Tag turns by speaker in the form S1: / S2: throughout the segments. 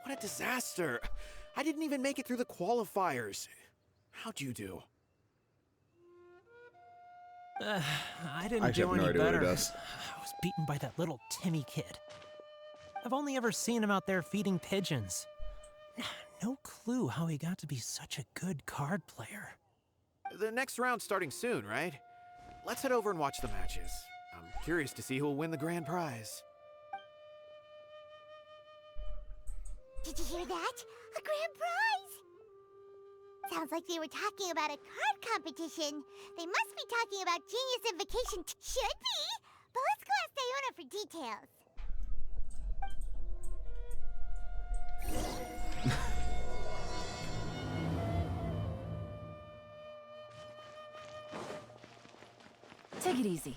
S1: What a disaster. I didn't even make it through the qualifiers. How'd you do?
S2: I didn't
S3: I
S2: do
S3: have no
S2: any
S3: idea what he
S2: better.
S3: does.
S2: I was beaten by that little Timmy kid. I've only ever seen him out there feeding pigeons. No clue how he got to be such a good card player.
S1: The next round's starting soon, right? Let's head over and watch the matches. I'm curious to see who'll win the grand prize.
S4: Did you hear that? A grand prize! Sounds like they were talking about a card competition. They must be talking about Genius Invocation. Should be! But let's go ask Diona for details.
S5: Take it easy.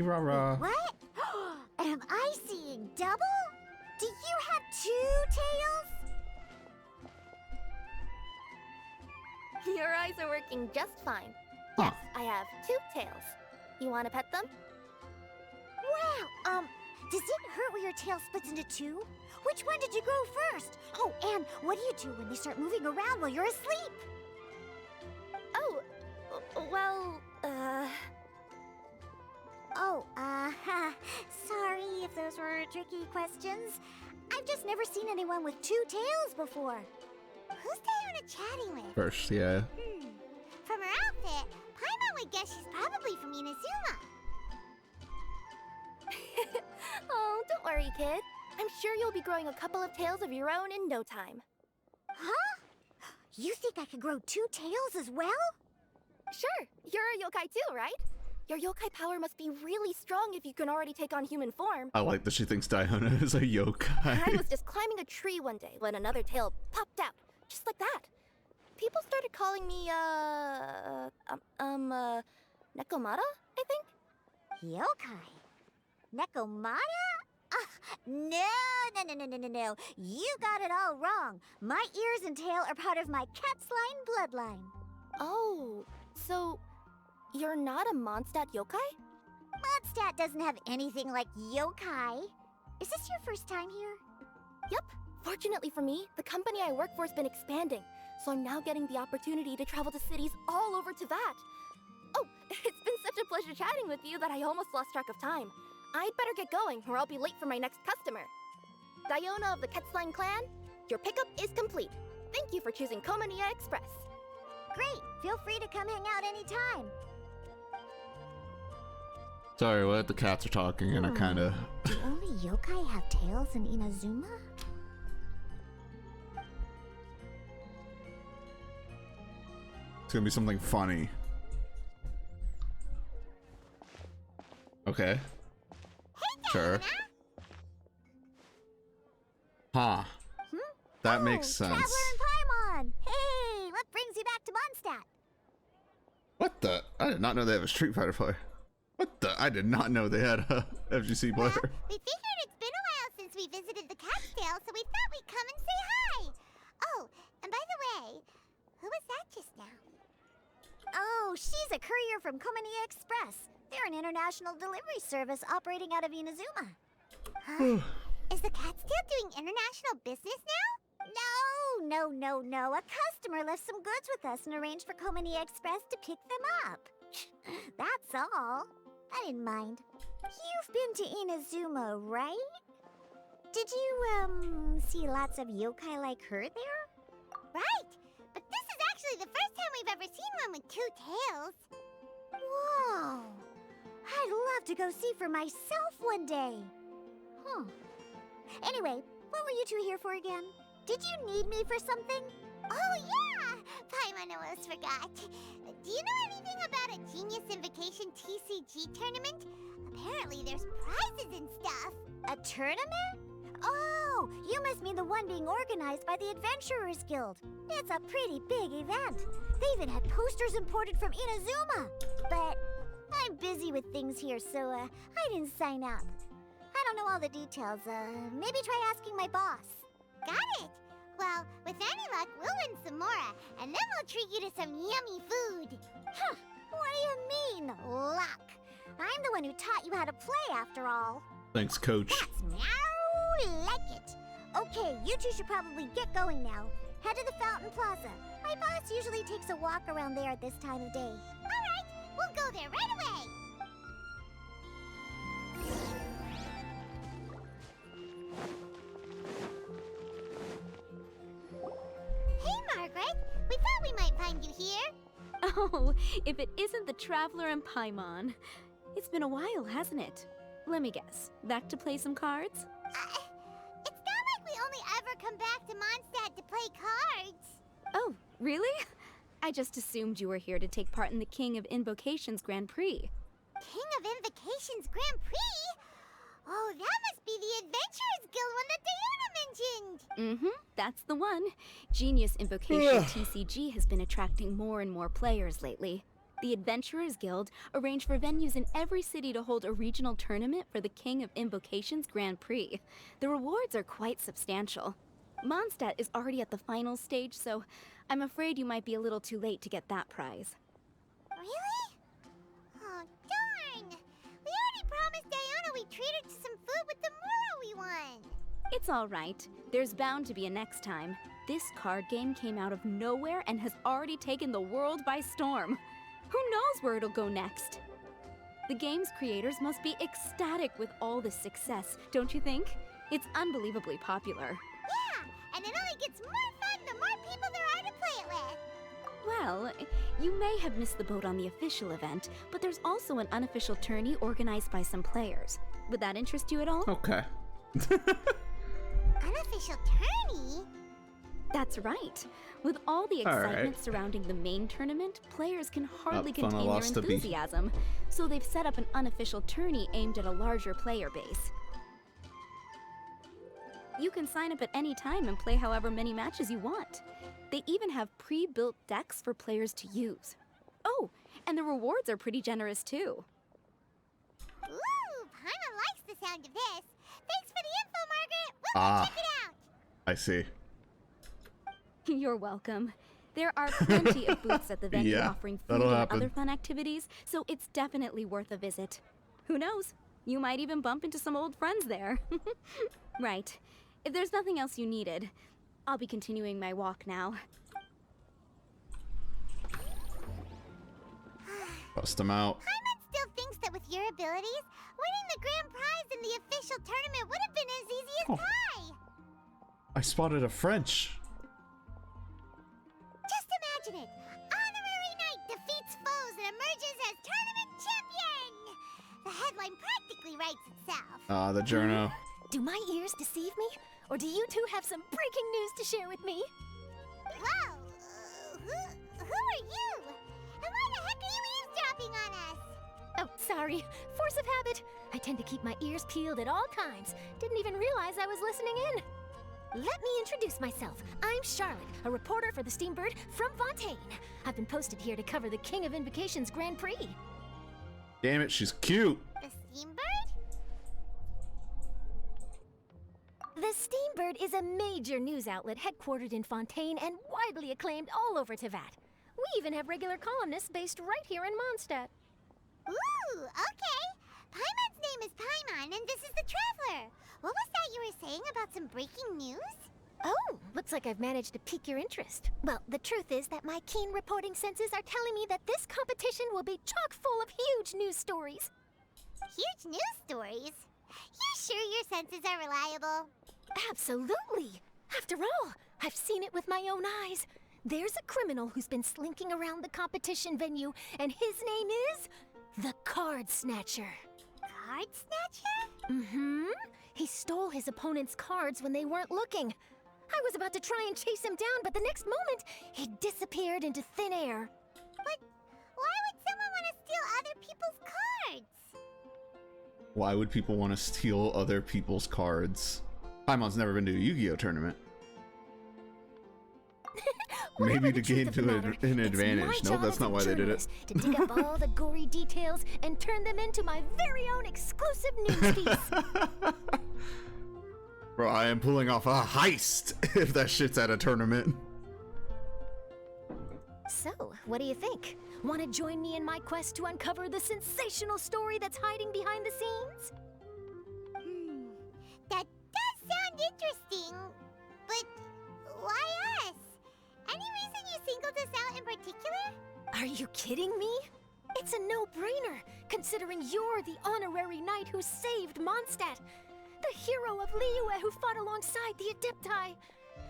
S3: Rah-rah.
S4: What? Am I seeing double? Do you have two tails?
S6: Your eyes are working just fine.
S3: Huh.
S6: Yes, I have two tails. You want to pet them?
S4: Wow, does it hurt when your tail splits into two? Which one did you grow first? Oh, and what do you do when they start moving around while you're asleep?
S6: Oh, well,
S4: Oh, sorry if those were tricky questions. I've just never seen anyone with two tails before. Who's Diona chatting with?
S3: First, yeah.
S4: From her outfit, Paimon would guess she's probably from Inazuma.
S6: oh, don't worry, kid. I'm sure you'll be growing a couple of tails of your own in no time.
S4: Huh? You think I could grow two tails as well?
S6: Sure, you're a yokai too, right? Your yokai power must be really strong if you can already take on human form.
S3: I like that she thinks Diona is a yokai.
S6: I was just climbing a tree one day when another tail popped out, just like that. People started calling me, Nekomata, I think?
S4: Yokai? Nekomata? No. You got it all wrong. My ears and tail are part of my cat's line bloodline.
S6: Oh, so you're not a Mondstadt yokai?
S4: Mondstadt doesn't have anything like yokai. Is this your first time here?
S6: Yep. Fortunately for me, the company I work for has been expanding, so I'm now getting the opportunity to travel to cities all over to that. Oh, it's been such a pleasure chatting with you that I almost lost track of time. I'd better get going, or I'll be late for my next customer. Diona of the Quetzline clan, your pickup is complete. Thank you for choosing Komania Express.
S4: Great. Feel free to come hang out anytime.
S3: Sorry, what? The cats are talking and I kinda...
S4: Do only yokai have tails in Inazuma?
S3: It's gonna be something funny. Okay. Sure. Huh. That makes sense.
S4: Traveler and Paimon! Hey, what brings you back to Mondstadt?
S3: What the? I did not know they have a Street Fighter player. What the? I did not know they had a FGC player.
S4: We figured it's been a while since we visited the Catskill, so we thought we'd come and say hi. Oh, and by the way, who was that just now? Oh, she's a courier from Komania Express. They're an international delivery service operating out of Inazuma. Huh? Is the Catskill doing international business now? No. A customer left some goods with us and arranged for Komania Express to pick them up. That's all. I didn't mind. You've been to Inazuma, right? Did you, see lots of yokai like her there? Right! But this is actually the first time we've ever seen one with two tails. Whoa! I'd love to go see for myself one day. Huh. Anyway, what were you two here for again? Did you need me for something? Oh, yeah! Paimon almost forgot. Do you know anything about a Genius Invocation TCG tournament? Apparently there's prizes and stuff. A tournament? Oh, you must mean the one being organized by the Adventurers Guild. It's a pretty big event. They even had posters imported from Inazuma. But I'm busy with things here, so I didn't sign up. I don't know all the details. Maybe try asking my boss. Got it. Well, with any luck, we'll win some more, and then we'll treat you to some yummy food. Huh. What do you mean, luck? I'm the one who taught you how to play, after all.
S3: Thanks, coach.
S4: That's meow like it. Okay, you two should probably get going now. Head to the Fountain Plaza. My boss usually takes a walk around there at this time of day. All right, we'll go there right away. Hey, Margaret. We thought we might find you here.
S5: Oh, if it isn't the Traveler and Paimon. It's been a while, hasn't it? Let me guess. Back to play some cards?
S4: It's not like we only ever come back to Mondstadt to play cards.
S5: Oh, really? I just assumed you were here to take part in the King of Invocations Grand Prix.
S4: King of Invocations Grand Prix? Oh, that must be the Adventurers Guild one that Diana mentioned.
S5: That's the one. Genius Invocation TCG has been attracting more and more players lately. The Adventurers Guild arranged for venues in every city to hold a regional tournament for the King of Invocations Grand Prix. The rewards are quite substantial. Mondstadt is already at the final stage, so I'm afraid you might be a little too late to get that prize.
S4: Really? Oh, darn. We already promised Diana we'd treat her to some food with the Moro we won.
S5: It's all right. There's bound to be a next time. This card game came out of nowhere and has already taken the world by storm. Who knows where it'll go next? The game's creators must be ecstatic with all this success, don't you think? It's unbelievably popular.
S4: Yeah, and it only gets more fun the more people there are to play it with.
S5: Well, you may have missed the boat on the official event, but there's also an unofficial tourney organized by some players. Would that interest you at all?
S3: Okay.
S4: Unofficial tourney?
S5: That's right. With all the excitement surrounding the main tournament, players can hardly contain their enthusiasm. So they've set up an unofficial tourney aimed at a larger player base. You can sign up at any time and play however many matches you want. They even have pre-built decks for players to use. Oh, and the rewards are pretty generous too.
S4: Ooh, Paimon likes the sound of this. Thanks for the info, Margaret. We'll go check it out.
S3: I see.
S5: You're welcome. There are plenty of booths at the venue
S3: Yeah,
S5: offering food
S3: that'll
S5: and
S3: happen.
S5: other fun activities, so it's definitely worth a visit. Who knows? You might even bump into some old friends there. Right. If there's nothing else you needed, I'll be continuing my walk now.
S3: Bust them out.
S4: Paimon still thinks that with your abilities, winning the grand prize in the official tournament would have been as easy as pie.
S3: I spotted a French.
S4: Just imagine it. Honorary Knight defeats foes and emerges as tournament champion. The headline practically writes itself.
S3: Ah, the journo.
S7: Do my ears deceive me? Or do you two have some breaking news to share with me?
S4: Whoa! Who are you? And why the heck are you eavesdropping on us?
S7: Oh, sorry. Force of habit. I tend to keep my ears peeled at all times. Didn't even realize I was listening in. Let me introduce myself. I'm Charlotte, a reporter for the Steambird from Fontaine. I've been posted here to cover the King of Invocations Grand Prix.
S3: Damn it, she's cute.
S4: The Steambird?
S7: The Steambird is a major news outlet headquartered in Fontaine and widely acclaimed all over Teyvat. We even have regular columnists based right here in Mondstadt.
S4: Ooh, okay. Paimon's name is Paimon, and this is the Traveler. What was that you were saying about some breaking news?
S7: Oh, looks like I've managed to pique your interest. Well, the truth is that my keen reporting senses are telling me that this competition will be chock full of huge news stories.
S4: Huge news stories? You sure your senses are reliable?
S7: Absolutely! After all, I've seen it with my own eyes. There's a criminal who's been slinking around the competition venue, and his name is the Card Snatcher.
S4: Card Snatcher?
S7: Mm-hmm. He stole his opponent's cards when they weren't looking. I was about to try and chase him down, but the next moment, he disappeared into thin air.
S4: But why would someone want to steal other people's cards?
S3: Why would people want to steal other people's cards? Paimon's never been to a Yu-Gi-Oh tournament.
S7: Whatever
S3: Maybe
S7: the
S3: to
S7: truth
S3: gain
S7: of the
S3: to
S7: matter,
S3: an
S7: it's
S3: advantage.
S7: my
S3: No,
S7: job
S3: that's
S7: as
S3: not
S7: a
S3: why they did it.
S7: journalist to dig up all the gory details and turn them into my very own exclusive news piece.
S3: Bro, I am pulling off a heist if that shit's at a tournament.
S7: So, what do you think? Want to join me in my quest to uncover the sensational story that's hiding behind the scenes?
S4: That does sound interesting, but why us? Any reason you singled us out in particular?
S7: Are you kidding me? It's a no-brainer, considering you're the honorary knight who saved Mondstadt, the hero of Liyue who fought alongside the Adepti,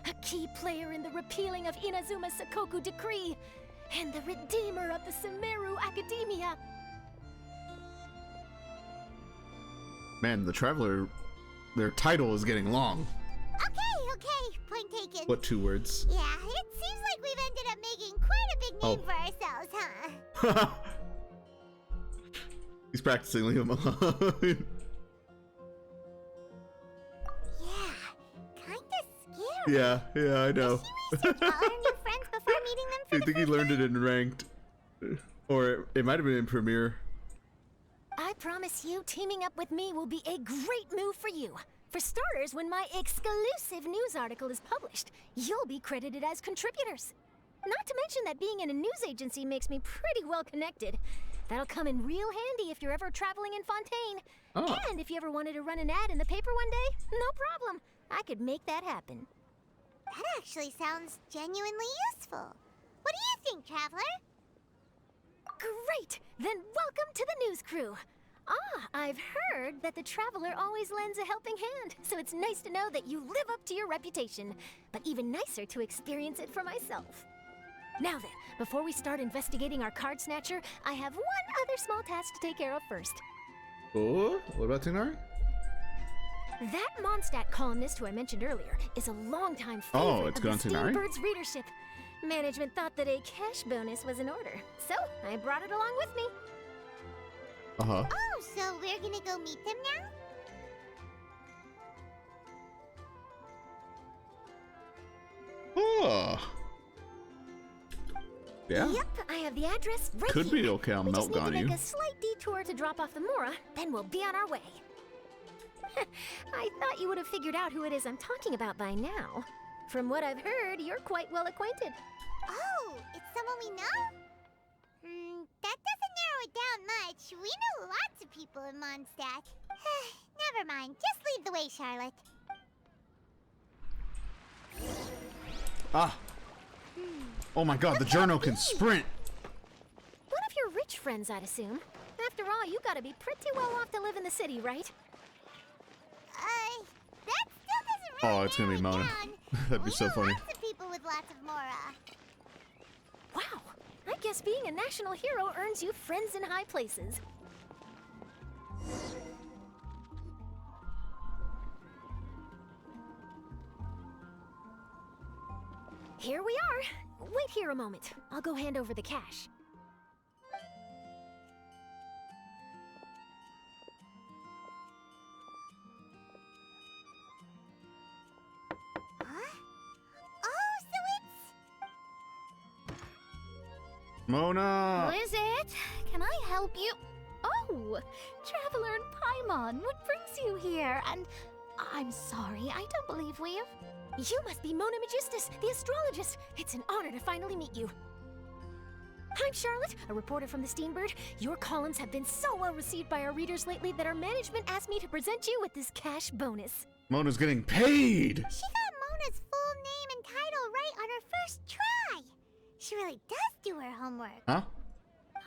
S7: a key player in the repealing of Inazuma's Sakoku Decree, and the redeemer of the Sumeru Academia.
S3: Man, the Traveler, their title is getting long.
S4: Okay, point taken.
S3: What 2 words?
S4: Yeah, it seems like we've ended up making quite a big name for ourselves, huh?
S3: He's practicing, leave him alone.
S4: Yeah, kinda scary.
S3: Yeah, I know.
S4: Should we research all our new friends before meeting them for
S3: I
S4: the
S3: think he
S4: first
S3: learned
S4: time?
S3: it in ranked. Or it might have been in Premiere.
S7: I promise you, teaming up with me will be a great move for you. For starters, when my exclusive news article is published, you'll be credited as contributors. Not to mention that being in a news agency makes me pretty well connected. That'll come in real handy if you're ever traveling in Fontaine.
S3: Oh.
S7: And if you ever wanted to run an ad in the paper one day, no problem. I could make that happen.
S4: That actually sounds genuinely useful. What do you think, Traveler?
S7: Great! Then welcome to the news crew. I've heard that the Traveler always lends a helping hand, so it's nice to know that you live up to your reputation, but even nicer to experience it for myself. Now then, before we start investigating our card snatcher, I have one other small task to take care of first.
S3: Oh, what about Tinari?
S7: That Mondstadt columnist who I mentioned earlier is a longtime
S3: Oh,
S7: favorite
S3: it's
S7: of the
S3: gone to Nari?
S7: Steambird's readership. Management thought that a cash bonus was in order, so I brought it along with me.
S3: Uh-huh.
S4: Oh, so we're gonna go meet them now?
S3: Oh. Yeah.
S7: Yep, I have the address right
S3: Could
S7: here.
S3: be okay, I'll
S7: We just
S3: melt
S7: need to
S3: on
S7: make
S3: you.
S7: a slight detour to drop off the Mora, then we'll be on our way. I thought you would have figured out who it is I'm talking about by now. From what I've heard, you're quite well acquainted.
S4: Oh, it's someone we know? That doesn't narrow it down much. We know lots of people in Mondstadt. Never mind, just lead the way, Charlotte.
S3: Ah. Oh my god, the journal can sprint.
S7: One of your rich friends, I'd assume. After all, you gotta be pretty well off to live in the city, right?
S4: That still doesn't really
S3: Oh, it's gonna be
S4: narrow it
S3: Mona.
S4: down.
S3: That'd be
S4: We
S3: so
S4: know
S3: funny.
S4: lots of people with lots of Mora.
S7: Wow, I guess being a national hero earns you friends in high places. Here we are. Wait here a moment. I'll go hand over the cash.
S4: Huh? Oh, so it's...
S3: Mona!
S5: Who is it? Can I help you? Oh, Traveler and Paimon, what brings you here? And I'm sorry, I don't believe we've...
S7: You must be Mona Magistus, the astrologist. It's an honor to finally meet you. I'm Charlotte, a reporter from the Steambird. Your columns have been so well received by our readers lately that our management asked me to present you with this cash bonus.
S3: Mona's getting paid!
S4: She got Mona's full name and title right on her first try. She really does do her homework.
S3: Huh?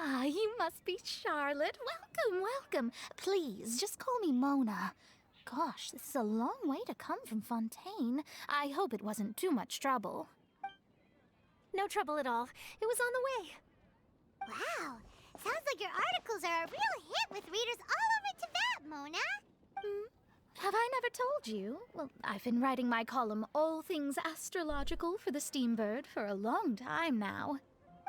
S5: Ah, you must be Charlotte. Welcome, welcome. Please, just call me Mona. Gosh, this is a long way to come from Fontaine. I hope it wasn't too much trouble.
S7: No trouble at all. It was on the way.
S4: Wow, sounds like your articles are a real hit with readers all over Tibet, Mona.
S5: Have I never told you? Well, I've been writing my column, All Things Astrological, for the Steambird for a long time now.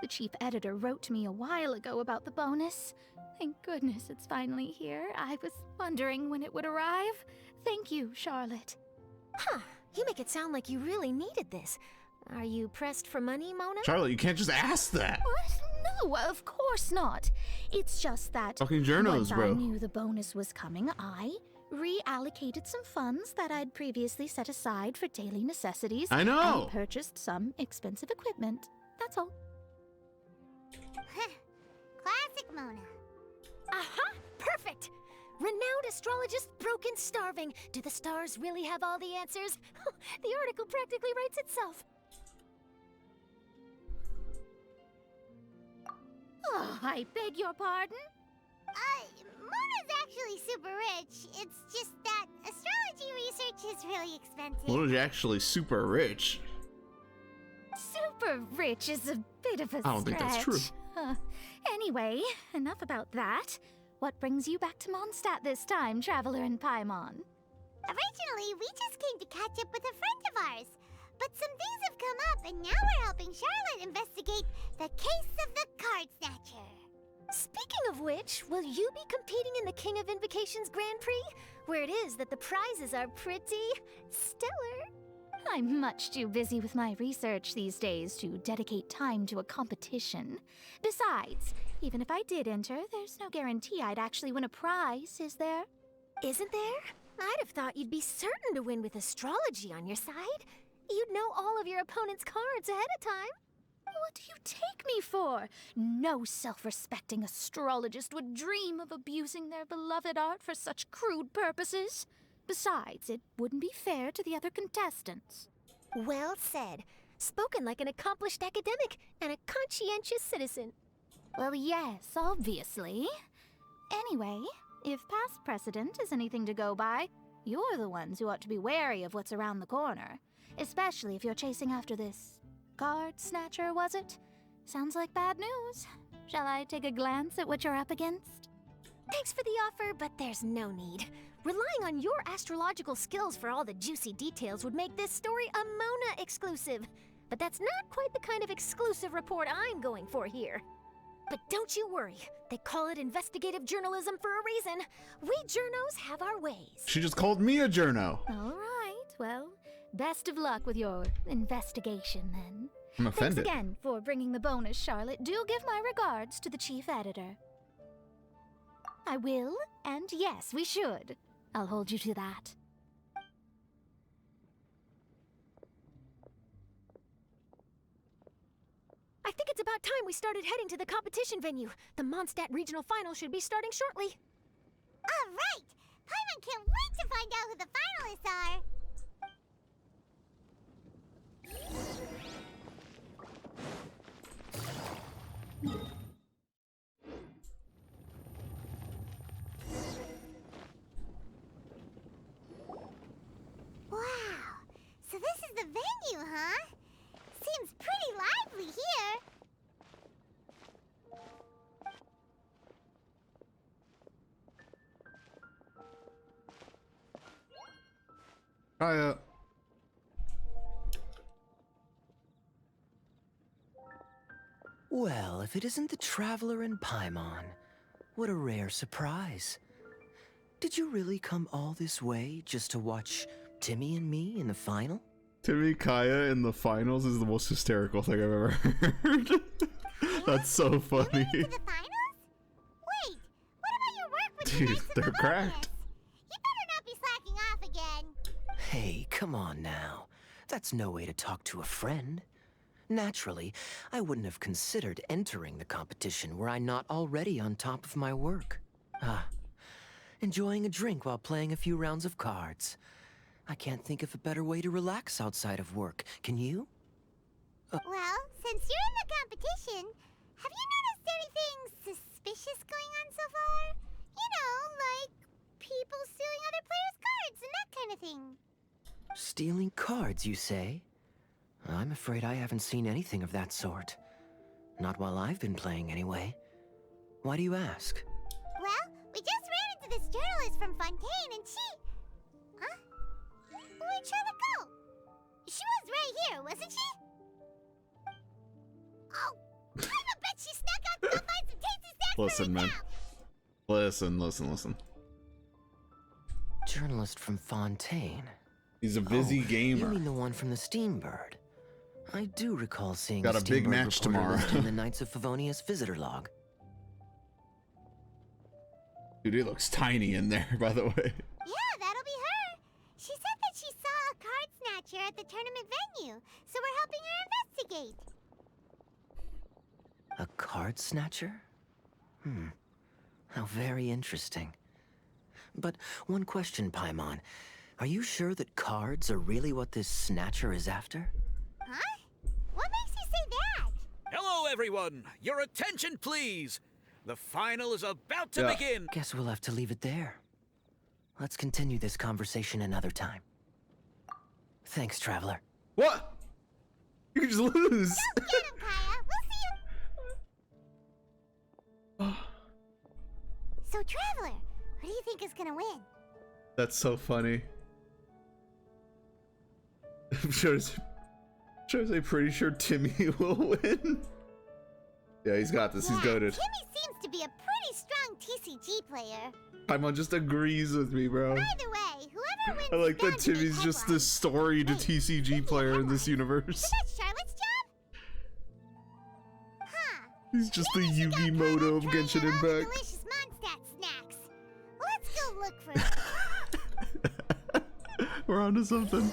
S5: The chief editor wrote to me a while ago about the bonus. Thank goodness it's finally here. I was wondering when it would arrive. Thank you, Charlotte.
S7: Huh. You make it sound like you really needed this. Are you pressed for money, Mona?
S3: Charlotte, you can't just ask that!
S5: What? No, of course not. It's just that
S3: Fucking journos,
S5: once
S3: bro.
S5: I knew the bonus was coming, I reallocated some funds that I'd previously set aside for daily necessities.
S3: I know.
S5: And purchased some expensive equipment. That's all.
S4: Classic Mona.
S7: Aha! Perfect! Renowned astrologist Broken Starving. Do the stars really have all the answers? The article practically writes itself.
S8: Oh, I beg your pardon?
S4: Mona's actually super rich. It's just that astrology research is really expensive.
S3: What is actually super rich?
S8: Super rich is a bit of a stretch.
S3: I don't think that's true.
S8: Anyway, enough about that. What brings you back to Mondstadt this time, Traveler in Paimon?
S4: Originally, we just came to catch up with a friend of ours. But some things have come up, and now we're helping Charlotte investigate the case of the Card Snatcher.
S7: Speaking of which, will you be competing in the King of Invocations Grand Prix? Where it is that the prizes are pretty stellar.
S8: I'm much too busy with my research these days to dedicate time to a competition. Besides, even if I did enter, there's no guarantee I'd actually win a prize, is there?
S7: Isn't there? I'd have thought you'd be certain to win with astrology on your side. You'd know all of your opponent's cards ahead of time.
S8: What do you take me for? No self-respecting astrologist would dream of abusing their beloved art for such crude purposes. Besides, it wouldn't be fair to the other contestants.
S7: Well said. Spoken like an accomplished academic and a conscientious citizen.
S8: Well, yes, obviously. Anyway, if past precedent is anything to go by, you're the ones who ought to be wary of what's around the corner. Especially if you're chasing after this card snatcher, was it? Sounds like bad news. Shall I take a glance at what you're up against?
S7: Thanks for the offer, but there's no need. Relying on your astrological skills for all the juicy details would make this story a Mona exclusive. But that's not quite the kind of exclusive report I'm going for here. But don't you worry. They call it investigative journalism for a reason. We journos have our ways.
S3: She just called me a journo.
S8: All right, well, best of luck with your investigation then.
S3: I'm offended.
S8: Thanks again for bringing the bonus, Charlotte. Do give my regards to the chief editor. I will, and yes, we should. I'll hold you to that.
S7: I think it's about time we started heading to the competition venue. The Mondstadt Regional Final should be starting shortly.
S4: All right! Paimon can't wait to find out who the finalists are! Wow! So this is the venue, huh? Seems pretty lively here.
S3: Hiya.
S9: Well, if it isn't the Traveler in Paimon, what a rare surprise. Did you really come all this way just to watch Timmy and me in the final?
S3: Timmy Kaya in the finals is the most hysterical thing I've ever heard. That's so funny.
S4: You made it to the finals? Wait, what about your work with the
S3: Dude,
S4: Knights of
S3: they're
S4: Favonius?
S3: cracked.
S4: You better not be slacking off again.
S9: Hey, come on now. That's no way to talk to a friend. Naturally, I wouldn't have considered entering the competition were I not already on top of my work. Enjoying a drink while playing a few rounds of cards. I can't think of a better way to relax outside of work, can you?
S4: Well, since you're in the competition, have you noticed anything suspicious going on so far? You know, like people stealing other players' cards and that kind of thing.
S9: Stealing cards, you say? I'm afraid I haven't seen anything of that sort. Not while I've been playing, anyway. Why do you ask?
S4: Well, we just ran into this journalist from Fontaine and she... Huh? Where'd Charlotte go? She was right here, wasn't she? Oh, I bet she snuck out to go find some tasty snacks
S3: Listen,
S4: for
S3: man.
S4: herself.
S3: Listen.
S9: Journalist from Fontaine.
S3: He's a busy
S9: You
S3: gamer.
S9: mean the one from the Steambird? I do recall seeing
S3: Got
S9: the
S3: a big
S9: Steambird
S3: match
S9: reporter
S3: tomorrow.
S9: listed in the Knights of Favonius visitor log.
S3: Dude, it looks tiny in there, by the way.
S4: Yeah, that'll be her. She said that she saw a card snatcher at the tournament venue, so we're helping her investigate.
S9: A card snatcher? How very interesting. But one question, Paimon. Are you sure that cards are really what this snatcher is after?
S4: Huh? What makes you say that?
S10: Hello, everyone! Your attention, please! The final is about to begin!
S9: Guess we'll have to leave it there. Let's continue this conversation another time. Thanks, Traveler.
S3: What? You can just lose.
S4: Get him, Kaya. We'll see you. So, Traveler, who do you think is gonna win?
S3: That's so funny. I'm pretty sure Timmy will win. Yeah, he's got this. He's goated.
S4: Timmy seems to be a pretty strong TCG player.
S3: Paimon just agrees with me, bro.
S4: Either way, whoever wins
S3: I like
S4: is bound
S3: that
S4: to make
S3: Timmy's just the
S4: headlines.
S3: storied
S4: Wait,
S3: TCG player in this
S4: Is
S3: universe.
S4: that Charlotte's job? Huh.
S3: He's just the
S4: Maybe she got
S3: Yugi
S4: caught up
S3: Moto of
S4: trying
S3: Genshin
S4: out all the
S3: Impact.
S4: delicious Mondstadt snacks. Let's go look for them.
S3: We're onto something.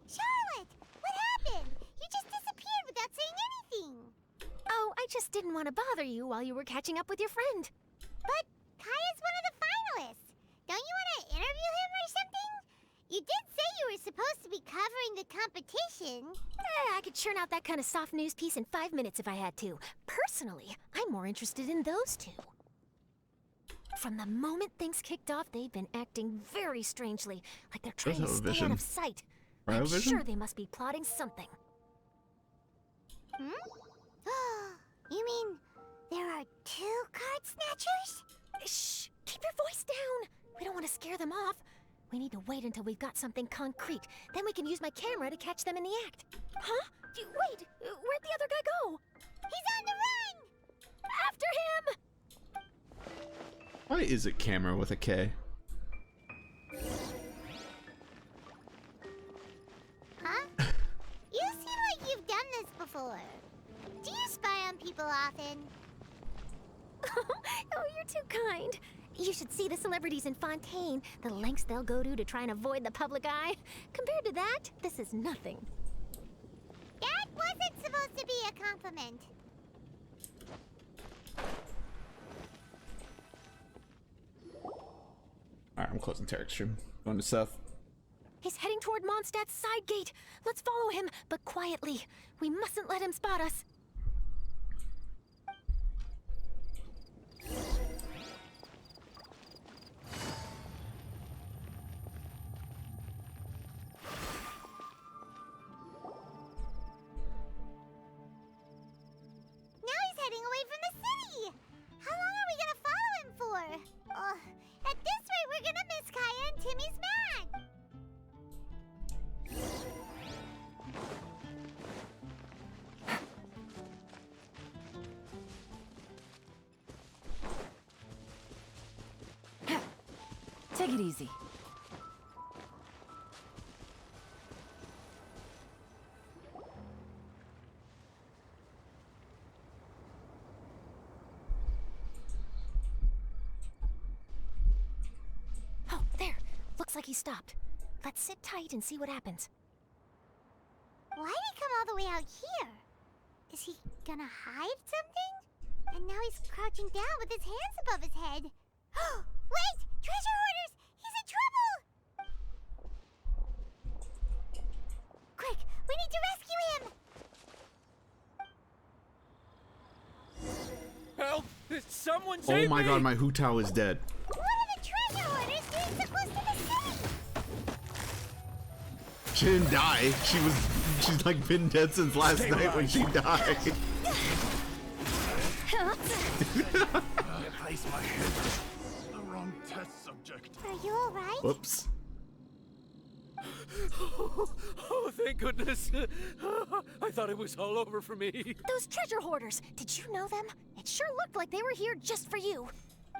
S4: Charlotte, what happened? You just disappeared without saying anything.
S7: Oh, I just didn't want to bother you while you were catching up with your friend.
S4: But Kaya's one of the finalists. Don't you want to interview him or something? You did say you were supposed to be covering the competition.
S7: I could churn out that kind of soft news piece in 5 minutes if I had to. Personally, I'm more interested in those two. From the moment things kicked off, they've been acting very strangely, like they're trying to stay out of sight. I'm sure they must be plotting something.
S4: Hmm? You mean there are 2 card snatchers?
S7: Shh! Keep your voice down! We don't want to scare them off. We need to wait until we've got something concrete. Then we can use my camera to catch them in the act. Huh? Wait! Where'd the other guy go?
S4: He's on the run!
S7: After him!
S3: Why is it camera with a K?
S4: Huh? You seem like you've done this before. Do you spy on people often?
S7: Oh, you're too kind. You should see the celebrities in Fontaine, the lengths they'll go to try and avoid the public eye. Compared to that, this is nothing.
S4: That wasn't supposed to be a compliment.
S3: Alright, I'm closing Tarek's stream. Going to Seth.
S7: He's heading toward Mondstadt's side gate. Let's follow him, but quietly. We mustn't let him spot us.
S4: Now he's heading away from the city. How long are we gonna follow him for? At this rate, we're gonna miss Kaya and Timmy's mad.
S11: Take it easy.
S7: Oh, there. Looks like he stopped. Let's sit tight and see what happens.
S4: Why'd he come all the way out here? Is he gonna hide something? And now he's crouching down with his hands above his head. Wait! Treasure hoarders! He's in trouble! Quick! We need to rescue him!
S10: Help! Someone
S3: Oh
S10: save
S3: my
S10: me!
S3: god, my Hutao is dead.
S4: What are the treasure hoarders doing so close to the city?
S3: She didn't die. She's like been dead since last night when she died.
S12: I placed my head on the wrong test subject.
S4: Are you alright?
S3: Whoops.
S10: Oh, thank goodness. I thought it was all over for me.
S7: Those treasure hoarders, did you know them? It sure looked like they were here just for you.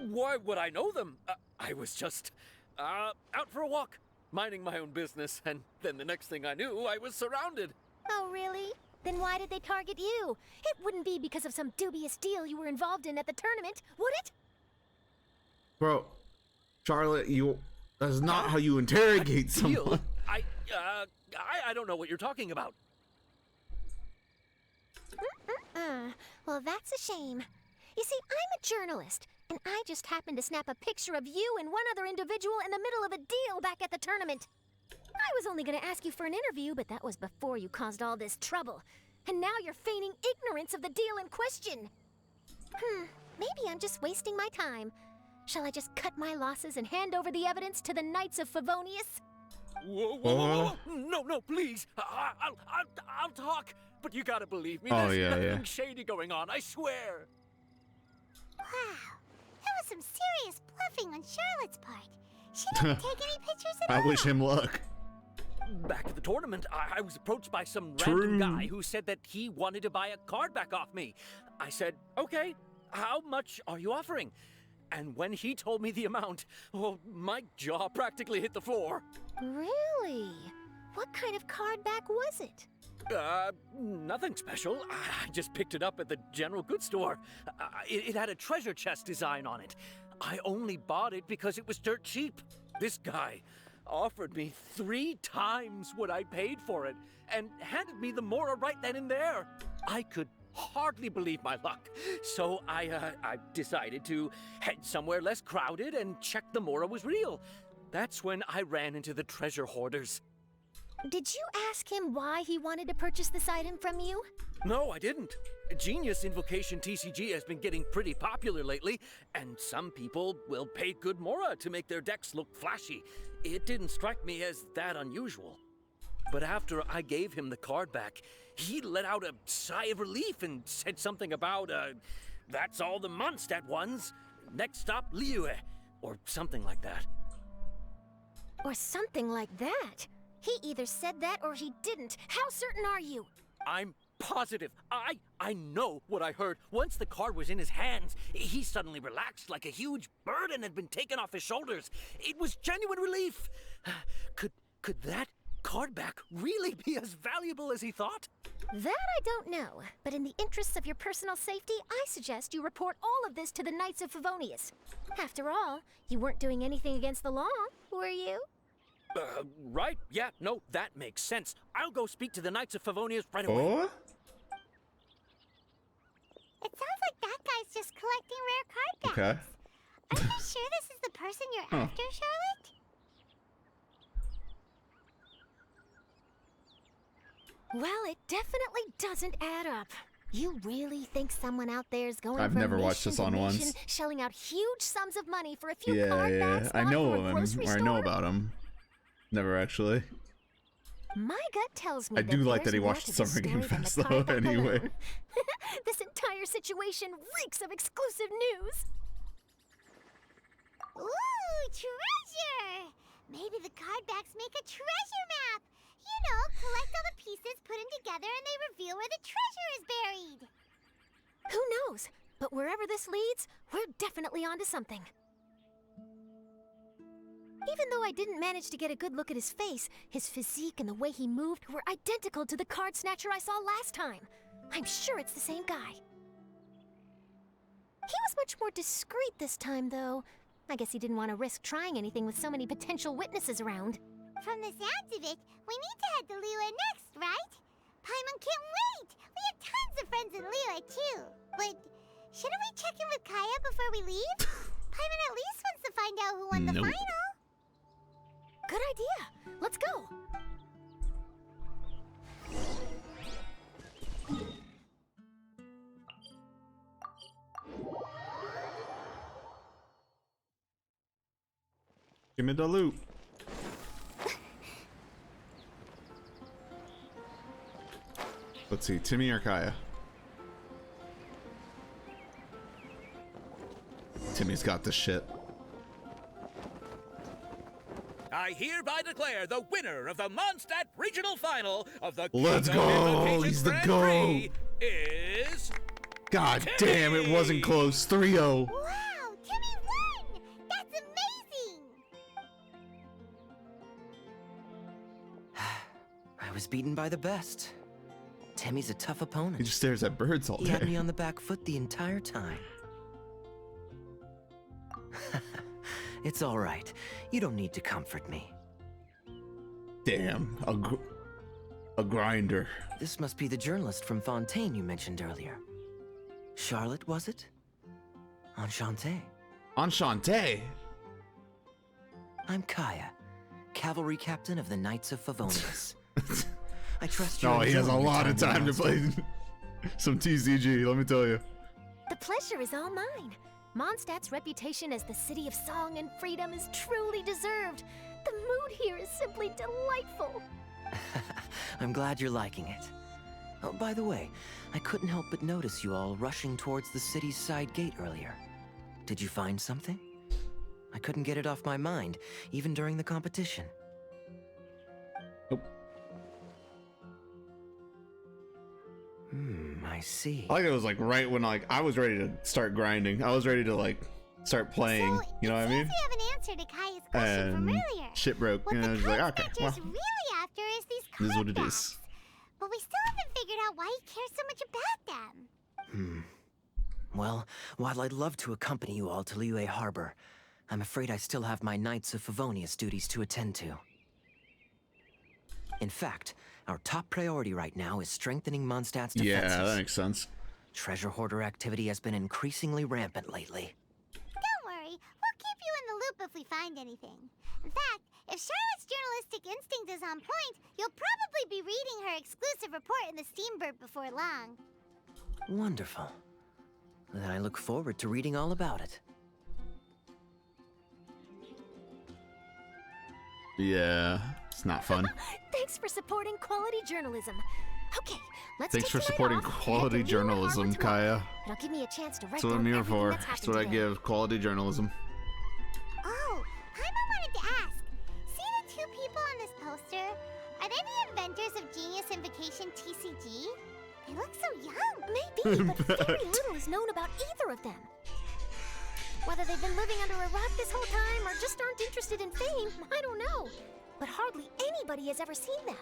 S10: Why would I know them? I was just out for a walk, minding my own business, and then the next thing I knew, I was surrounded.
S7: Oh, really? Then why did they target you? It wouldn't be because of some dubious deal you were involved in at the tournament, would it?
S3: Bro, Charlotte, That's not how you interrogate
S10: Deal?
S3: someone.
S10: I don't know what you're talking about.
S7: Well, that's a shame. You see, I'm a journalist, and I just happened to snap a picture of you and one other individual in the middle of a deal back at the tournament. I was only gonna ask you for an interview, but that was before you caused all this trouble. And now you're feigning ignorance of the deal in question. Maybe I'm just wasting my time. Shall I just cut my losses and hand over the evidence to the Knights of Favonius?
S10: Whoa. No, please. I'll talk, but you gotta believe me.
S3: Oh,
S10: There's
S3: yeah,
S10: nothing
S3: yeah.
S10: shady going on, I swear.
S4: Wow, that was some serious bluffing on Charlotte's part. She didn't take any pictures at all.
S3: I wish him luck.
S10: Back at the tournament, I was approached by some
S3: True.
S10: random guy who said that he wanted to buy a card back off me. I said, okay, how much are you offering? And when he told me the amount, oh, my jaw practically hit the floor.
S7: Really? What kind of card back was it?
S10: Nothing special. I just picked it up at the general goods store. It had a treasure chest design on it. I only bought it because it was dirt cheap. This guy offered me 3 times what I paid for it and handed me the Mora right then and there. I could hardly believe my luck. So I decided to head somewhere less crowded and check the Mora was real. That's when I ran into the treasure hoarders.
S7: Did you ask him why he wanted to purchase this item from you?
S10: No, I didn't. Genius Invocation TCG has been getting pretty popular lately, and some people will pay good Mora to make their decks look flashy. It didn't strike me as that unusual. But after I gave him the card back, he let out a sigh of relief and said something about, that's all the Mondstadt ones. Next stop, Liyue, or something like that.
S7: Or something like that? He either said that or he didn't. How certain are you?
S10: I'm positive. I know what I heard. Once the card was in his hands, he suddenly relaxed like a huge burden had been taken off his shoulders. It was genuine relief. Could that card back really be as valuable as he thought?
S7: That I don't know, but in the interests of your personal safety, I suggest you report all of this to the Knights of Favonius. After all, you weren't doing anything against the law, were you?
S10: Right, yeah, no, that makes sense. I'll go speak to the Knights of Favonius right away.
S3: Oh?
S4: It sounds like that guy's just collecting rare card backs.
S3: Okay.
S4: Are you sure this is the person you're after, Charlotte?
S7: Well, it definitely doesn't add up. You really think someone out there's going
S3: I've
S7: from
S3: never watched
S7: nation
S3: this
S7: to
S3: on
S7: nation,
S3: once.
S7: shelling out huge sums of money for a few
S3: Yeah,
S7: card backs
S3: I
S7: bought
S3: know
S7: from a
S3: of him,
S7: grocery
S3: or I
S7: store?
S3: know about him. Never actually.
S7: My gut tells me
S3: I do like
S7: there's
S3: that he
S7: more
S3: watched
S7: to
S3: Summer
S7: this
S3: Game
S7: story than the
S3: Fest, though,
S7: card back
S3: anyway.
S7: alone. This entire situation reeks of exclusive news.
S4: Ooh, treasure! Maybe the card backs make a treasure map. You know, collect all the pieces, put them together, and they reveal where the treasure is buried.
S7: Who knows? But wherever this leads, we're definitely onto something. Even though I didn't manage to get a good look at his face, his physique and the way he moved were identical to the card snatcher I saw last time. I'm sure it's the same guy. He was much more discreet this time, though. I guess he didn't want to risk trying anything with so many potential witnesses around.
S4: From the sounds of it, we need to head to Liyue next, right? Paimon can't wait! We have tons of friends in Liyue, too. But shouldn't we check in with Kaya before we leave? Paimon at least wants to find out who won the final.
S7: Good idea. Let's go.
S3: Give me the loot. Let's see, Timmy or Kaya? Timmy's got this shit.
S10: I hereby declare the winner of the Mondstadt Regional Final of the
S3: Let's
S10: King of
S3: go!
S10: Invocation
S3: He's the
S10: Grand
S3: GOAT!
S10: Prix is
S3: God damn, it wasn't close. 3-0.
S4: Wow, Timmy won! That's amazing!
S9: I was beaten by the best. Timmy's a tough opponent.
S3: He just stares at birds all
S9: He had me
S3: day.
S9: on the back foot the entire time. It's all right. You don't need to comfort me.
S3: Damn, a grinder.
S9: This must be the journalist from Fontaine you mentioned earlier. Charlotte, was it? Enchanté.
S3: Enchanté.
S9: I'm Kaya, cavalry captain of the Knights of Favonius. I trust you.
S3: Oh, he has a
S9: enjoying your
S3: lot of time to
S9: in
S3: play some TCG, let me tell you.
S7: The pleasure is all mine. Mondstadt's reputation as the city of song and freedom is truly deserved. The mood here is simply delightful.
S9: I'm glad you're liking it. Oh, by the way, I couldn't help but notice you all rushing towards the city's side gate earlier. Did you find something? I couldn't get it off my mind, even during the competition.
S3: Nope.
S9: I see.
S3: I like it was like right when like I was ready to start grinding. I was ready to like start playing.
S4: So,
S3: you know what I mean?
S4: We have an answer to Kaya's question from
S3: And
S4: earlier.
S3: shit broke,
S4: What
S3: and I
S4: the
S3: was like, okay,
S4: Constantors
S3: well,
S4: really after is these
S3: this is what it
S4: cutbacks.
S3: is.
S4: But we still haven't figured out why he cares so much about them.
S9: Well, while I'd love to accompany you all to Liyue Harbor, I'm afraid I still have my Knights of Favonius duties to attend to. In fact, our top priority right now is strengthening Mondstadt's defenses.
S3: Yeah, that makes sense.
S9: Treasure hoarder activity has been increasingly rampant lately.
S4: Don't worry, we'll keep you in the loop if we find anything. In fact, if Charlotte's journalistic instinct is on point, you'll probably be reading her exclusive report in the Steambird before long.
S9: Wonderful. Then I look forward to reading all about it.
S3: Yeah, it's not fun.
S7: Thanks for supporting quality journalism. Okay, let's
S3: Thanks
S7: take
S3: for
S7: tonight
S3: supporting
S7: off and head
S3: quality
S7: to Liyue
S3: journalism,
S7: Harbor tomorrow.
S3: Kaya.
S7: It'll give me a chance to write
S3: That's what I'm
S7: down
S3: here
S7: everything
S3: for.
S7: that's
S3: That's
S7: happened
S3: what I
S7: today.
S3: give. Quality journalism.
S4: Oh, Paimon wanted to ask. See the two people on this poster? Are they the inventors of Genius Invocation TCG? They look so young.
S7: Maybe, but very little is known about either of them. Whether they've been living under a rock this whole time or just aren't interested in fame, I don't know. But hardly anybody has ever seen them.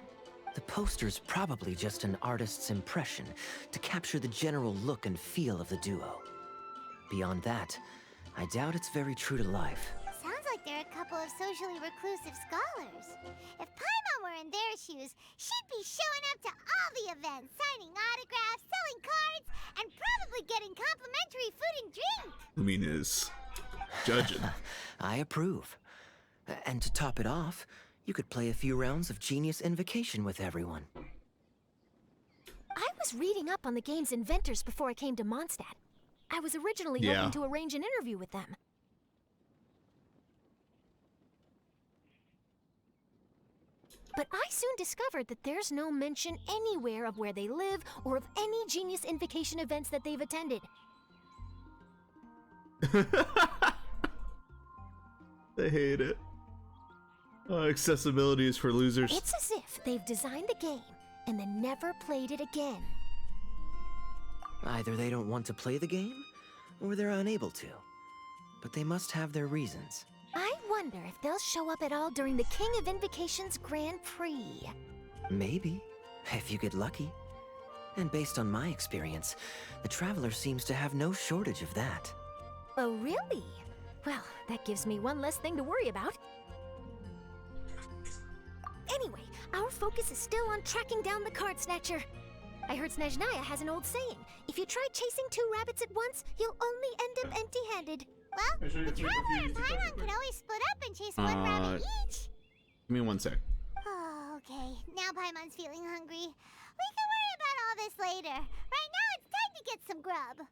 S9: The poster's probably just an artist's impression to capture the general look and feel of the duo. Beyond that, I doubt it's very true to life.
S4: Sounds like they're a couple of socially reclusive scholars. If Paimon were in their shoes, she'd be showing up to all the events, signing autographs, selling cards, and probably getting complimentary food and drink.
S3: Lumina's judging.
S9: I approve. And to top it off, you could play a few rounds of Genius Invocation with everyone.
S7: I was reading up on the game's inventors before I came to Mondstadt. I was originally hoping to arrange an interview with them. But I soon discovered that there's no mention anywhere of where they live or of any Genius Invocation events that they've attended.
S3: They hate it. Accessibility is for losers.
S7: It's as if they've designed the game and then never played it again.
S9: Either they don't want to play the game, or they're unable to. But they must have their reasons.
S7: I wonder if they'll show up at all during the King of Invocation's Grand Prix.
S9: Maybe, if you get lucky. And based on my experience, the Traveler seems to have no shortage of that.
S7: Oh, really? Well, that gives me one less thing to worry about. Anyway, our focus is still on tracking down the card snatcher. I heard Snezhnaya has an old saying, if you try chasing two rabbits at once, you'll only end up empty-handed.
S4: Well, the Traveler and Paimon can always split up and chase one rabbit each.
S3: Give me one sec.
S4: Oh, okay. Now Paimon's feeling hungry. We can worry about all this later. Right now, it's time to get some grub.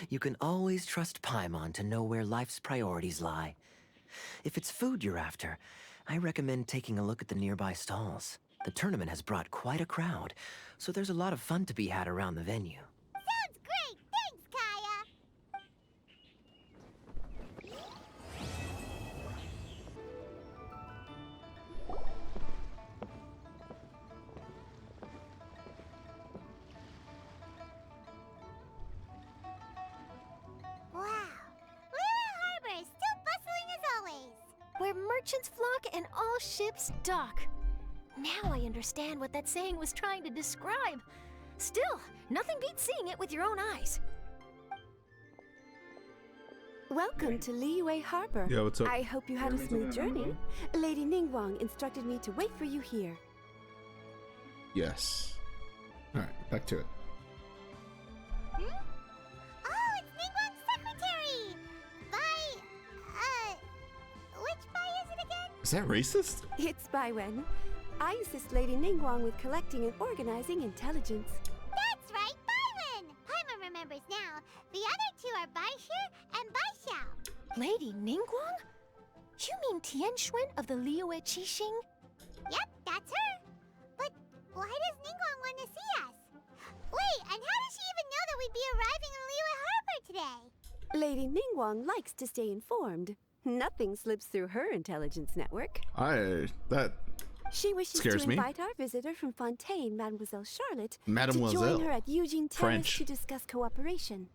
S9: You can always trust Paimon to know where life's priorities lie. If it's food you're after, I recommend taking a look at the nearby stalls. The tournament has brought quite a crowd, so there's a lot of fun to be had around the venue.
S4: Sounds great. Thanks, Kaya. Wow. Liyue Harbor is still bustling as always.
S7: Where merchants flock and all ships dock. Now I understand what that saying was trying to describe. Still, nothing beats seeing it with your own eyes.
S13: Welcome to Liyue Harbor.
S3: Yeah, what's up?
S13: I hope you had a smooth journey. Lady Ningguang instructed me to wait for you here.
S3: Yes. Alright, back to it.
S4: Oh, it's Ningguang's secretary! Which Bai is it again?
S3: Is that racist?
S13: It's Baiwen. I assist Lady Ningguang with collecting and organizing intelligence.
S4: That's right, Baiwen! Paimon remembers now. The other two are Baishir and Baishao.
S7: Lady Ningguang? You mean Tianxuan of the Liyue Qixing?
S4: Yep, that's her. But why does Ningguang want to see us? Wait, and how does she even know that we'd be arriving in Liyue Harbor today?
S13: Lady Ningguang likes to stay informed. Nothing slips through her intelligence network.
S3: That
S13: She wishes
S3: scares
S13: to
S3: me.
S13: invite our visitor from Fontaine, Mademoiselle Charlotte, to
S3: Mademoiselle.
S13: join her at Eugene Terrace
S3: French.
S13: to discuss cooperation.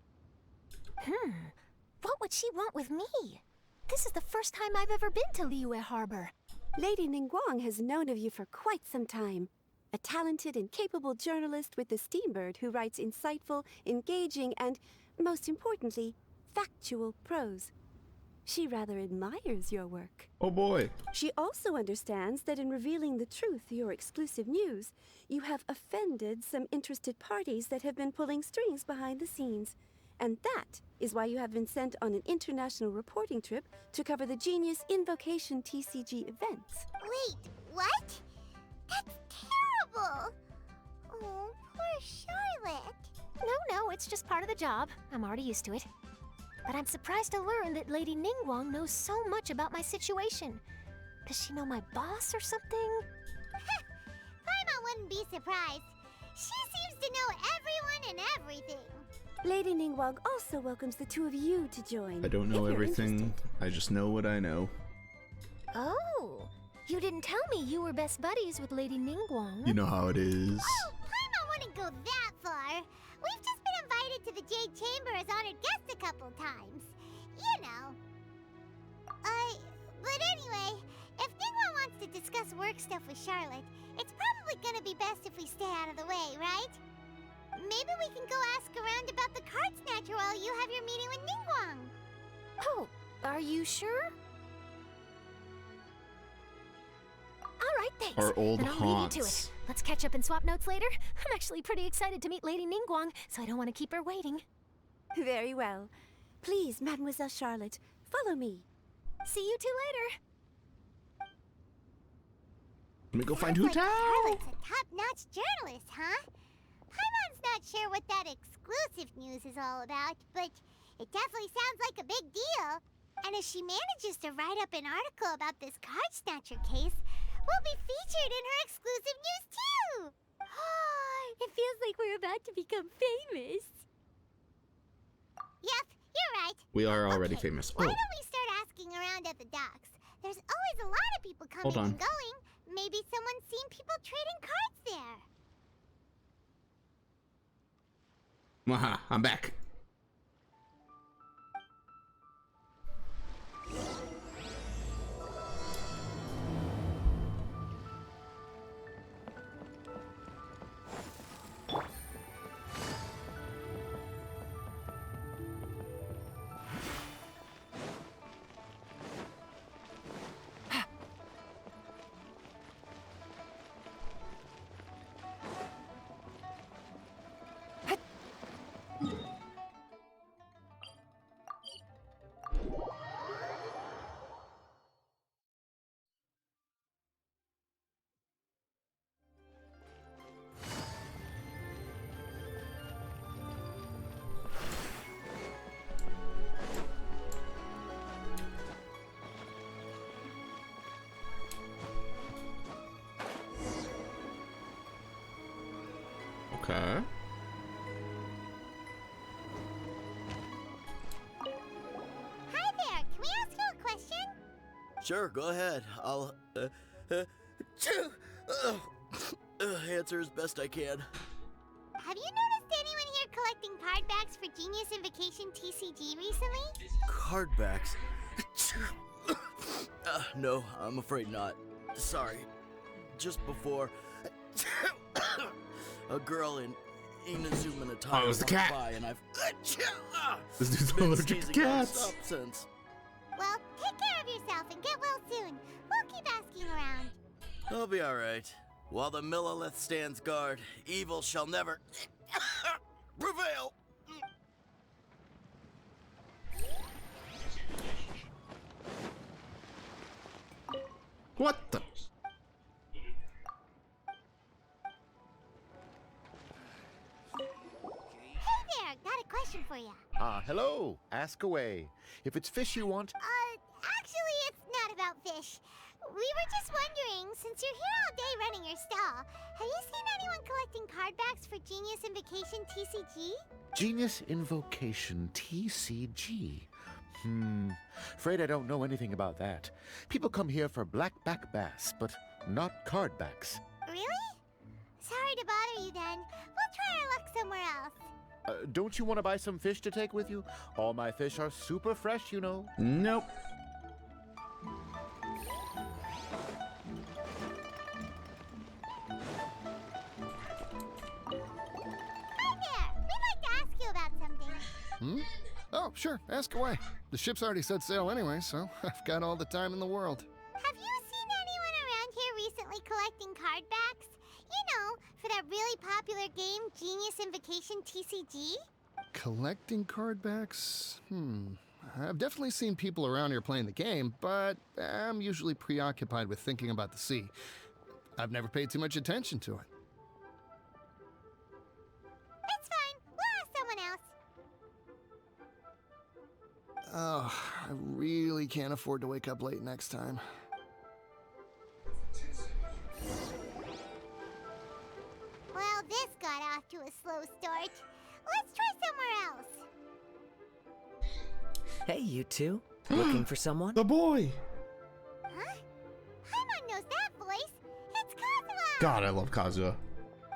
S7: What would she want with me? This is the first time I've ever been to Liyue Harbor.
S13: Lady Ningguang has known of you for quite some time. A talented and capable journalist with the Steambird who writes insightful, engaging, and, most importantly, factual prose. She rather admires your work.
S3: Oh boy.
S13: She also understands that in revealing the truth, your exclusive news, you have offended some interested parties that have been pulling strings behind the scenes. And that is why you have been sent on an international reporting trip to cover the Genius Invocation TCG events.
S4: Wait, what? That's terrible! Oh, poor Charlotte.
S7: No, it's just part of the job. I'm already used to it. But I'm surprised to learn that Lady Ningguang knows so much about my situation. Does she know my boss or something?
S4: Paimon wouldn't be surprised. She seems to know everyone and everything.
S13: Lady Ningguang also welcomes the two of you to join.
S3: I don't know
S13: if you're
S3: everything.
S13: interested.
S3: I just know what I know.
S7: Oh, you didn't tell me you were best buddies with Lady Ningguang.
S3: You know how it is.
S4: Oh, Paimon wouldn't go that far. We've just been invited to the Jade Chamber as honored guests a couple times. You know. But anyway, if Ningguang wants to discuss work stuff with Charlotte, it's probably gonna be best if we stay out of the way, right? Maybe we can go ask around about the card snatcher while you have your meeting with Ningguang.
S7: Oh, are you sure? All right, thanks.
S3: Our old
S7: then I'll leave you to
S3: haunts.
S7: it. Let's catch up and swap notes later. I'm actually pretty excited to meet Lady Ningguang, so I don't want to keep her waiting.
S13: Very well. Please, Mademoiselle Charlotte, follow me.
S7: See you two later.
S3: Let me go find
S4: Sounds
S3: Hu
S4: like
S3: Tao.
S4: Charlotte's a top-notch journalist, huh? Paimon's not sure what that exclusive news is all about, but it definitely sounds like a big deal. And if she manages to write up an article about this card snatcher case, we'll be featured in her exclusive news too!
S6: It feels like we're about to become famous.
S4: Yep, you're right.
S3: We are already
S4: Okay,
S3: famous.
S4: Why
S3: Oh,
S4: don't we start asking around at the docks? There's always a lot of people coming
S3: Hold on.
S4: and going. Maybe someone's seen people trading cards there.
S3: Maha, I'm back. Okay.
S4: Hi there, can we ask you a question?
S14: Sure, go ahead. I'll answer as best I can.
S4: Have you noticed anyone here collecting card backs for Genius Invocation TCG recently?
S14: Card backs. No, I'm afraid not. Sorry. Just before, a girl in Inazuma attire
S3: Oh, it was the
S14: walked
S3: cat.
S14: by and I've
S3: This dude's
S14: been
S3: allergic to
S14: sneezing
S3: cats.
S14: nonstop since.
S4: Well, take care of yourself and get well soon. We'll keep asking around.
S14: I'll be alright. While the Millilith stands guard, evil shall never prevail.
S3: What the?
S4: Hey there, got a question for you.
S15: Hello. Ask away. If it's fish you want,
S4: Actually, it's not about fish. We were just wondering, since you're here all day running your stall, have you seen anyone collecting card backs for Genius Invocation TCG?
S15: Genius Invocation TCG. Afraid I don't know anything about that. People come here for blackback bass, but not card backs.
S4: Really? Sorry to bother you then. We'll try our luck somewhere else.
S15: Don't you want to buy some fish to take with you? All my fish are super fresh, you know.
S3: Nope.
S4: Hi there! We'd like to ask you about something.
S12: Oh, sure. Ask away. The ship's already set sail anyway, so I've got all the time in the world.
S4: Have you seen anyone around here recently collecting card backs? You know, for that really popular game, Genius Invocation TCG?
S12: Collecting card backs? I've definitely seen people around here playing the game, but I'm usually preoccupied with thinking about the sea. I've never paid too much attention to it.
S4: It's fine. We'll ask someone else.
S12: Oh, I really can't afford to wake up late next time.
S4: Well, this got off to a slow start. Let's try somewhere else.
S9: Hey, you two. Looking for someone?
S3: The boy.
S4: Huh? Paimon knows that voice. It's Kazuha!
S3: God, I love Kazuha.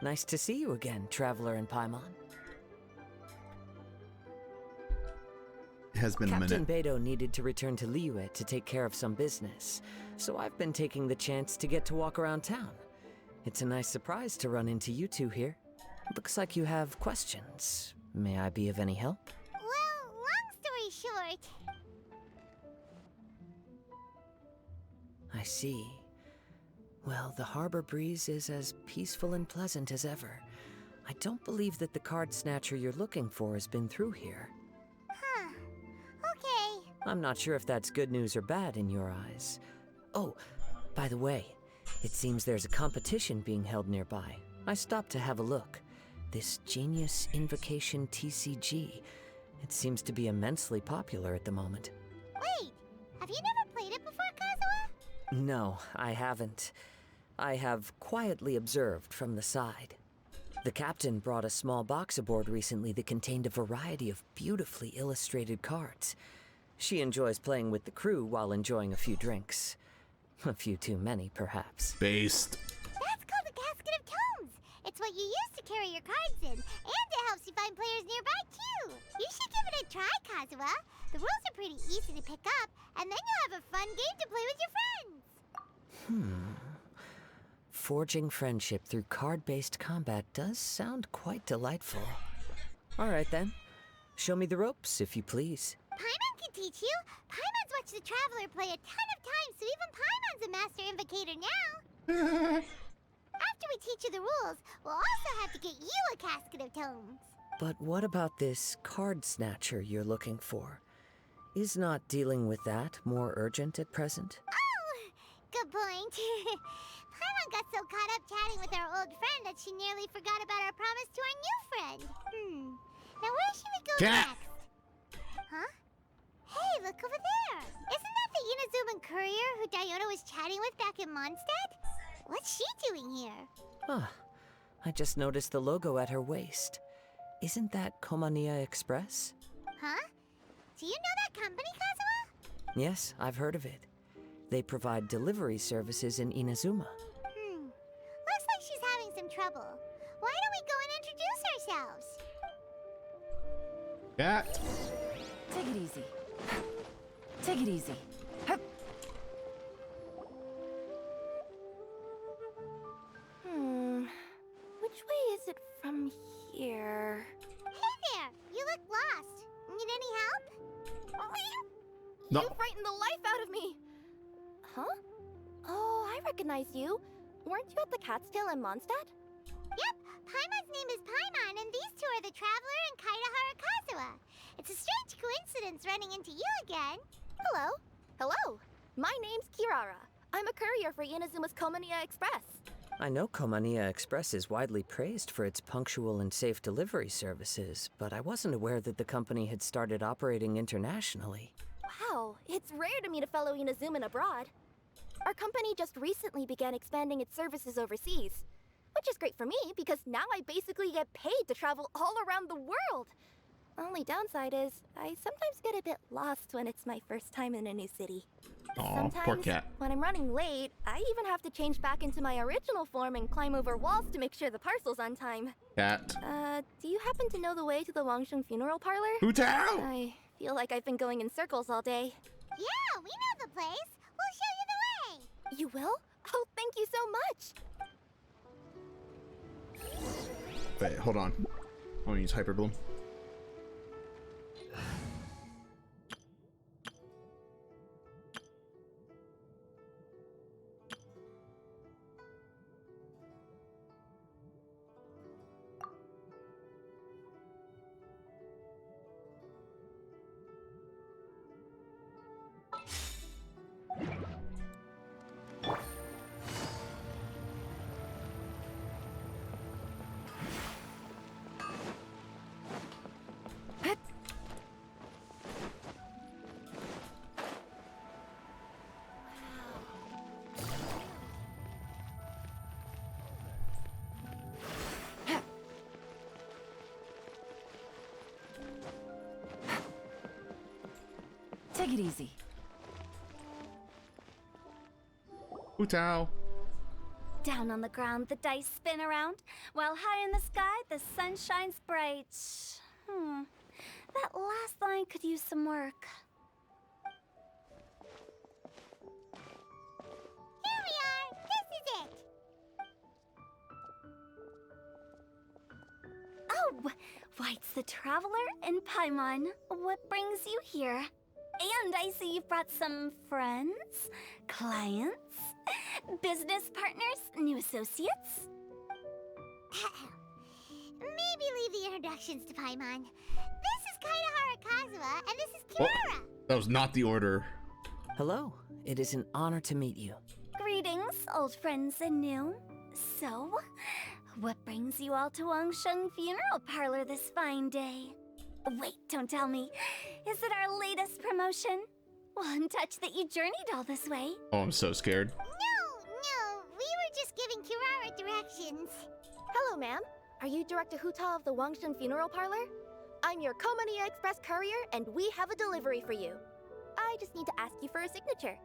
S9: Nice to see you again, Traveler and Paimon.
S3: It has been
S9: Captain
S3: a minute.
S9: Beidou needed to return to Liyue to take care of some business, so I've been taking the chance to get to walk around town. It's a nice surprise to run into you two here. Looks like you have questions. May I be of any help?
S4: Well, long story short,
S9: I see. Well, the harbor breeze is as peaceful and pleasant as ever. I don't believe that the card snatcher you're looking for has been through here.
S4: huh? Okay.
S9: I'm not sure if that's good news or bad in your eyes. Oh, by the way, it seems there's a competition being held nearby. I stopped to have a look. This Genius Invocation TCG. It seems to be immensely popular at the moment.
S4: Wait, have you never played it before, Kazuha?
S9: No, I haven't. I have quietly observed from the side. The captain brought a small box aboard recently that contained a variety of beautifully illustrated cards. She enjoys playing with the crew while enjoying a few drinks. A few too many, perhaps.
S3: Based.
S4: That's called a casket of tomes. It's what you use to carry your cards in, and it helps you find players nearby, too. You should give it a try, Kazuha. The rules are pretty easy to pick up, and then you'll have a fun game to play with your friends.
S9: Forging friendship through card-based combat does sound quite delightful. All right, then. Show me the ropes, if you please.
S4: Paimon can teach you. Paimon's watched the Traveler play a ton of times, so even Paimon's a master invocator now. After we teach you the rules, we'll also have to get you a casket of tomes.
S9: But what about this card snatcher you're looking for? Is not dealing with that more urgent at present?
S4: Oh, good point. Paimon got so caught up chatting with our old friend that she nearly forgot about our promise to our new friend. Now where should we go
S3: Cat.
S4: next? Huh? Hey, look over there. Isn't that the Inazuman courier who Diona was chatting with back in Mondstadt? What's she doing here?
S9: Ah, I just noticed the logo at her waist. Isn't that Komania Express?
S4: Huh? Do you know that company, Kazuha?
S9: Yes, I've heard of it. They provide delivery services in Inazuma.
S4: Looks like she's having some trouble. Why don't we go and introduce ourselves?
S3: Cat.
S11: Take it easy. Take it easy. Hup.
S6: Which way is it from here?
S3: No.
S6: You frightened the life out of me! Huh? Oh, I recognize you. Weren't you at the Cat's Tail in Mondstadt?
S4: Yep, Paimon's name is Paimon, and these two are the Traveler and Kaida Harakazawa. It's a strange coincidence running into you again.
S6: Hello. Hello. My name's Kirara. I'm a courier for Inazuma's Komaniya Express.
S16: I know Komaniya Express is widely praised for its punctual and safe delivery services, but I wasn't aware that the company had started operating internationally.
S6: Wow, it's rare to meet a fellow Inazuman abroad. Our company just recently began expanding its services overseas, which is great for me because now I basically get paid to travel all around the world. Only downside is I sometimes get a bit lost when it's my first time in a new city.
S3: Aw, poor cat.
S6: When I'm running late, I even have to change back into my original form and climb over walls to make sure the parcel's on time.
S3: Cat.
S6: Do you happen to know the way to the Wangsheng funeral parlor?
S3: Hu Tao!
S6: I feel like I've been going in circles all day.
S4: Yeah, we know the place. We'll show you the way.
S6: You will? Oh, thank you so much!
S3: Wait, hold on. I want to use Hyper Bloom.
S11: Take it easy.
S3: Hu Tao.
S5: Down on the ground, the dice spin around, while high in the sky, the sun shines bright. That last line could use some work.
S4: Here we are. This is it.
S5: Oh, why, it's the Traveler and Paimon. What brings you here? And I see you've brought some friends, clients, business partners, new associates.
S4: Maybe leave the introductions to Paimon. This is Kaida Harakazawa, and this is Kirara.
S3: That was not the order.
S16: Hello, it is an honor to meet you.
S5: Greetings, old friends and new. So, what brings you all to Wangsheng Funeral Parlor this fine day? Wait, don't tell me. Is it our latest promotion? Well, I'm touched that you journeyed all this way.
S3: Oh, I'm so scared.
S4: No, we were just giving Kirara directions.
S6: Hello, ma'am. Are you Director Huta of the Wangsheng Funeral Parlor? I'm your Komaniya Express courier, and we have a delivery for you. I just need to ask you for a signature.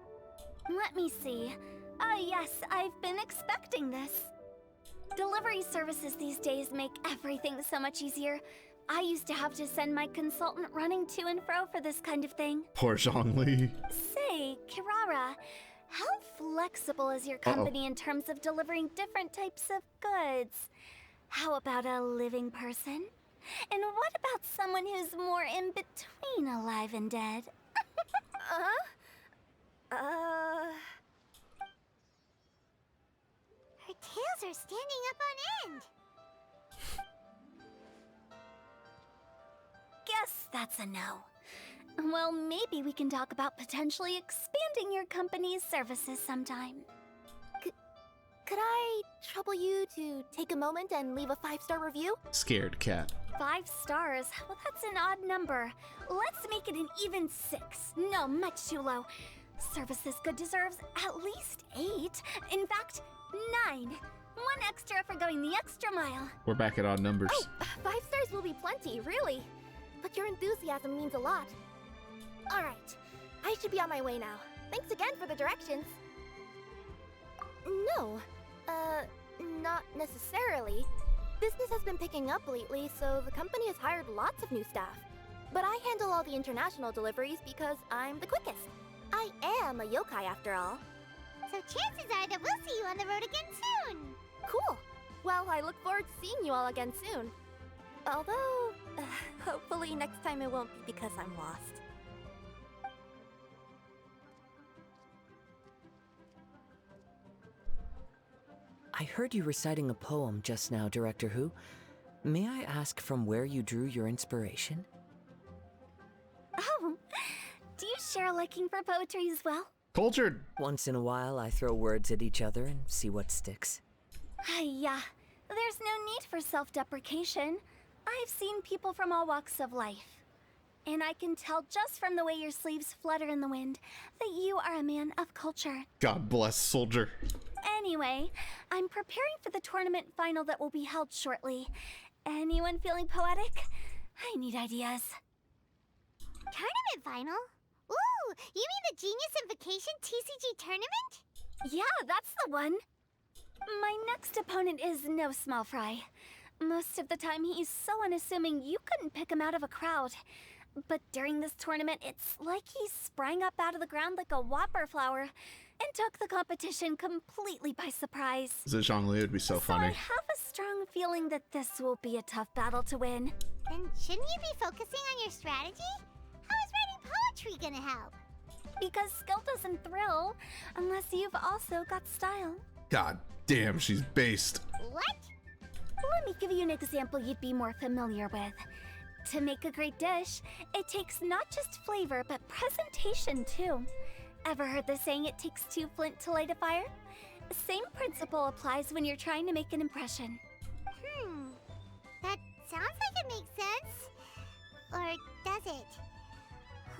S5: Let me see. Ah, yes, I've been expecting this. Delivery services these days make everything so much easier. I used to have to send my consultant running to and fro for this kind of thing.
S3: Poor Zhongli.
S5: Say, Kirara, how flexible is your company in terms of delivering different types of goods? How about a living person? And what about someone who's more in between alive and dead?
S4: Her tails are standing up on end.
S5: Guess that's a no. Well, maybe we can talk about potentially expanding your company's services sometime.
S6: Could I trouble you to take a moment and leave a 5-star review?
S3: Scared cat.
S5: 5 stars? Well, that's an odd number. Let's make it an even 6. No, much too low. Service this good deserves at least 8. In fact, 9. 1 extra for going the extra mile.
S3: We're back at odd numbers.
S6: Oh, 5 stars will be plenty, really. But your enthusiasm means a lot. All right, I should be on my way now. Thanks again for the directions. No, not necessarily. Business has been picking up lately, so the company has hired lots of new staff. But I handle all the international deliveries because I'm the quickest. I am a yokai after all.
S4: So chances are that we'll see you on the road again soon.
S6: Cool. Well, I look forward to seeing you all again soon. Although, hopefully next time it won't be because I'm lost.
S16: I heard you reciting a poem just now, Director Who. May I ask from where you drew your inspiration?
S6: Oh, do you share a liking for poetry as well?
S3: Cultured.
S16: Once in a while, I throw words at each other and see what sticks.
S6: Yeah, there's no need for self-deprecation. I've seen people from all walks of life. And I can tell just from the way your sleeves flutter in the wind that you are a man of culture.
S3: God bless Soldier.
S6: Anyway, I'm preparing for the tournament final that will be held shortly. Anyone feeling poetic? I need ideas.
S4: Tournament final? Ooh, you mean the Genius Invocation TCG tournament?
S6: Yeah, that's the one. My next opponent is no small fry. Most of the time he's so unassuming you couldn't pick him out of a crowd. But during this tournament, it's like he sprang up out of the ground like a whopper flower and took the competition completely by surprise.
S3: Is it Zhongli? It would be so funny.
S6: I have a strong feeling that this will be a tough battle to win.
S4: Then shouldn't you be focusing on your strategy? How is writing poetry gonna help?
S6: Because skill doesn't thrill unless you've also got style.
S3: God damn, she's based.
S4: What?
S6: Let me give you an example you'd be more familiar with. To make a great dish, it takes not just flavor, but presentation too. Ever heard the saying, it takes two flint to light a fire? Same principle applies when you're trying to make an impression.
S4: That sounds like it makes sense. Or does it?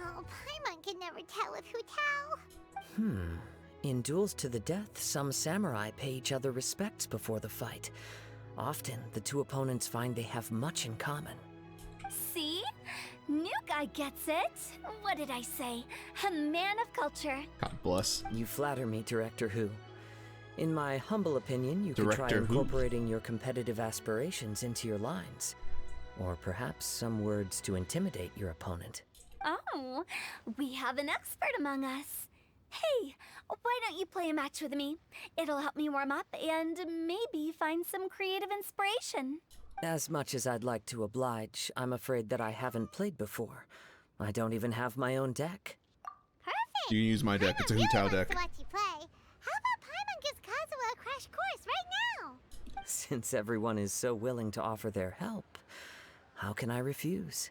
S4: Oh, Paimon can never tell with Hu Tao.
S16: In duels to the death, some samurai pay each other respects before the fight. Often, the two opponents find they have much in common.
S6: See? New guy gets it. What did I say? A man of culture.
S3: God bless.
S16: You flatter me, Director Who. In my humble opinion, you could try
S3: Director Who?
S16: incorporating your competitive aspirations into your lines. Or perhaps some words to intimidate your opponent.
S6: Oh, we have an expert among us. Hey, why don't you play a match with me? It'll help me warm up and maybe find some creative inspiration.
S16: As much as I'd like to oblige, I'm afraid that I haven't played before. I don't even have my own deck.
S4: Perfect.
S3: You can use my deck. It's a Hu Tao deck.
S4: To watch you play. How about Paimon gives Kazuha a crash course right now?
S16: Since everyone is so willing to offer their help, how can I refuse?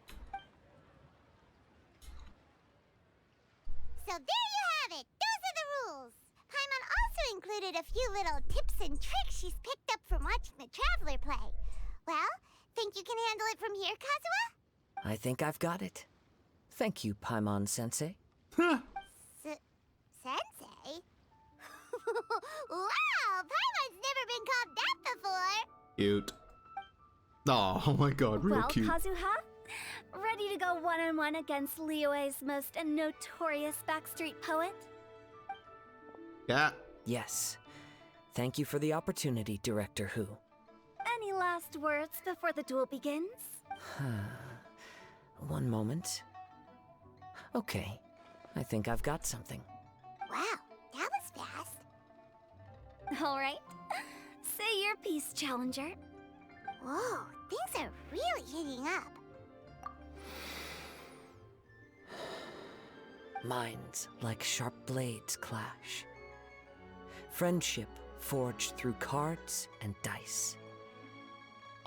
S4: So there you have it. Those are the rules. Paimon also included a few little tips and tricks she's picked up from watching the Traveler play. Well, think you can handle it from here, Kazuha?
S16: I think I've got it. Thank you, Paimon-sensei.
S4: Sensei? Wow, Paimon's never been called that before.
S3: Cute. Oh my god, real
S6: Well,
S3: cute.
S6: Kazuha, ready to go one-on-one against Liyue's most notorious backstreet poet?
S3: Yeah.
S16: Yes. Thank you for the opportunity, Director Who.
S6: Any last words before the duel begins?
S16: One moment. Okay, I think I've got something.
S4: Wow, that was fast.
S6: All right. Say your piece, Challenger.
S4: Whoa, things are really heating up.
S16: Minds like sharp blades clash. Friendship forged through cards and dice.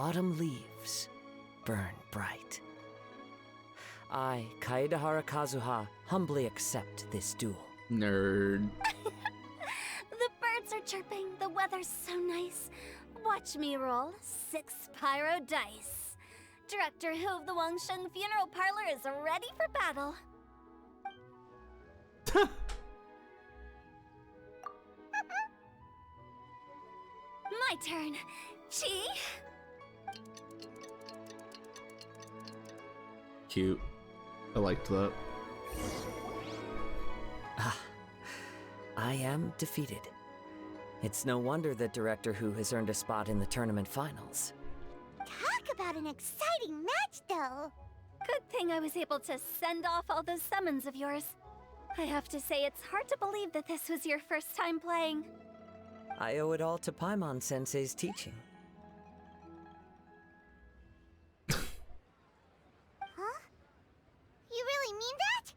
S16: Autumn leaves burn bright. I, Kaedahara Kazuha, humbly accept this duel.
S3: Nerd.
S6: The birds are chirping, the weather's so nice. Watch me roll 6 pyro dice. Director Who of the Wangsheng Funeral Parlor is ready for battle. My turn. Chi?
S3: Cute. I liked that.
S16: I am defeated. It's no wonder that Director Who has earned a spot in the tournament finals.
S4: Talk about an exciting match, though.
S6: Good thing I was able to send off all those summons of yours. I have to say, it's hard to believe that this was your first time playing.
S16: I owe it all to Paimon-sensei's teaching.
S4: Huh? You really mean that?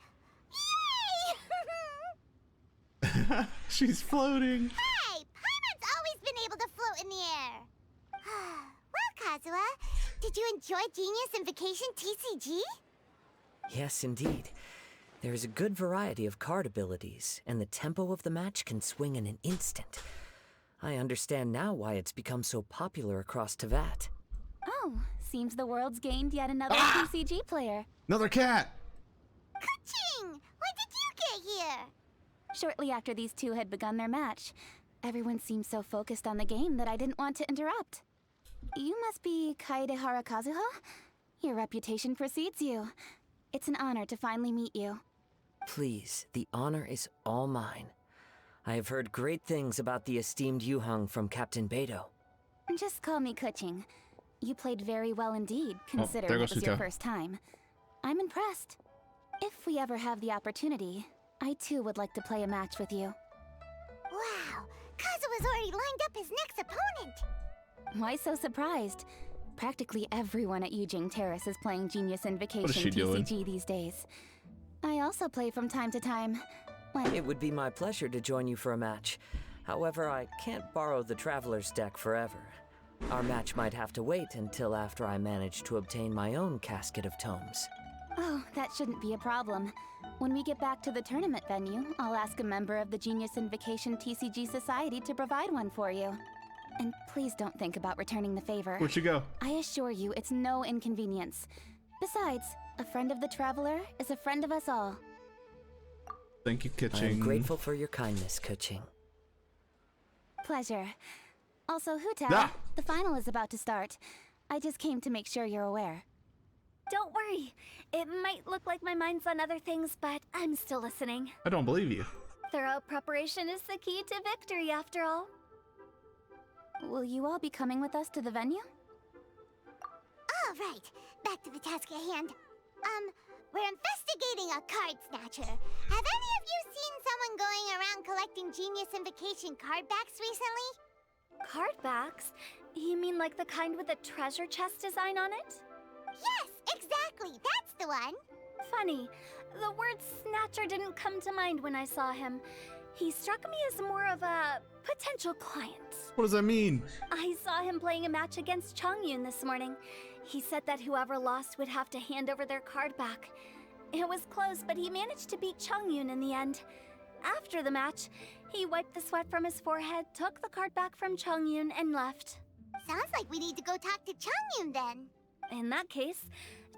S4: Yay!
S3: She's floating.
S4: Hey, Paimon's always been able to float Did you enjoy Genius Invocation TCG?
S16: Yes, indeed. There is a good variety of card abilities, and the tempo of the match can swing in an instant. I understand now why it's become so popular across Teyvat.
S8: Oh, seems the world's gained yet another TCG player.
S3: Another cat!
S4: Ka-ching! When did you get here?
S8: Shortly after these two had begun their match, everyone seemed so focused on the game that I didn't want to interrupt. You must be Kaede Harakazuha? Your reputation precedes you. It's an honor to finally meet you.
S16: Please, the honor is all mine. I have heard great things about the esteemed Yuheng from Captain Beidou.
S8: Just call me Kuching. You played very well indeed, considering
S3: there
S8: it
S3: goes
S8: was your
S3: Suto.
S8: first time. I'm impressed. If we ever have the opportunity, I too would like to play a match with you.
S4: Wow, Kazuha's already lined up his next opponent.
S8: Why so surprised? Practically everyone at Yujing Terrace is playing Genius Invocation
S3: she doing?
S8: TCG these days. I also play from time to time. When
S16: It would be my pleasure to join you for a match. However, I can't borrow the Traveler's deck forever. Our match might have to wait until after I manage to obtain my own casket of tomes.
S8: Oh, that shouldn't be a problem. When we get back to the tournament venue, I'll ask a member of the Genius Invocation TCG Society to provide one for you. And please don't think about returning the favor.
S3: Where'd you go?
S8: I assure you, it's no inconvenience. Besides, a friend of the Traveler is a friend of us all.
S3: Thank you, Kitching.
S16: I'm grateful for your kindness, Kuching.
S8: Pleasure. Also, Hu-Tao,
S3: Ah!
S8: the final is about to start. I just came to make sure you're aware.
S6: Don't worry. It might look like my mind's on other things, but I'm still listening.
S3: I don't believe you.
S6: Thorough preparation is the key to victory, after all.
S8: Will you all be coming with us to the venue?
S4: All right, back to the task at hand. We're investigating a card snatcher. Have any of you seen someone going around collecting Genius Invocation card backs recently?
S6: Card backs? You mean like the kind with a treasure chest design on it?
S4: Yes, exactly. That's the one.
S6: Funny, the word snatcher didn't come to mind when I saw him. He struck me as more of a potential client.
S3: What does that mean?
S6: I saw him playing a match against Chongyun this morning. He said that whoever lost would have to hand over their card back. It was close, but he managed to beat Chongyun in the end. After the match, he wiped the sweat from his forehead, took the card back from Chongyun, and left.
S4: Sounds like we need to go talk to Chongyun then.
S6: In that case,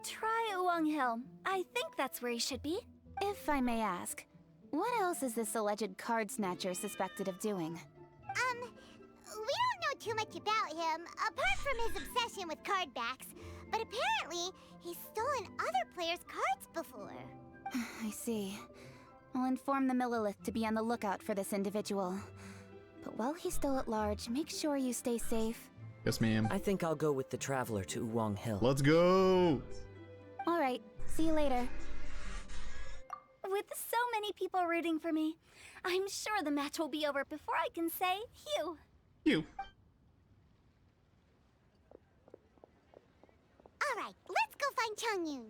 S6: try Uwang Hill. I think that's where he should be.
S8: If I may ask, what else is this alleged card snatcher suspected of doing?
S4: We don't know too much about him, apart from his obsession with card backs. But apparently, he's stolen other players' cards before.
S8: I see. I'll inform the Millilith to be on the lookout for this individual. But while he's still at large, make sure you stay safe.
S3: Yes, ma'am.
S16: I think I'll go with the Traveler to Uwang Hill.
S3: Let's go!
S8: All right, see you later.
S6: With so many people rooting for me, I'm sure the match will be over before I can say phew.
S3: You.
S4: All right, let's go find Chongyun.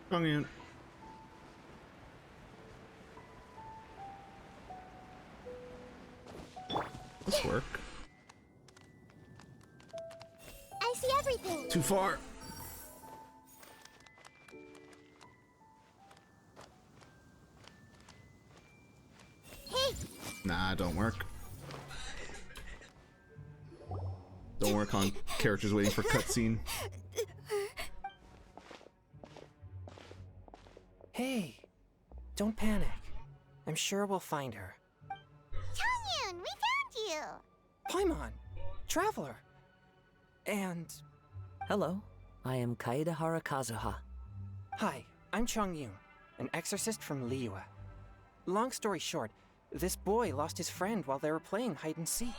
S3: Chongyun. This work.
S4: I see everything.
S3: Too far.
S4: Hey,
S3: Nah, don't work. Don't work on characters waiting for cutscene.
S16: Hey, don't panic. I'm sure we'll find her.
S4: Chongyun, we found you.
S2: Paimon, Traveler. And
S16: Hello, I am Kaede Harakazuha.
S2: Hi, I'm Chong Yun, an exorcist from Liyue. Long story short, this boy lost his friend while they were playing hide and seek.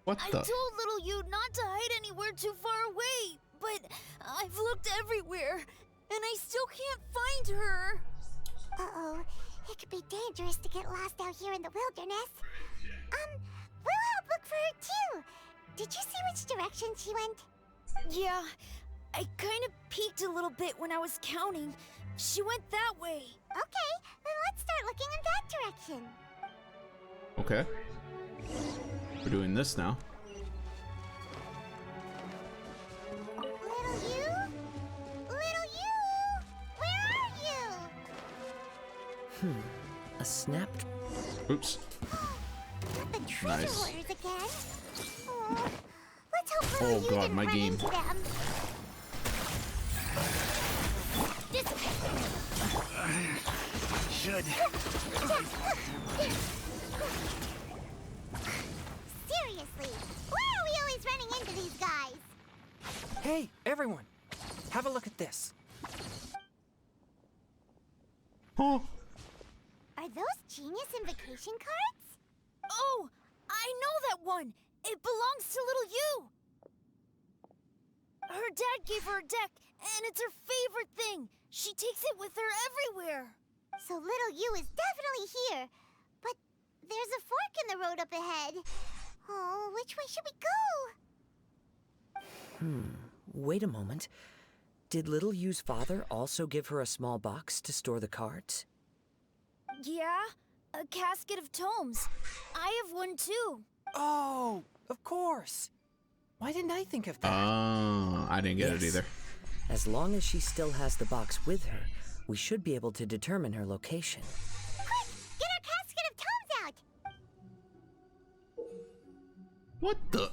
S3: What
S17: I
S3: the?
S17: told little you not to hide anywhere too far away, but I've looked everywhere, and I still can't find her.
S4: Uh-oh. It could be dangerous to get lost out here in the wilderness. We'll help look for her too. Did you see which direction she went?
S17: Yeah, I kind of peeked a little bit when I was counting. She went that way.
S4: Okay, then let's start looking in that direction.
S3: Okay. We're doing this now.
S4: Little you? Little you? Where are you?
S16: A snapped.
S3: Oops.
S4: Not the treasure
S3: Nice.
S4: hoarders again. Oh, let's hope
S3: Oh
S4: little you
S3: god,
S4: didn't
S3: my
S4: run
S3: game.
S4: into them.
S1: Should.
S4: Seriously, why are we always running into these guys?
S2: Hey, everyone! Have a look at this.
S3: Huh?
S4: Are those genius invocation cards?
S17: Oh, I know that one. It belongs to little you. Her dad gave her a deck, and it's her favorite thing. She takes it with her everywhere.
S4: So little you is definitely here. But there's a fork in the road up ahead. Oh, which way should we go?
S16: Wait a moment. Did Little Yu's father also give her a small box to store the cards?
S17: Yeah, a casket of tomes. I have one too.
S2: Oh, of course. Why didn't I think of that?
S3: Oh, I didn't get it
S16: Yes.
S3: either.
S16: As long as she still has the box with her, we should be able to determine her location.
S4: Quick, get our casket of tomes out.
S3: What the?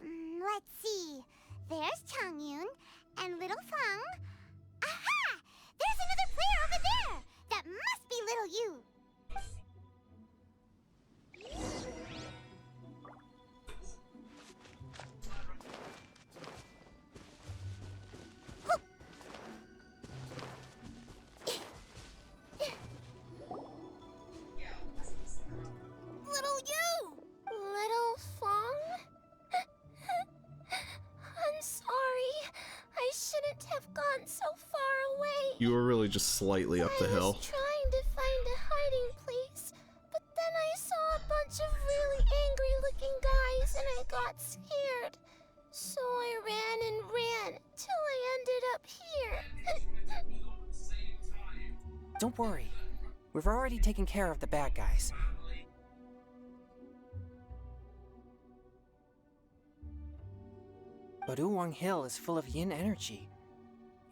S4: Let's see. There's Changyun and little Fang. Aha! There's another player over there. That must be little you.
S17: Little you!
S6: Little Fong? I'm sorry. I shouldn't have gone so far away.
S3: You were really just slightly up the
S6: I
S3: hill.
S6: was trying to find a hiding place, but then I saw a bunch of really angry-looking guys and I got scared. So I ran and ran till I ended up here.
S2: Don't worry. We've already taken care of the bad guys. But Uwang Hill is full of yin energy.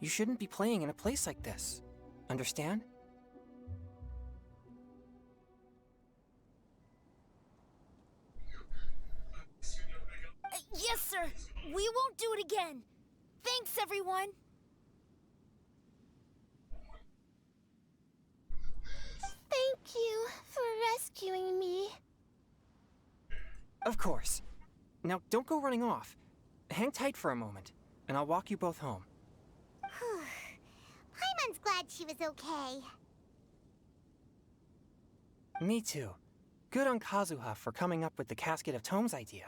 S2: You shouldn't be playing in a place like this. Understand?
S17: Yes, sir. We won't do it again. Thanks, everyone.
S6: Thank you for rescuing me.
S2: Of course. Now, don't go running off. Hang tight for a moment, and I'll walk you both home.
S4: Paimon's glad she was okay.
S2: Me too. Good on Kazuha for coming up with the Casket of Tomes idea.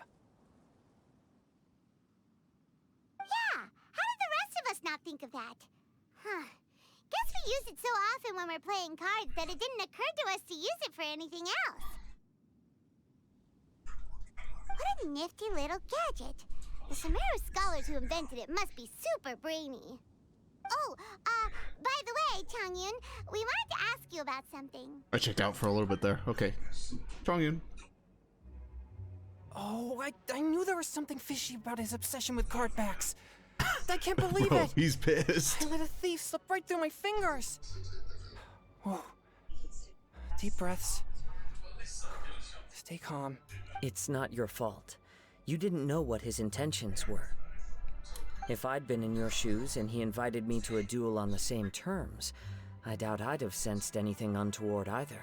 S4: Yeah, how did the rest of us not think of that? Huh. Guess we use it so often when we're playing cards that it didn't occur to us to use it for anything else. What a nifty little gadget. The Sumeru scholars who invented it must be super brainy. Oh, by the way, Changyun, we wanted to ask you about something.
S3: I checked out for a little bit there. Okay. Chongyun.
S2: Oh, I knew there was something fishy about his obsession with card backs. I can't believe
S3: Bro,
S2: it!
S3: he's pissed.
S2: I let a thief slip right through my fingers. Whoa. Deep breaths. Stay calm.
S16: It's not your fault. You didn't know what his intentions were. If I'd been in your shoes and he invited me to a duel on the same terms, I doubt I'd have sensed anything untoward either.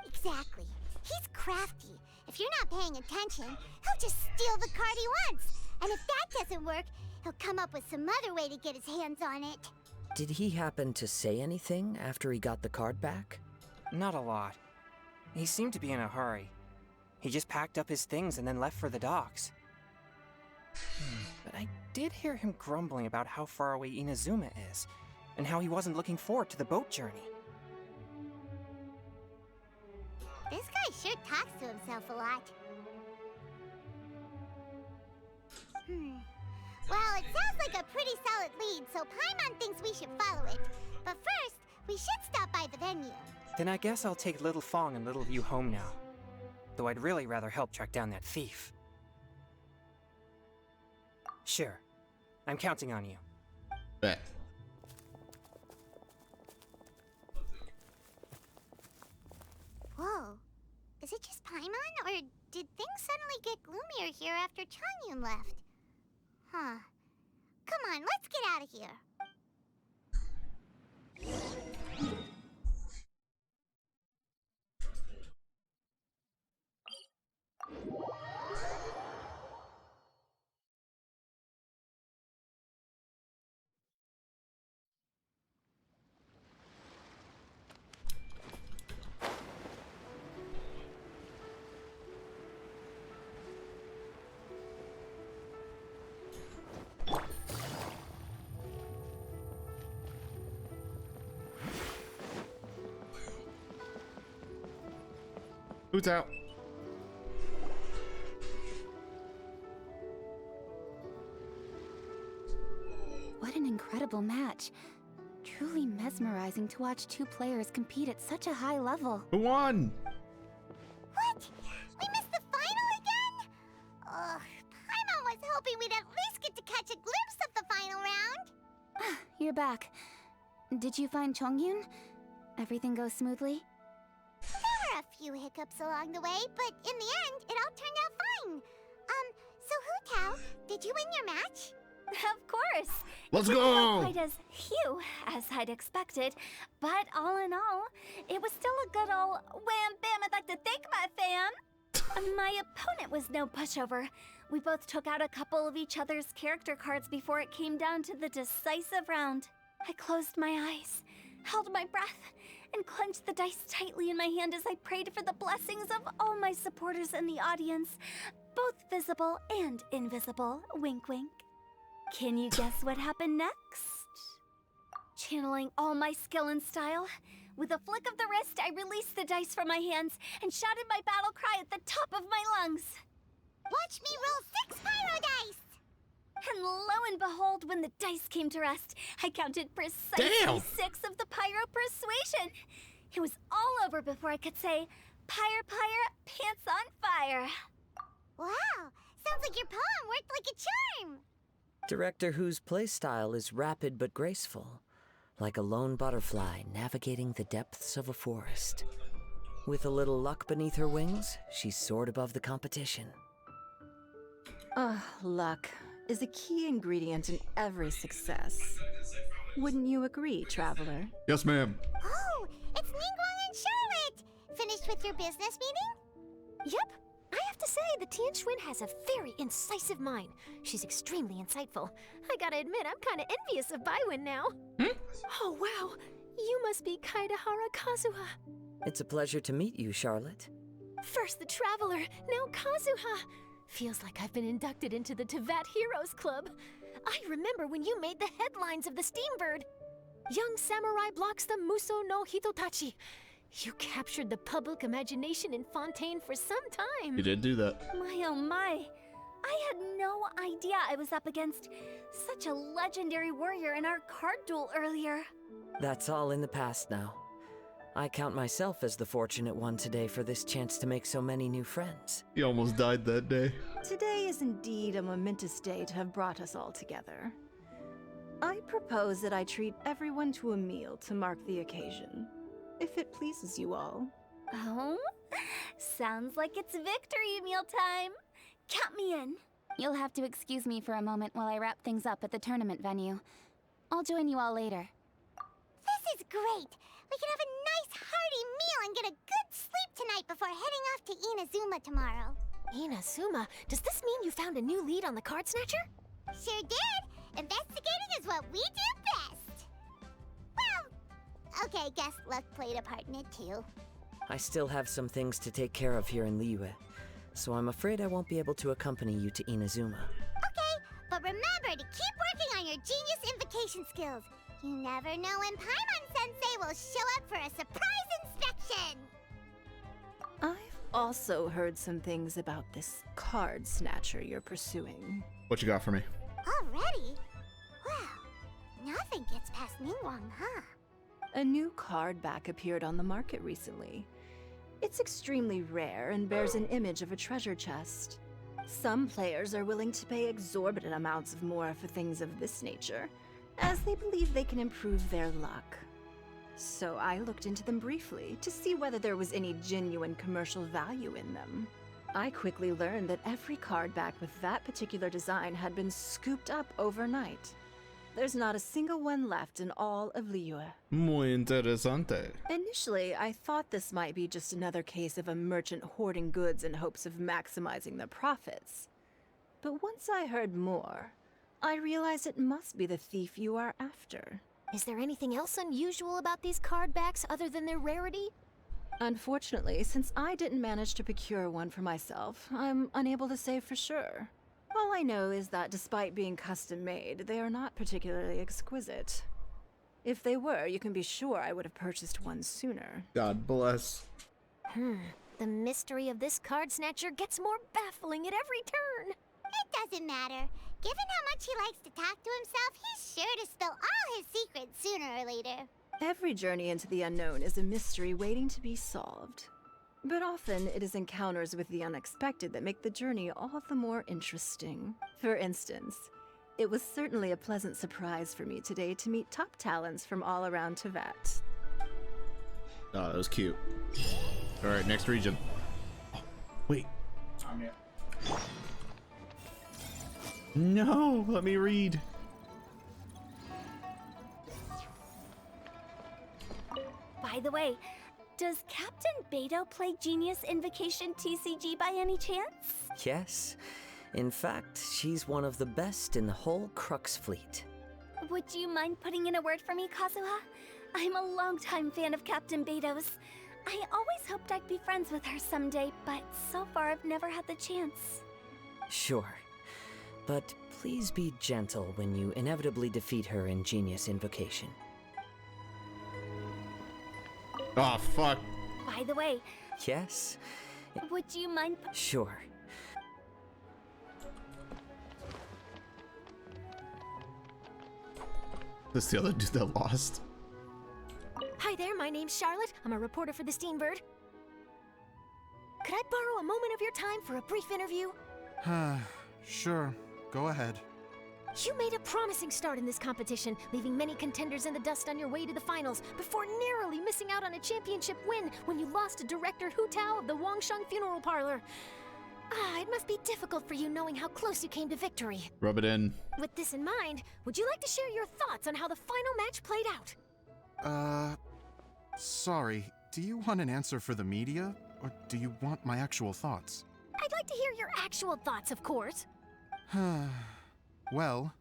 S4: Exactly. He's crafty. If you're not paying attention, he'll just steal the card he wants. And if that doesn't work, he'll come up with some other way to get his hands on it.
S16: Did he happen to say anything after he got the card back?
S18: Not a lot. He seemed to be in a hurry. He just packed up his things and then left for the docks. But I did hear him grumbling about how far away Inazuma is, and how he wasn't looking forward to the boat journey.
S4: This guy sure talks to himself a lot. Well, it sounds like a pretty solid lead, so Paimon thinks we should follow it. But first, we should stop by the venue.
S18: Then I guess I'll take Little Fong and Little Yu home now. Though I'd really rather help track down that thief. Sure. I'm counting on you.
S3: Bet.
S4: Whoa. Is it just Paimon, or did things suddenly get gloomier here after Changyun left? Huh. Come on, let's get out of here.
S3: Who's out?
S5: What an incredible match. Truly mesmerizing to watch two players compete at such a high level.
S3: Who won?
S4: What? We missed the final again? Ugh, Paimon was hoping we'd at least get to catch a glimpse of the final round.
S5: You're back. Did you find Chongyun? Everything goes smoothly?
S4: There were a few hiccups along the way, but in the end, it all turned out fine. So Hu Tao, did you win your match?
S5: Of course.
S3: Let's
S5: It didn't
S3: go!
S5: go quite as few as I'd expected, but all in all, it was still a good old wham bam. I'd like to thank my fam. My opponent was no pushover. We both took out a couple of each other's character cards before it came down to the decisive round. I closed my eyes, held my breath, and clenched the dice tightly in my hand as I prayed for the blessings of all my supporters in the audience, both visible and invisible. Wink, wink. Can you guess what happened next? Channeling all my skill and style, with a flick of the wrist, I released the dice from my hands and shouted my battle cry at the top of my lungs.
S4: Watch me roll 6 pyro dice!
S5: And lo and behold, when the dice came to rest, I counted precisely 6 of the pyro persuasion. It was all over before I could say, "Pyre, pyre, pants on fire."
S4: Wow, sounds like your poem worked like a charm.
S16: Director Who's playstyle is rapid but graceful, like a lone butterfly navigating the depths of a forest. With a little luck beneath her wings, she soared above the competition.
S11: Luck is a key ingredient in every success. Wouldn't you agree, Traveler?
S3: Yes, ma'am.
S4: Oh, it's Ningguang and Charlotte! Finished with your business meeting?
S7: Yep. I have to say, the Tian Schwinn has a very incisive mind. She's extremely insightful. I gotta admit, I'm kinda envious of Baiwen now. Oh, wow. You must be Kaidahara Kazuha.
S16: It's a pleasure to meet you, Charlotte.
S7: First the Traveler, now Kazuha. Feels like I've been inducted into the Tevat Heroes Club. I remember when you made the headlines of the Steambird. Young samurai blocks the Muso no Hitotachi. You captured the public imagination in Fontaine for some time.
S3: You did do that.
S5: My oh my. I had no idea I was up against such a legendary warrior in our card duel earlier.
S16: That's all in the past now. I count myself as the fortunate one today for this chance to make so many new friends.
S3: He almost died that day.
S11: Today is indeed a momentous day to have brought us all together. I propose that I treat everyone to a meal to mark the occasion, if it pleases you all.
S5: Oh? Sounds like it's victory meal time. Count me in. You'll have to excuse me for a moment while I wrap things up at the tournament venue. I'll join you all later.
S4: This is great! We can have a nice hearty meal and get a good sleep tonight before heading off to Inazuma tomorrow.
S7: Inazuma? Does this mean you found a new lead on the Card Snatcher?
S4: Sure did! what we do best. Well, okay, guess luck played a part in it too.
S16: I still have some things to take care of here in Liyue, so I'm afraid I won't be able to accompany you to Inazuma.
S4: Okay, but remember to keep working on your genius invocation skills. You never know when Paimon-sensei will show up for a surprise inspection.
S11: I've also heard some things about this card snatcher you're pursuing.
S3: What you got for me?
S4: Already? Wow, nothing gets past Ningguang, huh?
S11: A new card back appeared on the market recently. It's extremely rare and bears an image of a treasure chest. Some players are willing to pay exorbitant amounts of more for things of this nature, as they believe they can improve their luck. So I looked into them briefly to see whether there was any genuine commercial value in them. I quickly learned that every card back with that particular design had been scooped up overnight. There's not a single one left in all of Liyue.
S3: Muy interesante.
S11: Initially, I thought this might be just another case of a merchant hoarding goods in hopes of maximizing their profits. But once I heard more, I realized it must be the thief you are after.
S7: Is there anything else unusual about these card backs other than their rarity?
S11: Unfortunately, since I didn't manage to procure one for myself, I'm unable to say for sure. All I know is that despite being custom-made, they are not particularly exquisite. If they were, you can be sure I would have purchased one sooner.
S3: God bless.
S7: The mystery of this card snatcher gets more baffling at every turn.
S4: It doesn't matter. Given how much he likes to talk to himself, he's sure to spill all his secrets sooner or later.
S11: Every journey into the unknown is a mystery waiting to be solved. But often, it is encounters with the unexpected that make the journey all the more interesting. For instance, it was certainly a pleasant surprise for me today to meet top talents from all around Teyvat.
S3: Oh, that was cute. Alright, next region. Oh, wait. No, let me read.
S5: By the way, does Captain Beto play Genius Invocation TCG by any chance?
S16: Yes. In fact, she's one of the best in the whole Crux fleet.
S5: Would you mind putting in a word for me, Kazuha? I'm a longtime fan of Captain Beto's. I always hoped I'd be friends with her someday, but so far I've never had the chance.
S16: Sure. But please be gentle when you inevitably defeat her in Genius Invocation.
S3: Oh, fuck.
S5: By the way...
S16: Yes?
S5: Would you mind...
S16: Sure.
S3: This is the other dude that lost.
S7: Hi there, my name's Charlotte. I'm a reporter for the Steambird. Could I borrow a moment of your time for a brief interview?
S12: Sure, go ahead.
S7: You made a promising start in this competition, leaving many contenders in the dust on your way to the finals, before narrowly missing out on a championship win when you lost to director Hu Tao of the Wangsheng Funeral Parlor. It must be difficult for you knowing how close you came to victory.
S3: Rub it in.
S7: With this in mind, would you like to share your thoughts on how the final match played out?
S12: Sorry, do you want an answer for the media, or do you want my actual thoughts?
S7: I'd like to hear your actual thoughts, of course.
S12: Well,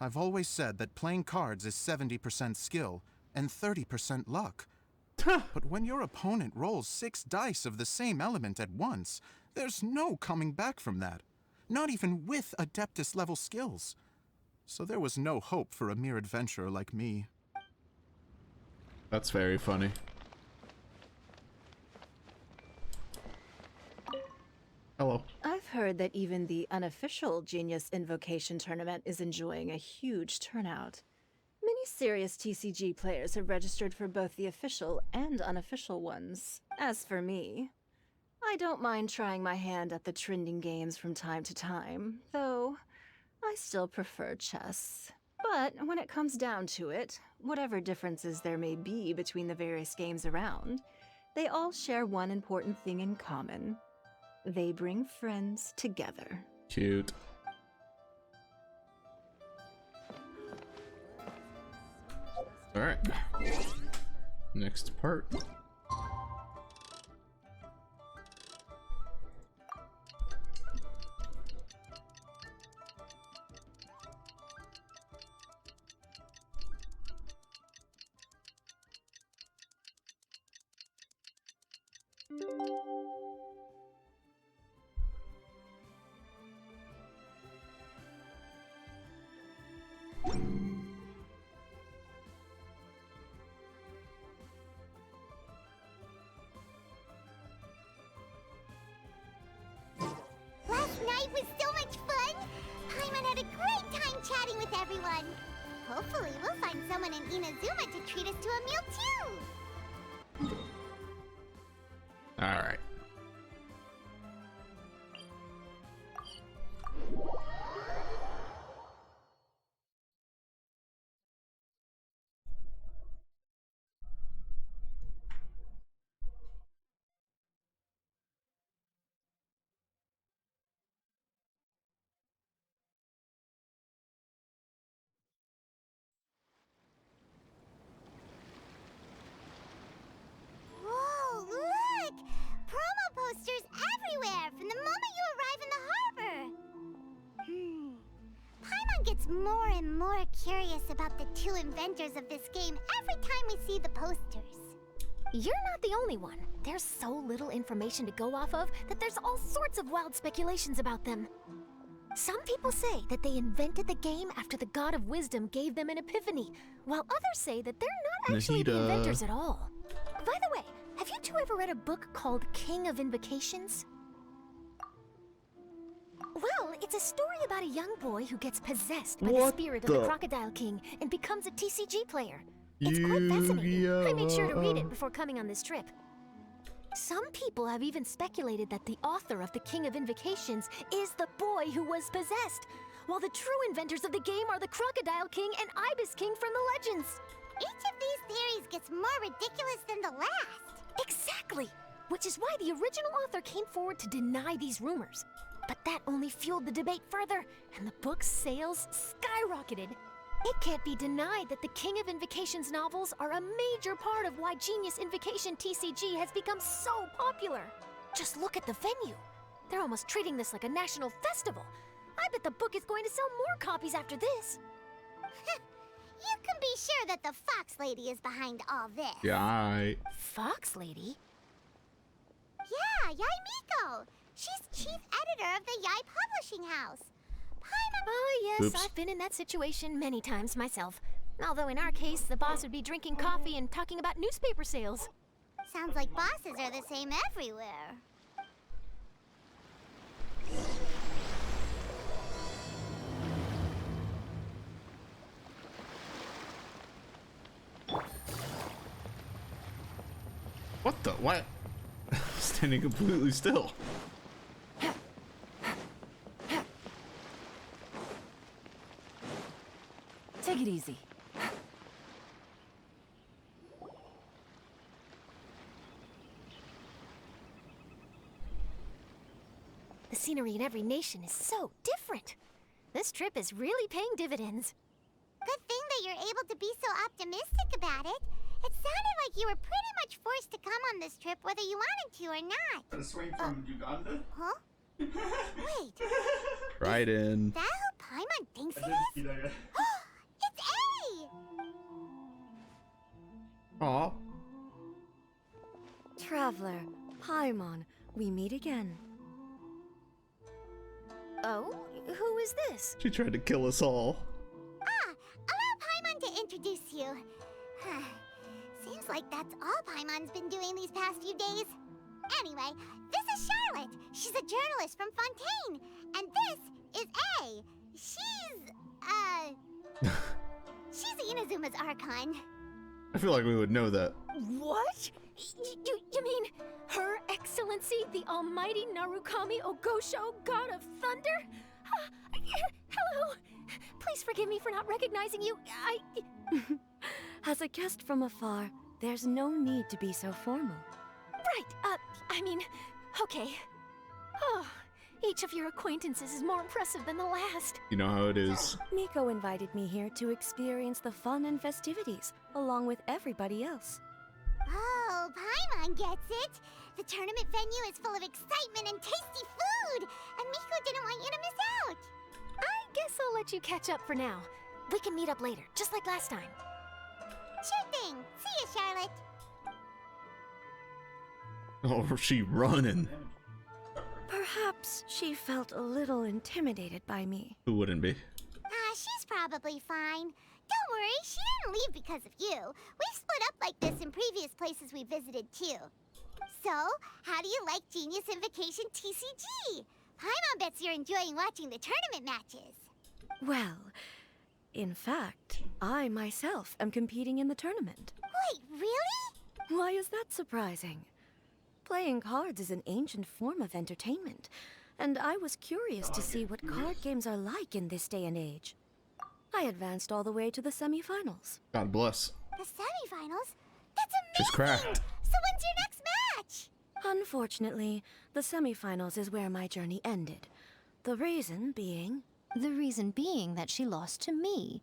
S12: I've always said that playing cards is 70% skill and 30% luck. But when your opponent rolls 6 dice of the same element at once, there's no coming back from that. Not even with Adeptus level skills. So there was no hope for a mere adventurer like me.
S3: That's very funny. Hello.
S11: I've heard that even the unofficial Genius Invocation tournament is enjoying a huge turnout. Many serious TCG players have registered for both the official and unofficial ones. As for me, I don't mind trying my hand at the trending games from time to time, though I still prefer chess. But when it comes down to it, whatever differences there may be between the various games around, they all share one important thing in common. They bring friends together.
S3: Cute. Alright. Next part.
S4: everyone. Hopefully, we'll find someone in Inazuma to treat us to a meal too.
S3: All right.
S4: Whoa, look! Promo posters everywhere from the moment you arrive in the harbor. Paimon gets more and more curious about the two inventors of this game every time we see the posters.
S7: You're not the only one. There's so little information to go off of that there's all sorts of wild speculations about them. Some people say that they invented the game after the God of Wisdom gave them an epiphany, while others say that they're not actually the inventors at all. By the way, have you two ever read a book called King of Invocations? Well, it's a story about a young boy who gets possessed by the spirit of the Crocodile King and becomes a TCG player. It's quite fascinating. I made sure to read it before coming on this trip. Some people have even speculated that the author of the King of Invocations is the boy who was possessed, while the true inventors of the game are the Crocodile King and Ibis King from the legends.
S4: Each of these theories gets more ridiculous than the last.
S7: Exactly! Which is why the original author came forward to deny these rumors. But that only fueled the debate further, and the book's sales skyrocketed. It can't be denied that the King of Invocations novels are a major part of why Genius Invocation TCG has become so popular. Just look at the venue. They're almost treating this like a national festival. I bet the book is going to sell more copies after this.
S4: You can be sure that the Fox Lady is behind all this.
S3: Yeah.
S7: Fox Lady?
S4: Yeah, Yai Miko. She's chief editor of the Yai Publishing House.
S7: Oh, yes,
S3: Oops.
S7: I've been in that situation many times myself. Although in our case, the boss would be drinking coffee and talking about newspaper sales.
S4: Sounds like bosses are the same everywhere.
S3: What the what? Standing completely still.
S19: Take it easy.
S7: The scenery in every nation is so different. This trip is really paying dividends.
S4: Good thing that you're able to be so optimistic about it. It sounded like you were pretty much forced to come on this trip whether you wanted to or not.
S20: A swing from Uganda?
S4: Huh? Wait.
S3: Right in.
S4: That who Paimon thinks it is? It's A!
S3: Aw.
S21: Traveler, Paimon, we meet again.
S7: Oh? Who is this?
S3: She tried to kill us all.
S4: Allow Paimon to introduce you. Seems like that's all Paimon's been doing these past few days. Anyway, this is Charlotte. She's a journalist from Fontaine. And this is A. She's Inazuma's Archon.
S3: I feel like we would know that.
S7: What? You mean Her Excellency, the Almighty Narukami Ogosho, God of Thunder? Hello. Please forgive me for not recognizing you.
S21: As a guest from afar, there's no need to be so formal.
S7: Right, okay. Oh, each of your acquaintances is more impressive than the last.
S3: You know how it is.
S21: Miko invited me here to experience the fun and festivities, along with everybody else.
S4: Oh, Paimon gets it. The tournament venue is full of excitement and tasty food, and Miko didn't want you to miss out.
S7: I guess I'll let you catch up for now. We can meet up later, just like last time.
S4: Sure thing. See ya, Charlotte.
S3: Oh, she running.
S21: Perhaps she felt a little intimidated by me.
S3: Who wouldn't be?
S4: She's probably fine. Don't worry, she didn't leave because of you. We've split up like this in previous places we visited too. So, how do you like Genius Invocation TCG? Paimon bets you're enjoying watching the tournament matches.
S21: Well, In fact, I myself am competing in the tournament.
S4: Wait, really?
S21: Why is that surprising? Playing cards is an ancient form of entertainment, and I was curious to see what card games are like in this day and age. I advanced all the way to the semifinals.
S3: God bless.
S4: The semifinals? That's amazing!
S3: She's cracked.
S4: So when's your next match?
S21: Unfortunately, the semifinals is where my journey ended. The reason being...
S8: The reason being that she lost to me.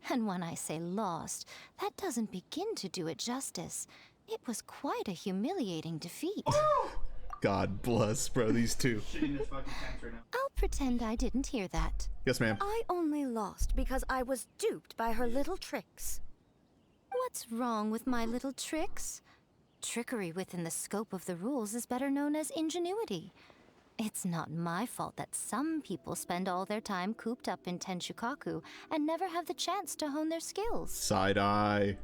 S8: And when I say lost, that doesn't begin to do it justice. It was quite a humiliating defeat.
S3: God bless, bro, these two.
S8: I'll pretend I didn't hear that.
S3: Yes, ma'am.
S21: I only lost because I was duped by her little tricks.
S8: What's wrong with my little tricks? Trickery within the scope of the rules is better known as ingenuity. It's not my fault that some people spend all their time cooped up in Tenshukaku and never have the chance to hone their skills.
S3: Side eye.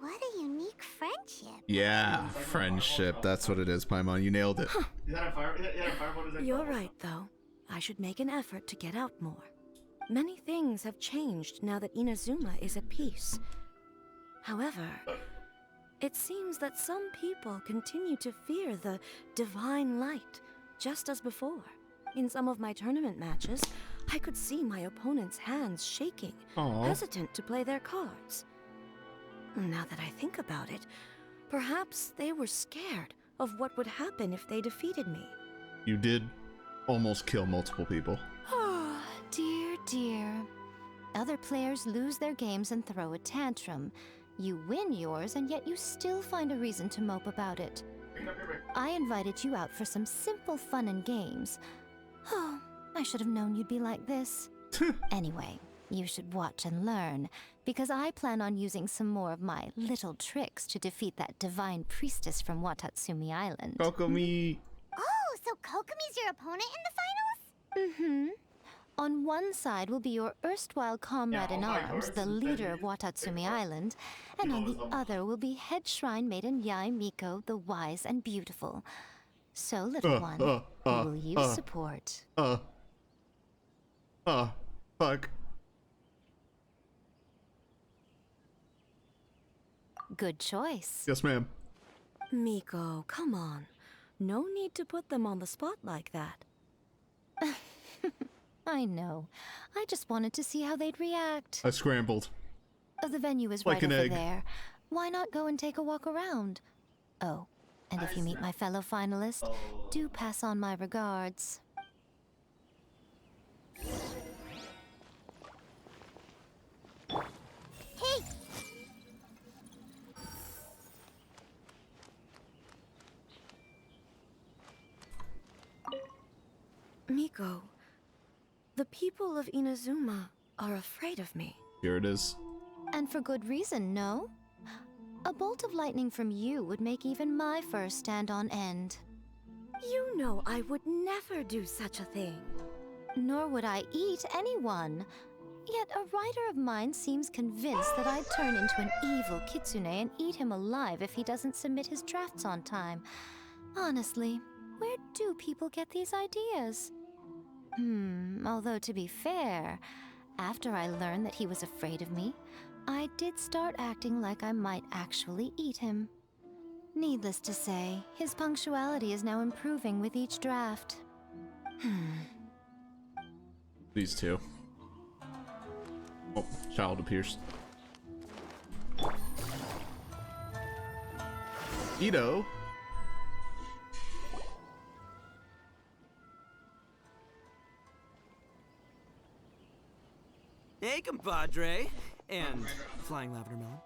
S4: What a unique friendship.
S3: Yeah, friendship. That's what it is, Paimon. You nailed it.
S19: Is that a fire? Yeah, fireball. Is that
S21: You're right, though. I should make an effort to get out more. Many things have changed now that Inazuma is at peace. However, it seems that some people continue to fear the divine light, just as before. In some of my tournament matches, I could see my opponent's hands shaking, hesitant to play their cards. Now that I think about it, perhaps they were scared of what would happen if they defeated me.
S3: You did almost kill multiple people.
S8: Oh, dear, dear. Other players lose their games and throw a tantrum. You win yours, and yet you still find a reason to mope about it. I invited you out for some simple fun and games. Oh, I should have known you'd be like this. Anyway, you should watch and learn, because I plan on using some more of my little tricks to defeat that divine priestess from Watatsumi Island.
S3: Kokomi.
S4: Oh, so Kokomi's your opponent in the finals?
S8: Mm-hmm. On one side will be your erstwhile comrade-in-arms, the leader of Watatsumi Island, and on the other will be head shrine maiden Yae Miko, the wise and beautiful. So, little one, who will you support?
S3: Fuck.
S8: Good choice.
S3: Yes, ma'am.
S21: Miko, come on. No need to put them on the spot like that.
S8: I know. I just wanted to see how they'd react.
S3: I scrambled.
S8: The venue is
S3: Like
S8: right
S3: an
S8: over
S3: egg.
S8: there. Why not go and take a walk around? Oh, and if you meet my fellow finalist, do pass on my regards.
S4: Hey!
S21: Miko, the people of Inazuma are afraid of me.
S3: Here it is.
S8: And for good reason, no? A bolt of lightning from you would make even my fur stand on end.
S21: You know I would never do such a thing.
S8: Nor would I eat anyone. Yet a writer of mine seems convinced that I'd turn into an evil kitsune and eat him alive if he doesn't submit his drafts on time. Honestly, where do people get these ideas? Although to be fair, after I learned that he was afraid of me, I did start acting like I might actually eat him. Needless to say, his punctuality is now improving with each draft.
S3: These two. Oh, child appears. Ito.
S20: Hey, compadre. And Flying Lavender Melon.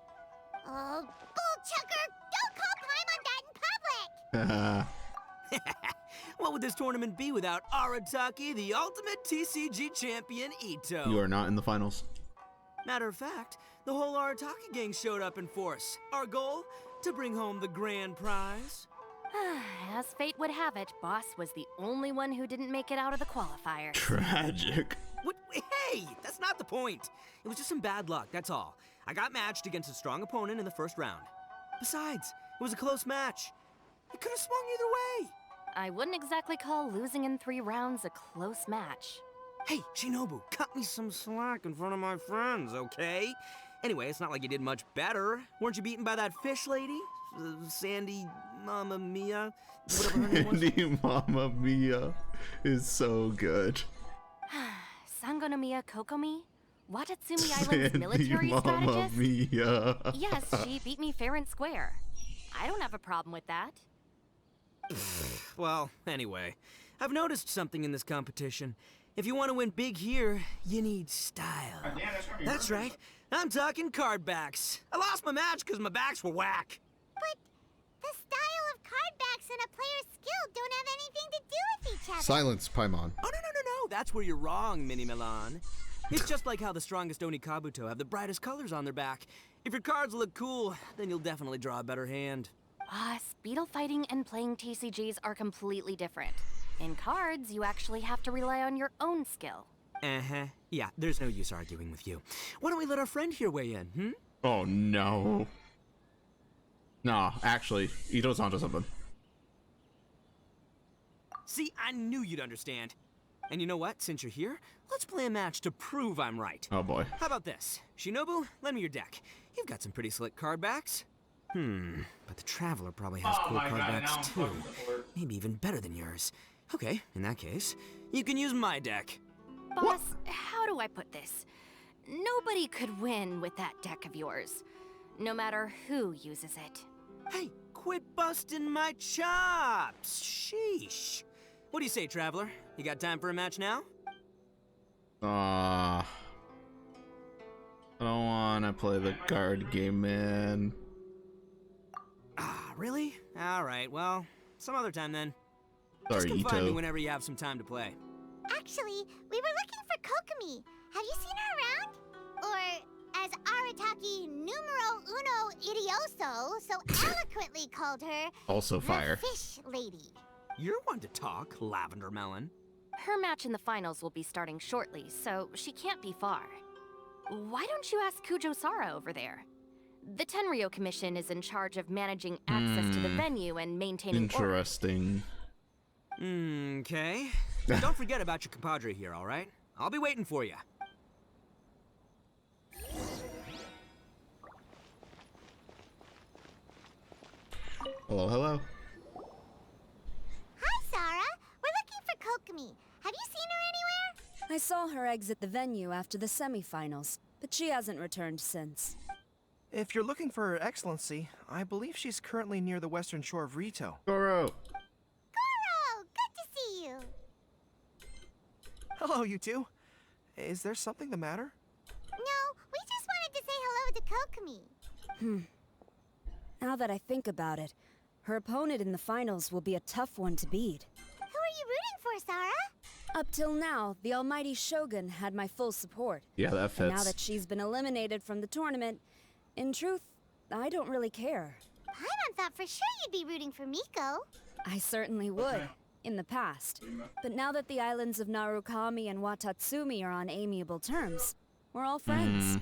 S4: Oh, bull chucker! Don't call Paimon that in public!
S20: What would this tournament be without Arataki, the ultimate TCG champion, Ito?
S3: You are not in the finals.
S20: Matter of fact, the whole Arataki gang showed up in force. Our goal? To bring home the grand prize.
S22: As fate would have it, Boss was the only one who didn't make it out of the qualifiers.
S3: Tragic.
S20: What? Hey, that's not the point. It was just some bad luck, that's all. I got matched against a strong opponent in the first round. Besides, it was a close match. It could have swung either way.
S22: I wouldn't exactly call losing in 3 rounds a close match.
S20: Hey, Shinobu, cut me some slack in front of my friends, okay? Anyway, it's not like you did much better. Weren't you beaten by that fish lady? Sandy Mamma Mia? Whatever her name was.
S3: Sandy Mamma Mia is so good.
S22: Sangonomiya Kokomi? Watatsumi Island's military
S3: Mamma
S22: strategist?
S3: Mia.
S22: Yes, she beat me fair and square. I don't have a problem with that.
S20: Well, anyway, I've noticed something in this competition. If you want to win big here, you need style. That's right. I'm talking card backs. I lost my match because my backs were whack.
S4: But the style of card backs and a player's skill don't have anything to do with each other.
S12: Silence, Paimon.
S20: Oh, no. That's where you're wrong, Mini Milan. It's just like how the strongest Oni Kabuto have the brightest colors on their back. If your cards look cool, then you'll definitely draw a better hand.
S22: Speedle fighting and playing TCGs are completely different. In cards, you actually have to rely on your own skill.
S20: Uh-huh. Yeah, there's no use arguing with you. Why don't we let our friend here weigh in, hmm?
S3: Oh no. Nah, actually, Ito's onto something.
S20: See, I knew you'd understand. And you know what? Since you're here, let's play a match to prove I'm right.
S3: Oh boy.
S20: How about this? Shinobu, lend me your deck. You've got some pretty slick card backs. But the Traveler probably has cool card backs too. Maybe even better than yours. Okay, in that case, you can use my deck.
S22: Boss, how do I put this? Nobody could win with that deck of yours, no matter who uses it.
S20: Hey, quit busting my chops! Sheesh. What do you say, Traveler? You got time for a match now?
S3: I don't wanna play the card game, man.
S20: Really? Alright, well, some other time then.
S3: Sorry,
S20: Just come find me
S3: Ito.
S20: whenever you have some time to play.
S4: Actually, we were looking for Kokomi. Have you seen her around? Or, as Arataki numero uno idioso so eloquently called her,
S3: Also fire.
S4: the fish lady.
S20: You're one to talk, Lavender Melon.
S22: Her match in the finals will be starting shortly, so she can't be far. Why don't you ask Kujo Sara over there? The Tenryo Commission is in charge of managing access to the venue and maintaining order.
S3: Interesting.
S20: Okay. Don't forget about your compadre here, all right? I'll be waiting for you.
S3: Hello, hello.
S4: Hi, Sarah. We're looking for Kokomi. Have you seen her anywhere?
S10: I saw her exit the venue after the semifinals, but she hasn't returned since.
S13: If you're looking for Her Excellency, I believe she's currently near the western shore of Rito.
S3: Goro!
S4: Goro, good to see you.
S13: Hello, you two. Is there something the matter?
S4: No, we just wanted to say hello to Kokomi.
S10: Now that I think about it, her opponent in the finals will be a tough one to beat.
S4: Who are you rooting for, Sarah?
S10: Up till now, the almighty Shogun had my full support.
S3: Yeah, that fits.
S10: And now that she's been eliminated from the tournament, in truth, I don't really care.
S4: Paimon thought for sure you'd be rooting for Miko.
S10: I certainly would, in the past. But now that the islands of Narukami and Watatsumi are on amiable terms, we're all friends.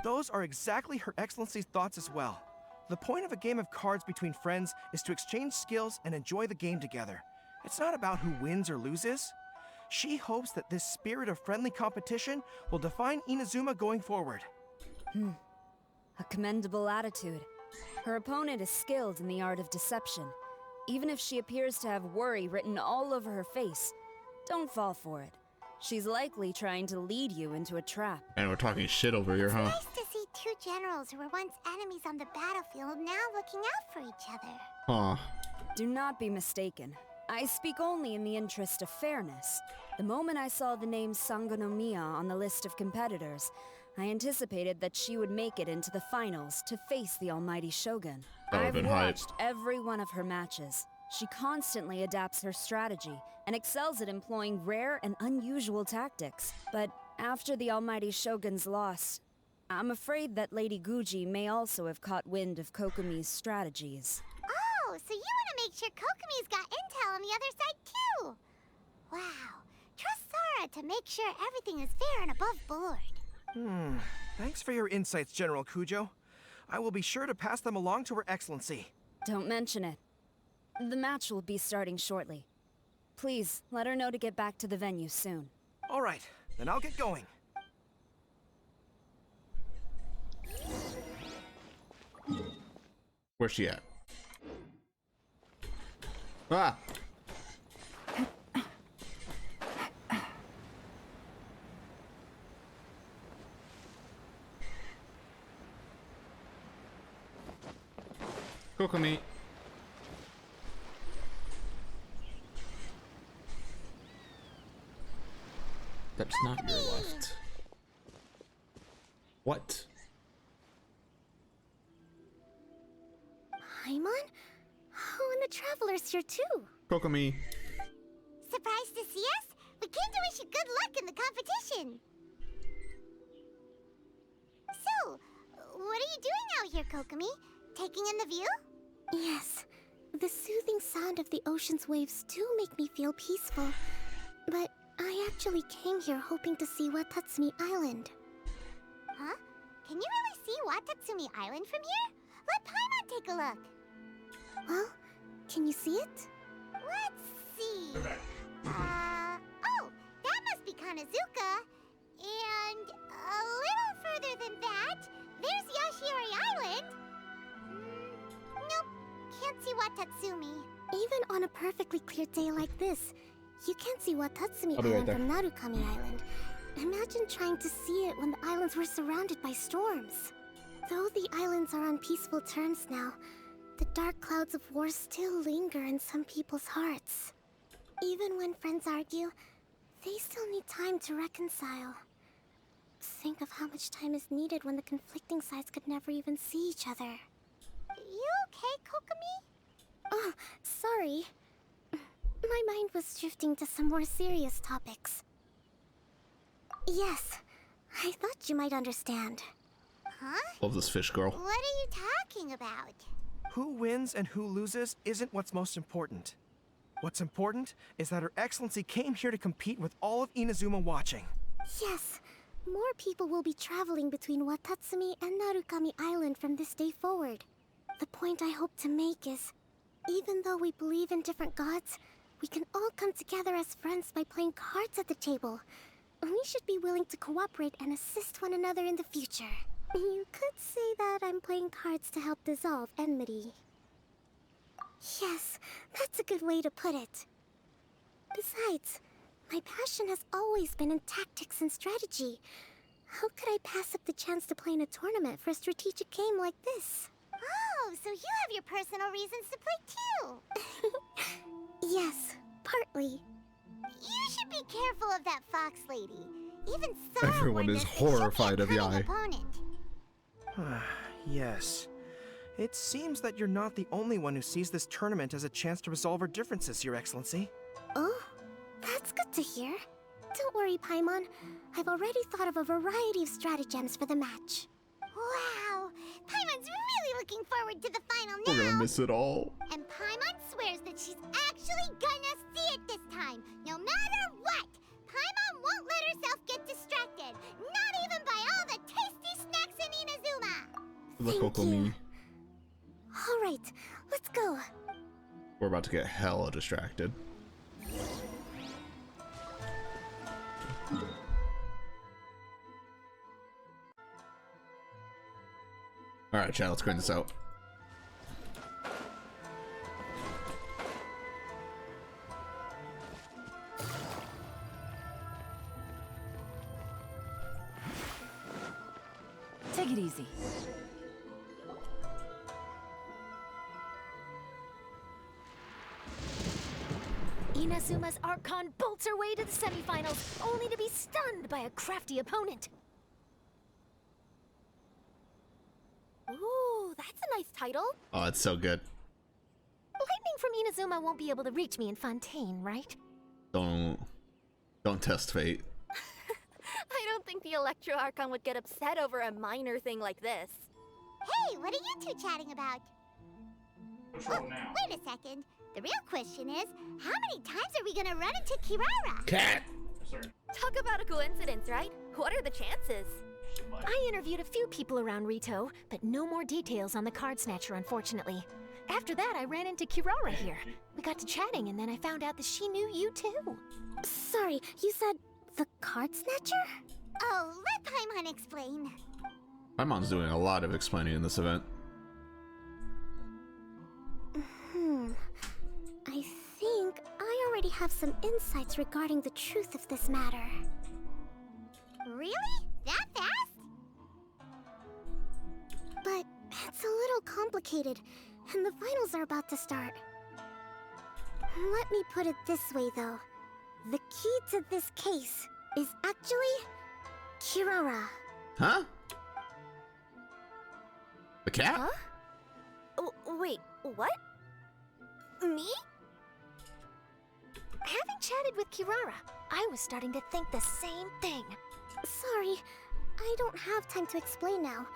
S13: Those are exactly Her Excellency's thoughts as well. The point of a game of cards between friends is to exchange skills and enjoy the game together. It's not about who wins or loses. She hopes that this spirit of friendly competition will define Inazuma going forward.
S10: A commendable attitude. Her opponent is skilled in the art of deception. Even if she appears to have worry written all over her face, don't fall for it. She's likely trying to lead you into a trap.
S3: And we're talking shit over here, huh?
S4: Nice to see two generals who were once enemies on the battlefield now looking out for each other.
S3: Huh.
S10: Do not be mistaken. I speak only in the interest of fairness. The moment I saw the name Sangonomiya on the list of competitors, I anticipated that she would make it into the finals to face the almighty Shogun.
S3: That would've been
S10: watched every one of her matches. She constantly adapts her strategy and excels at employing rare and unusual tactics. But after the almighty Shogun's loss, I'm afraid that Lady Guji may also have caught wind of Kokomi's strategies.
S4: Oh, so you want to make sure Kokomi's got intel on the other side too? Wow. Trust Sarah to make sure everything is fair and above board.
S13: Thanks for your insights, General Kujo. I will be sure to pass them along to Her Excellency.
S10: Don't mention it. The match will be starting shortly. Please, let her know to get back to the venue soon.
S13: All right, then I'll get going.
S3: Where's she at? Ah! Kokomi. That's not your left. What?
S4: Paimon? Oh, and the Traveler's here too.
S3: Kokomi.
S4: Surprised to see us? We came to wish you good luck in the competition. So, what are you doing out here, Kokomi? Taking in the view?
S14: Yes. The soothing sound of the ocean's waves do make me feel peaceful. But I actually came here hoping to see Watatsumi Island.
S4: Huh? Can you really see Watatsumi Island from here? Let Paimon take a look.
S14: Well, can you see it?
S4: Let's see. Oh, that must be Kanazuka. And a little further than that, there's Yashiori Island. Nope, can't see Watatsumi.
S14: Even on a perfectly clear day like this, you can't see Watatsumi
S3: I'll be right
S14: Island
S3: there.
S14: from Narukami Island. Imagine trying to see it when the islands were surrounded by storms. Though the islands are on peaceful terms now, the dark clouds of war still linger in some people's hearts. Even when friends argue, they still need time to reconcile. Think of how much time is needed when the conflicting sides could never even see each other.
S4: You okay, Kokomi?
S14: Oh, sorry. My mind was drifting to some more serious topics. Yes, I thought you might understand.
S4: Huh?
S3: Love this fish girl.
S4: What are you talking about?
S13: Who wins and who loses isn't what's most important. What's important is that Her Excellency came here to compete with all of Inazuma watching.
S14: Yes, more people will be traveling between Watatsumi and Narukami Island from this day forward. The point I hope to make is, even though we believe in different gods, we can all come together as friends by playing cards at the table. We should be willing to cooperate and assist one another in the future. You could say that I'm playing cards to help dissolve enmity. Yes, that's a good way to put it. Besides, my passion has always been in tactics and strategy. How could I pass up the chance to play in a tournament for a strategic game like this?
S4: Oh, so you have your personal reasons to play too.
S14: Yes, partly.
S4: You should be careful of that fox lady. Even Sora
S3: Everyone
S4: warned
S3: is
S4: us that she'll be a
S3: horrified of
S4: cunning
S3: Yai.
S4: opponent.
S13: Yes. It seems that you're not the only one who sees this tournament as a chance to resolve our differences, Your Excellency.
S14: Oh, that's good to hear. Don't worry, Paimon. I've already thought of a variety of stratagems for the match.
S4: Wow! Paimon's really looking forward to the final now!
S3: We're gonna miss it all.
S4: And Paimon swears that she's actually gonna see it this time, no matter what! Paimon won't let herself get distracted, not even by all the tasty snacks in Inazuma!
S3: The Kokomi.
S14: Alright, let's go.
S3: We're about to get hella distracted. Alright, chat, let's grind this out.
S15: Take it easy.
S7: Inazuma's Archon bolts her way to the semifinals, only to be stunned by a crafty opponent.
S6: Ooh, that's a nice title.
S3: Oh, it's so good.
S7: Lightning from Inazuma won't be able to reach me in Fontaine, right?
S3: Don't test fate.
S6: I don't think the Electro Archon would get upset over a minor thing like this.
S4: Hey, what are you two chatting about? Wait a second. The real question is, how many times are we gonna run into Kirara?
S3: Cat!
S6: Talk about a coincidence, right? What are the chances?
S7: I interviewed a few people around Rito, but no more details on the card snatcher, unfortunately. After that, I ran into Kirara here. We got to chatting, and then I found out that she knew you too.
S14: Sorry, you said The card snatcher?
S4: Oh, let Paimon explain.
S3: Paimon's doing a lot of explaining in this event.
S14: I think I already have some insights regarding the truth of this matter.
S4: Really? That fast?
S14: But it's a little complicated, and the finals are about to start. Let me put it this way, though. The key to this case is actually Kirara.
S3: Huh? The cat?
S6: Huh? Oh, wait, what? Me?
S7: Having chatted with Kirara, I was starting to think the same thing.
S14: Sorry, I don't have time to explain now.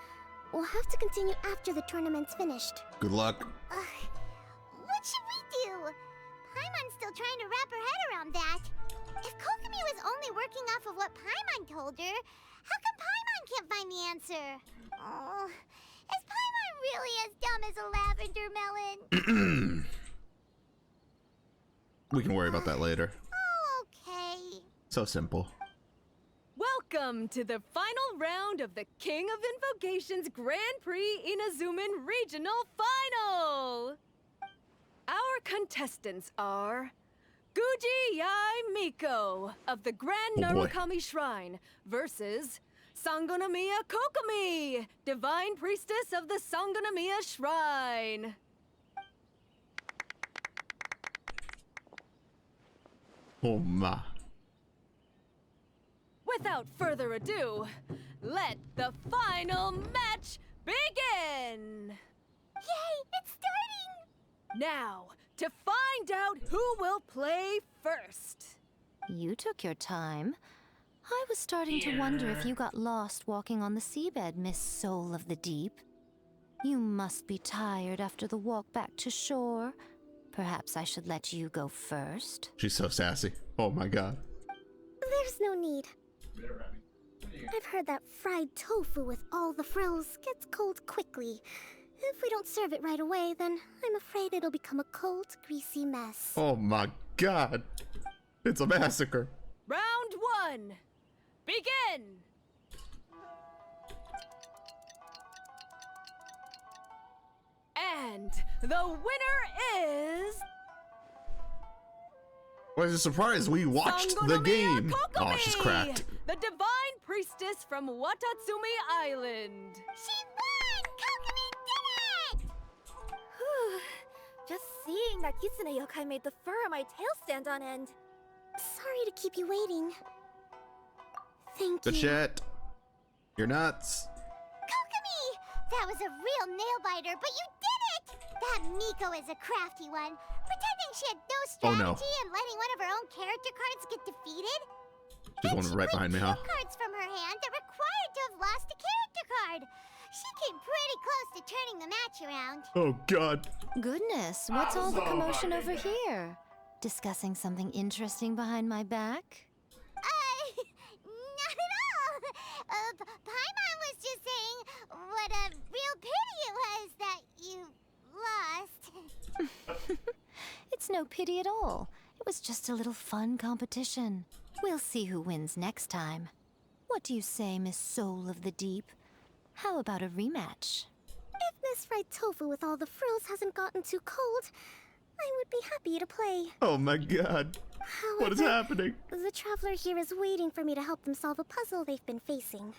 S14: We'll have to continue after the tournament's finished.
S3: Good luck.
S4: What should we do? Paimon's still trying to wrap her head around that. If Kokomi was only working off of what Paimon told her, how come Paimon can't find the answer? Oh, is Paimon really as dumb as a lavender melon?
S3: We can worry about that later.
S4: Oh, okay.
S3: So simple.
S9: Welcome to the final round of the King of Invocations Grand Prix Inazuman Regional Final! Our contestants are Guji Yai Miko of the Grand Narukami Shrine versus Sangonomiya Kokomi, Divine Priestess of the Sangonomiya Shrine.
S3: Oh my.
S9: Without further ado, let the final match begin!
S4: Yay, it's starting!
S9: Now, to find out who will play first.
S8: You took your time. I was starting to wonder if you got lost walking on the seabed, Miss Soul of the Deep. You must be tired after the walk back to shore. Perhaps I should let you go first.
S3: She's so sassy. Oh my god.
S14: There's no need. I've heard that fried tofu with all the frills gets cold quickly. If we don't serve it right away, then I'm afraid it'll become a cold, greasy mess.
S3: Oh my god. It's a massacre.
S9: Round 1. Begin! And the winner is...
S3: Why is it a surprise? We watched the game. Oh, she's cracked.
S9: The Divine Priestess from Watatsumi Island.
S4: She won! Kokomi did it!
S6: Just seeing that Kitsune yokai made the fur on my tail stand on end.
S14: Sorry to keep you waiting. Thank
S3: Good
S14: you.
S3: shit. You're nuts.
S4: Kokomi! That was a real nail-biter, but you did it! That Miko is a crafty one, pretending she had no strategy and letting one of her own character cards get defeated.
S3: She's one right behind me, huh?
S4: Cards from her hand that required to have lost a character card. She came pretty close to turning the match around.
S3: Oh god.
S8: Goodness, what's all the commotion over here? Discussing something interesting behind my back?
S4: Not at all. Paimon was just saying what a real pity it was that you lost.
S8: It's no pity at all. It was just a little fun competition. We'll see who wins next time. What do you say, Miss Soul of the Deep? How about a rematch?
S14: If Miss Fried Tofu with all the frills hasn't gotten too cold, I would be happy to play.
S3: Oh my god.
S14: However,
S3: What is happening?
S14: The traveler here is waiting for me to help them solve a puzzle they've been facing.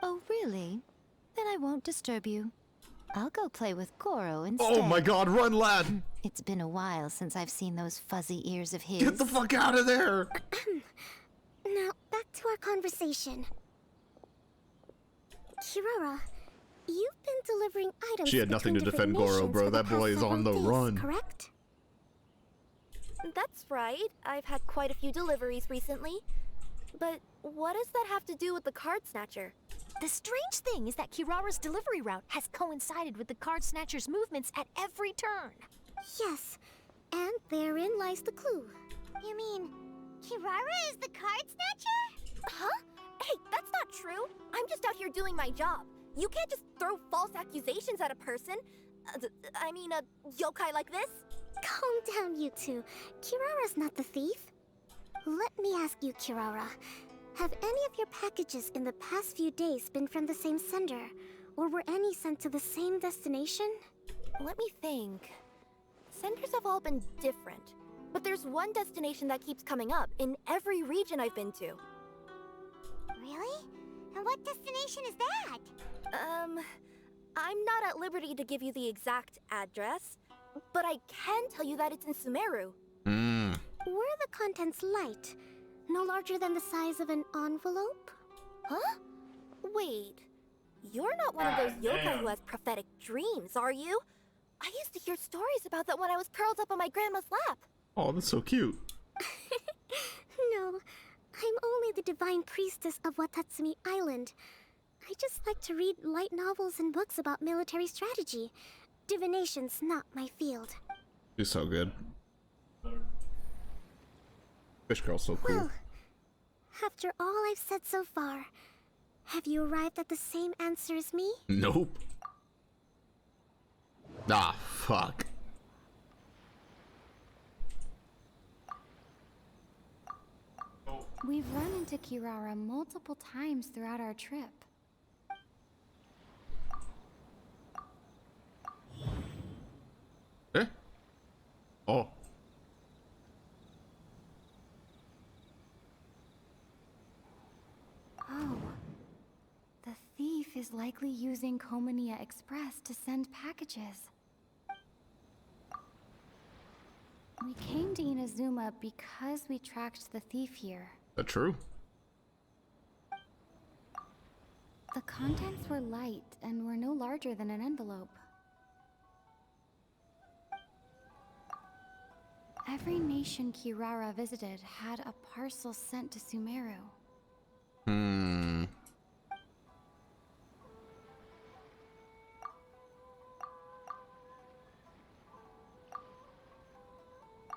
S8: Oh, really? Then I won't disturb you. I'll go play with Goro instead.
S3: Oh my god, run, lad!
S8: It's been a while since I've seen those fuzzy ears of his.
S3: Get the fuck out of there!
S14: Now, back to our conversation. Kirara, you've been delivering items.
S3: She had nothing to
S14: between
S3: defend
S14: different
S3: Goro,
S14: nations
S3: bro.
S14: for the
S3: That boy
S14: past
S3: is on the
S14: several days,
S3: run.
S14: Correct?
S6: That's right. I've had quite a few deliveries recently. But what does that have to do with the card snatcher?
S7: The strange thing is that Kirara's delivery route has coincided with the card snatcher's movements at every turn.
S14: Yes, and therein lies the clue.
S4: You mean Kirara is the card snatcher?
S6: Huh? Hey, that's not true. I'm just out here doing my job. You can't just throw false accusations at a person. I mean, a yokai like this.
S14: Calm down, you two. Kirara's not the thief. Let me ask you, Kirara. Have any of your packages in the past few days been from the same sender? Or were any sent to the same destination?
S6: Let me think. Senders have all been different, but there's one destination that keeps coming up in every region I've been to.
S4: Really? And what destination is that?
S6: I'm not at liberty to give you the exact address, but I can tell you that it's in Sumeru.
S14: Were the contents light? No larger than the size of an envelope?
S6: Huh? Wait. You're not one of those yokai who has prophetic dreams, are you? I used to hear stories about that when I was curled up on my grandma's lap.
S3: Oh, that's so cute.
S14: No, I'm only the divine priestess of Watatsumi Island. I just like to read light novels and books about military strategy. Divination's not my field.
S3: She's so good. Fish girl's so cool.
S14: Well, after all I've said so far, have you arrived at the same answer as me?
S3: Nope. Ah, fuck.
S1: We've run into Kirara multiple times throughout our trip.
S3: Eh? Oh.
S1: Oh. The thief is likely using Komania Express to send packages. We came to Inazuma because we tracked the thief here.
S3: That true?
S1: The contents were light and were no larger than an envelope. Every nation Kirara visited had a parcel sent to Sumeru.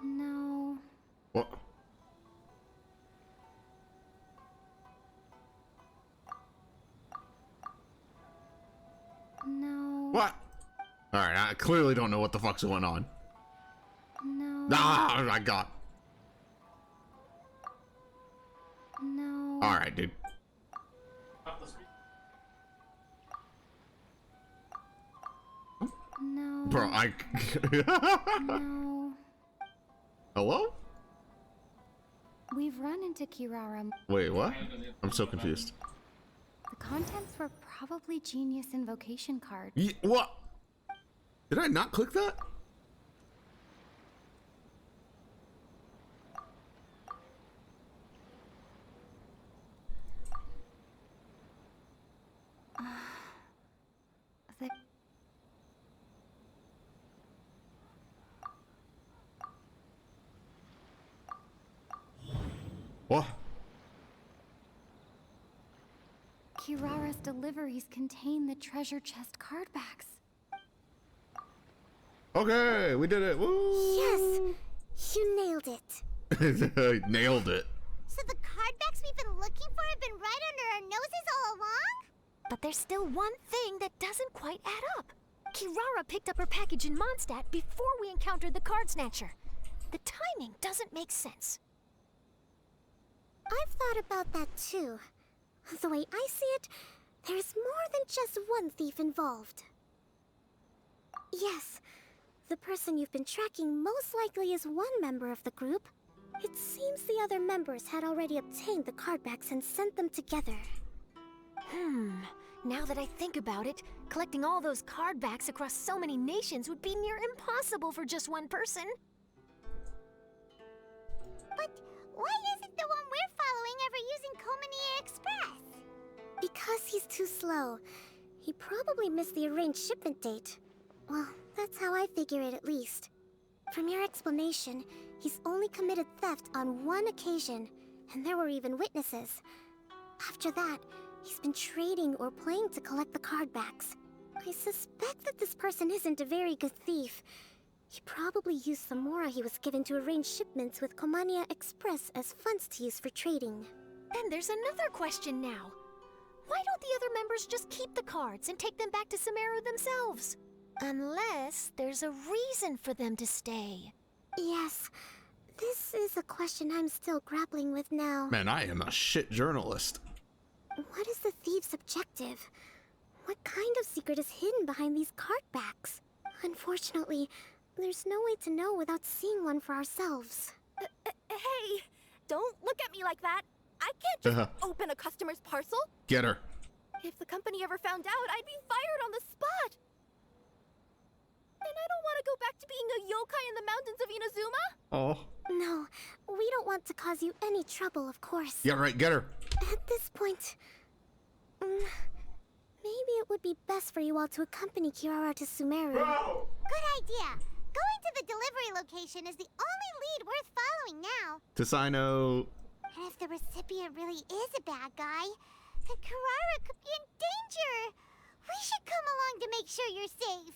S1: No.
S3: What?
S1: No.
S3: What? Alright, I clearly don't know what the fuck's going on.
S1: No.
S3: Ah, I got.
S1: No.
S3: Alright, dude.
S1: No.
S3: Bro,
S1: No.
S3: Hello?
S1: We've run into Kirara.
S3: Wait, what? I'm so confused.
S1: The contents were probably Genius Invocation cards.
S3: What? Did I not click that?
S1: The
S3: What?
S1: Kirara's deliveries contain the treasure chest card backs.
S3: Okay, we did it. Woo!
S14: Yes! You nailed it.
S3: Nailed it.
S4: So the card backs we've been looking for have been right under our noses all along?
S7: But there's still one thing that doesn't quite add up. Kirara picked up her package in Mondstadt before we encountered the card snatcher. The timing doesn't make sense.
S14: I've thought about that too. The way I see it, there's more than just one thief involved. Yes, the person you've been tracking most likely is one member of the group. It seems the other members had already obtained the cardbacks and sent them together.
S7: Now that I think about it, collecting all those card backs across so many nations would be near impossible for just one person.
S4: But why isn't the one we're following ever using Komania Express?
S14: Because he's too slow. He probably missed the arranged shipment date. Well, that's how I figure it at least. From your explanation, he's only committed theft on one occasion, and there were even witnesses. After that, he's been trading or playing to collect the cardbacks. I suspect that this person isn't a very good thief. He probably used the mora he was given to arrange shipments with Komania Express as funds to use for trading.
S7: And there's another question now. Why don't the other members just keep the cards and take them back to Sumeru themselves? Unless there's a reason for them to stay.
S14: Yes, This is a question I'm still grappling with now.
S3: Man, I am a shit journalist.
S14: What is the thief's objective? What kind of secret is hidden behind these card backs? Unfortunately, there's no way to know without seeing one for ourselves.
S6: Hey, don't look at me like that. I can't just open a customer's parcel.
S3: Get her.
S6: If the company ever found out, I'd be fired on the spot. And I don't want to go back to being a yokai in the mountains of Inazuma.
S3: Oh.
S14: No, we don't want to cause you any trouble, of course.
S3: Yeah, right, get her.
S14: At this point, maybe it would be best for you all to accompany Kirara to Sumeru.
S4: Good idea. Going to the delivery location is the only lead worth following now.
S3: Tisino.
S4: And if the recipient really is a bad guy, then Kirara could be in danger. We should come along to make sure you're safe.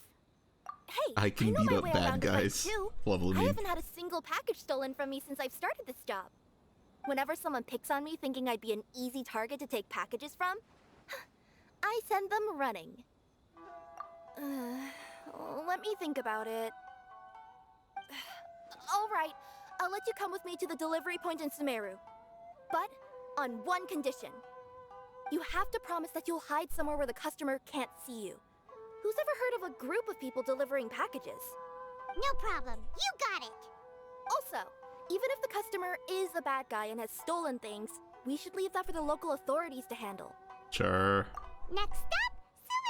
S6: Hey,
S3: I can
S6: know
S3: beat
S6: my
S3: up
S6: way
S3: bad
S6: around a fight,
S3: guys.
S6: too.
S3: Level
S6: I
S3: me.
S6: haven't had a single package stolen from me since I've started this job. Whenever someone picks on me thinking I'd be an easy target to take packages from, I send them running. Let me think about it. All right, I'll let you come with me to the delivery point in Sumeru. But on one condition. You have to promise that you'll hide somewhere where the customer can't see you. Who's ever heard of a group of people delivering packages?
S4: No problem. You got it.
S6: Also, even if the customer is a bad guy and has stolen things, we should leave that for the local authorities to handle.
S3: Sure.
S4: Next up,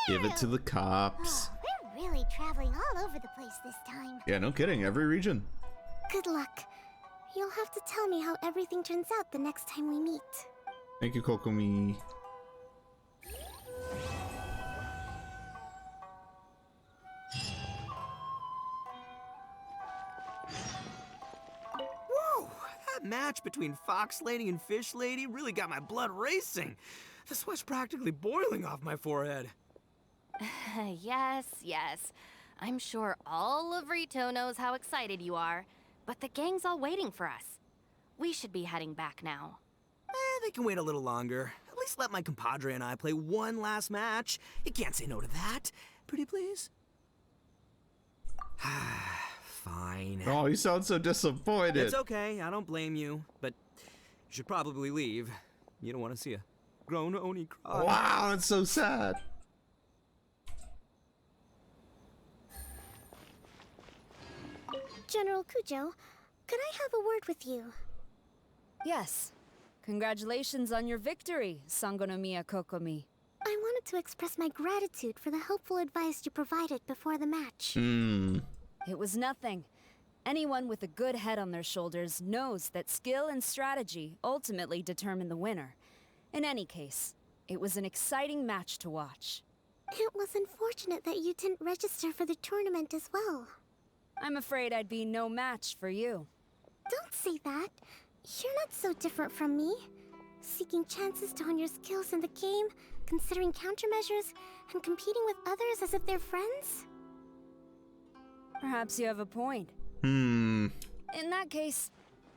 S4: Sumeru.
S3: Give it to the cops.
S4: We're really traveling all over the place this time.
S3: Yeah, no kidding. Every region.
S14: Good luck. You'll have to tell me how everything turns out the next time we meet.
S3: Thank you, Kokomi.
S20: Whoa! That match between Fox Lady and Fish Lady really got my blood racing. The sweat's practically boiling off my forehead.
S22: Yes, yes. I'm sure all of Rito knows how excited you are, but the gang's all waiting for us. We should be heading back now.
S20: They can wait a little longer. At least let my compadre and I play one last match. You can't say no to that. Pretty please? Fine.
S3: Oh, you sound so disappointed.
S20: It's okay, I don't blame you. But you should probably leave. You don't want to see a grown Oni cry.
S3: Wow, that's so sad.
S14: General Kujo, could I have a word with you?
S10: Yes. Congratulations on your victory, Sangonomiya Kokomi.
S14: I wanted to express my gratitude for the helpful advice you provided before the match.
S10: It was nothing. Anyone with a good head on their shoulders knows that skill and strategy ultimately determine the winner. In any case, it was an exciting match to watch.
S14: It was unfortunate that you didn't register for the tournament as well.
S10: I'm afraid I'd be no match for you.
S14: Don't say that. You're not so different from me. Seeking chances to hone your skills in the game, considering countermeasures, and competing with others as if they're friends?
S10: Perhaps you have a point.
S3: In
S10: that case,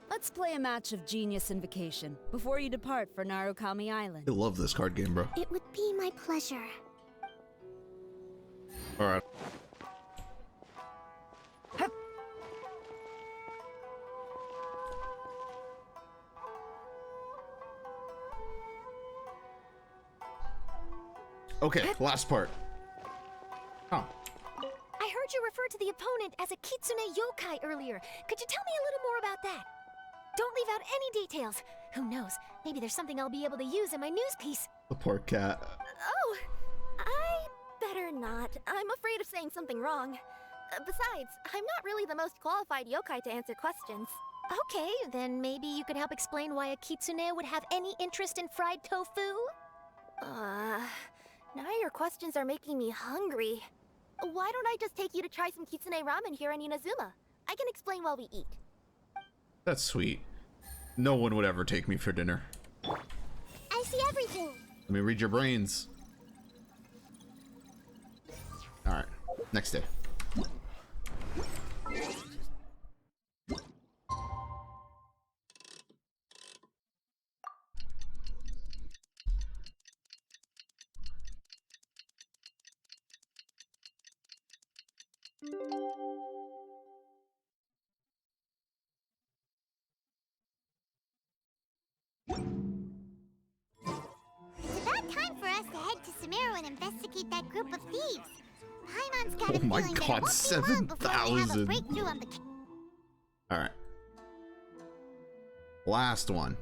S10: let's play a match of Genius Invocation before you depart for Narukami Island.
S3: I love this card game, bro.
S14: It would be my pleasure.
S3: Alright. Okay, last part. Oh.
S7: I heard you refer to the opponent as a Kitsune yokai earlier. Could you tell me a little more about that? Don't leave out any details. Who knows? Maybe there's something I'll be able to use in my news piece.
S3: The poor cat.
S6: Oh, I better not. I'm afraid of saying something wrong. Besides, I'm not really the most qualified yokai to answer questions.
S7: Okay, then maybe you could help explain why a Kitsune would have any interest in fried tofu?
S6: Now your questions are making me hungry. Why don't I just take you to try some Kitsune ramen here in Inazuma? I can explain while we eat.
S3: That's sweet. No one would ever take me for dinner.
S4: I see everything.
S3: Let me read your brains. Alright, next day.
S4: that group of thieves. Paimon's got a
S3: Oh my
S4: feeling that it
S3: god,
S4: won't be long before we have a
S3: 7,000.
S4: breakthrough on the
S3: Alright. Last one.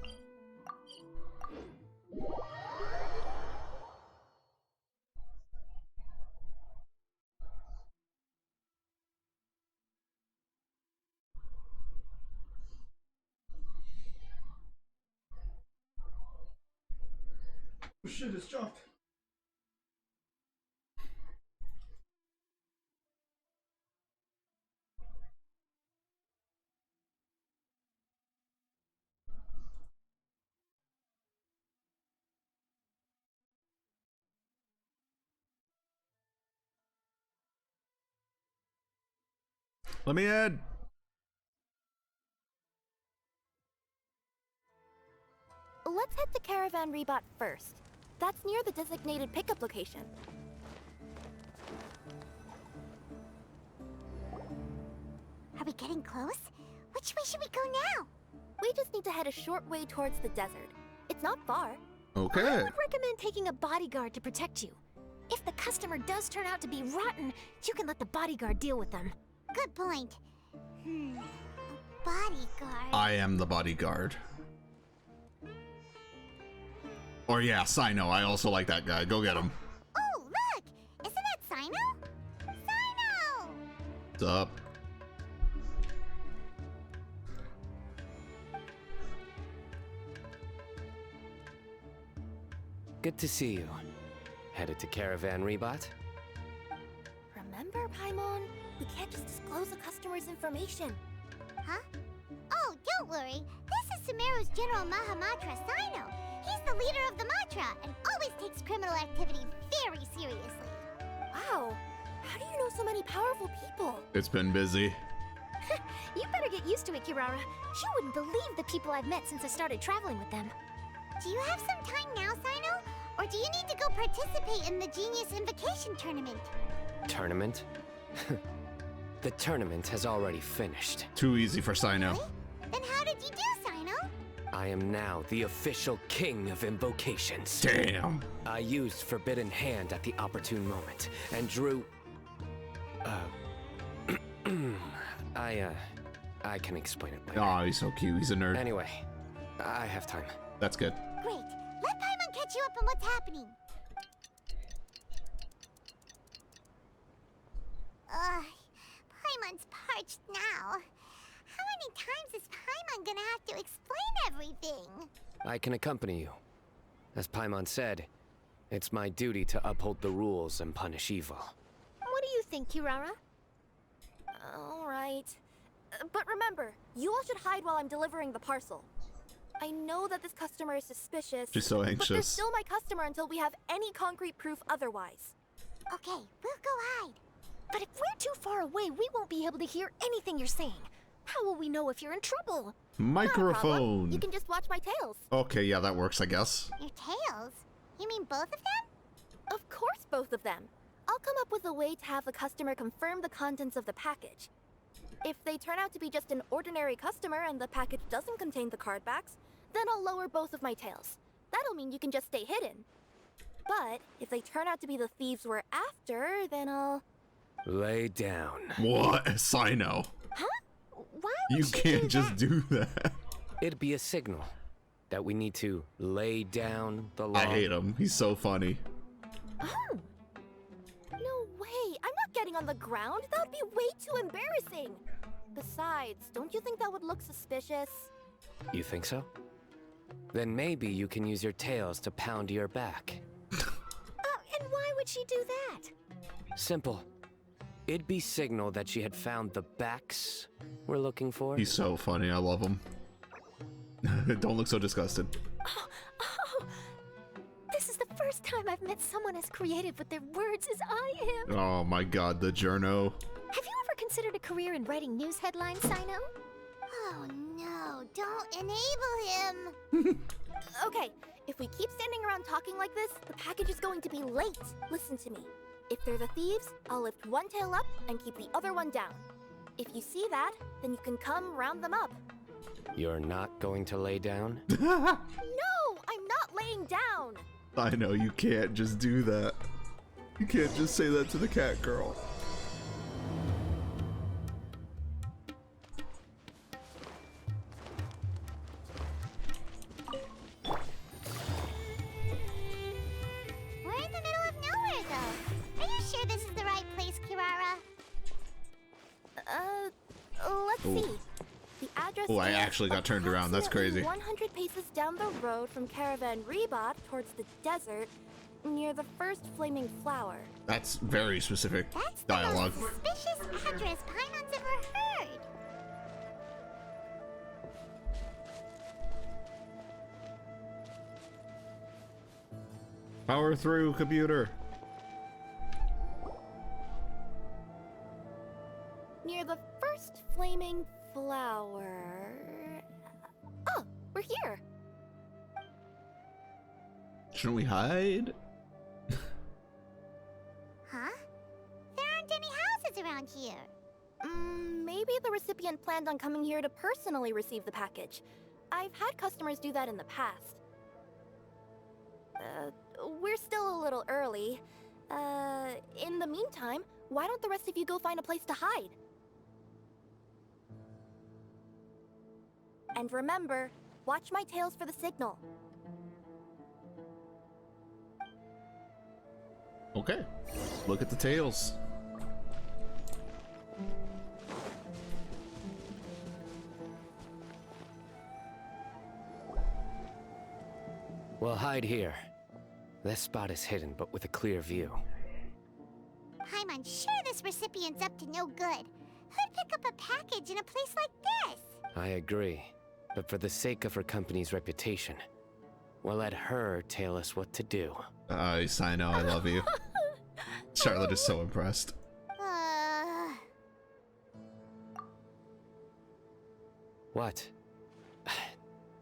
S15: Oh shit, it's jumped.
S3: Let me in.
S6: Let's head to Caravan Rebot first. That's near the designated pickup location.
S4: Are we getting close? Which way should we go now?
S6: We just need to head a short way towards the desert. It's not far.
S3: Okay.
S7: I would recommend taking a bodyguard to protect you. If the customer does turn out to be rotten, you can let the bodyguard deal with them.
S4: Good point. A bodyguard.
S3: I am the bodyguard. Or yeah, Sino. I also like that guy. Go get him.
S4: Oh, look! Isn't that Sino? Sino!
S3: What's up?
S17: Good to see you. Headed to Caravan Rebot?
S6: Remember, Paimon? We can't just disclose a customer's information.
S4: Huh? Oh, don't worry. This is Sumeru's General Mahamatra Sino. He's the leader of the Matra and always takes criminal activity very seriously.
S6: Wow. How do you know so many powerful people?
S3: It's been busy.
S7: You better get used to it, Kirara. You wouldn't believe the people I've met since I started traveling with them.
S4: Do you have some time now, Sino? Or do you need to go participate in the Genius Invocation Tournament?
S17: Tournament? The tournament has already finished.
S3: Too easy for Sino.
S4: Then how did you do, Sino?
S17: I am now the official king of invocations.
S3: Damn.
S17: I used Forbidden Hand at the opportune moment and drew... I can explain it later.
S3: Oh, he's so cute. He's a nerd.
S17: Anyway, I have time.
S3: That's good.
S4: Great. Let Paimon catch you up on what's happening. Paimon's parched now. How many times is Paimon gonna have to explain everything?
S17: I can accompany you. As Paimon said, it's my duty to uphold the rules and punish evil.
S7: What do you think, Kirara?
S6: All right. But remember, you all should hide while I'm delivering the parcel. I know that this customer is suspicious.
S3: She's so
S6: But they're
S3: anxious.
S6: still my customer until we have any concrete proof otherwise.
S4: Okay, we'll go hide.
S7: But if we're too far away, we won't be able to hear anything you're saying. How will we know if you're in trouble?
S3: Microphone.
S6: You can just watch my tails.
S3: Okay, yeah, that works, I guess.
S4: Your tails? You mean both of them?
S6: Of course, both of them. I'll come up with a way to have the customer confirm the contents of the package. If they turn out to be just an ordinary customer and the package doesn't contain the card backs, then I'll lower both of my tails. That'll mean you can just stay hidden. But if they turn out to be the thieves we're after, then I'll...
S17: Lay down.
S3: What? Sino.
S6: Huh? Why
S3: You can't just do that.
S17: It'd be a signal that we need to lay down the law.
S3: I hate him. He's so funny.
S6: Oh! No way! I'm not getting on the ground! That would be way too embarrassing! Besides, don't you think that would look suspicious?
S17: You think so? Then maybe you can use your tails to pound your back.
S7: And why would she do that?
S17: Simple. It'd be signal that she had found the backs we're looking for.
S3: He's so funny. I love him. Don't look so disgusted.
S7: Oh, this is the first time I've met someone as creative with their words as I am.
S3: Oh my god, the journo.
S7: Have you ever considered a career in writing news headlines, Sino?
S4: Oh no, don't enable him!
S6: Okay, if we keep standing around talking like this, the package is going to be late. Listen to me. If they're the thieves, I'll lift one tail up and keep the other one down. If you see that, then you can come round them up.
S17: You're not going to lay down?
S6: No, I'm not laying down.
S3: I know, you can't just do that. You can't just say that to the cat girl.
S4: We're in the middle of nowhere, though. Are you sure this is the right place, Kirara?
S6: Let's
S3: Ooh.
S6: see. The address
S3: Oh, I
S6: is
S3: actually got turned around. That's crazy.
S6: approximately 100 paces down the road from Caravan Reebot towards the desert, near the first flaming flower.
S3: That's very specific dialogue.
S4: Suspicious address Paimon's ever heard.
S3: Power through, computer.
S6: Near the first flaming flower. Oh, we're here.
S3: Shouldn't we hide?
S4: Huh? There aren't any houses around here.
S6: Maybe the recipient planned on coming here to personally receive the package. I've had customers do that in the past. We're still a little early. In the meantime, why don't the rest of you go find a place to hide? And remember, watch my tails for the signal.
S3: Okay. Look at the tails.
S17: We'll hide here. This spot is hidden, but with a clear view.
S4: Paimon's sure this recipient's up to no good. Who'd pick up a package in a place like this?
S17: I agree. But for the sake of her company's reputation, we'll let her tell us what to do.
S3: I know, I love you. Charlotte is so impressed.
S17: What?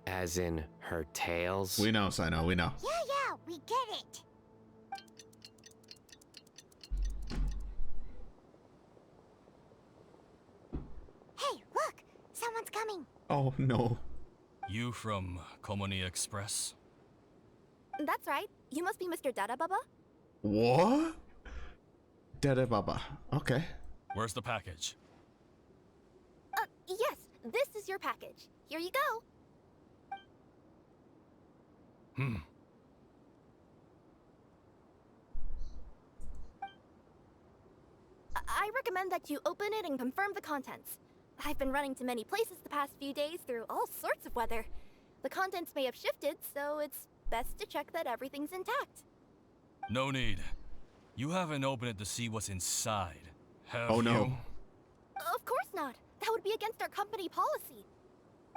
S17: As in her tails?
S3: We know, Sino, we know.
S4: Yeah, we get it. Hey, look! Someone's coming.
S3: Oh no.
S2: You from Komoni Express?
S6: That's right. You must be Mr. Dada Baba?
S3: What? Dada Baba. Okay.
S2: Where's the package?
S6: Yes, this is your package. Here you go. I recommend that you open it and confirm the contents. I've been running to many places the past few days through all sorts of weather. The contents may have shifted, so it's best to check that everything's intact.
S2: No need. You haven't opened it to see what's inside, have
S3: Oh, no.
S2: you?
S6: Of course not. That would be against our company policy.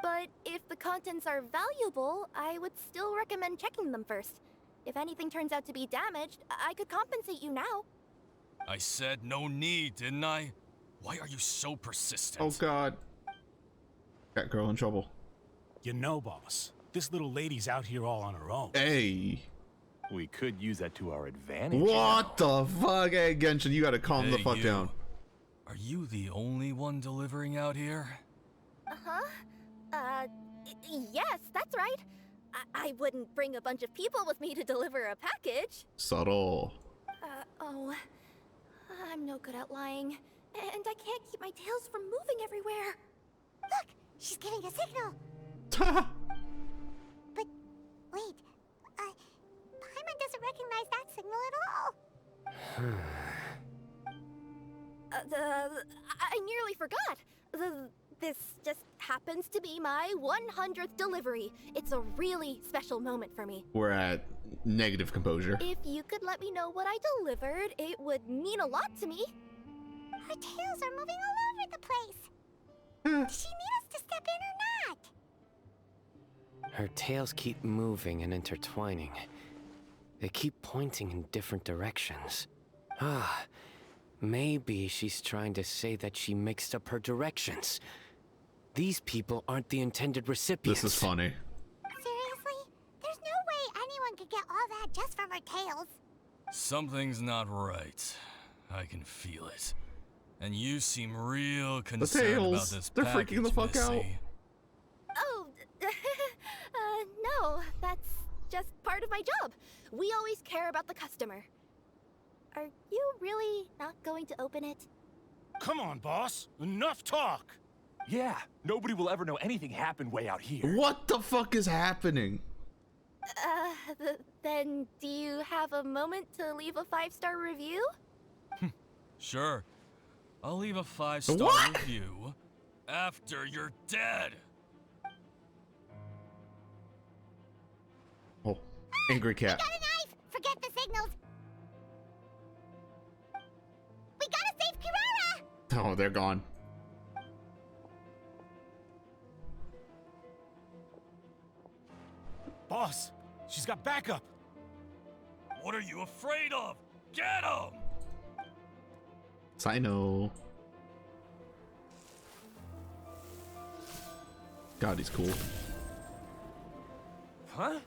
S6: But if the contents are valuable, I would still recommend checking them first. If anything turns out to be damaged, I could compensate you now.
S2: I said no need, didn't I? Why are you so persistent?
S3: Oh god. Cat girl in trouble.
S15: You know, boss, this little lady's out here all on her own.
S3: Hey.
S23: We could use that to our advantage.
S3: What the fuck? Hey, Genshin, you gotta calm the
S2: Hey,
S3: fuck
S2: you.
S3: down.
S2: Are you the only one delivering out here?
S6: Yes, that's right. I wouldn't bring a bunch of people with me to deliver a package.
S3: Subtle.
S6: I'm no good at lying. And I can't keep my tails from moving everywhere.
S4: Look, she's giving a signal. But wait, Paimon doesn't recognize that signal at all.
S6: I nearly forgot. This just happens to be my 100th delivery. It's a really special moment for me.
S3: We're at negative composure.
S6: If you could let me know what I delivered, it would mean a lot to me.
S4: Her tails are moving all over the place. Does she need us to step in or not?
S17: Her tails keep moving and intertwining. They keep pointing in different directions. Maybe she's trying to say that she mixed up her directions. These people aren't the intended recipients.
S3: This is funny.
S4: Seriously? There's no way anyone could get all that just from her tails.
S2: Something's not right. I can feel it. And you seem real concerned about
S3: tails,
S2: this
S3: they're
S2: package,
S3: freaking the fuck out.
S2: Missy.
S6: Oh, no, that's just part of my job. We always care about the customer. Are you really not going to open it?
S15: Come on, boss. Enough talk.
S23: Yeah, nobody will ever know anything happened way out here.
S3: What the fuck is happening?
S6: Then do you have a moment to leave a 5-star review?
S2: Sure. I'll leave a 5-star review after you're dead.
S3: Oh, angry cat.
S4: We got a knife! Forget the signals! We gotta save Kirara!
S3: Oh, they're gone.
S15: Boss, she's got backup.
S2: What are you afraid of? Get him!
S3: Sino. God, he's cool.
S23: Huh?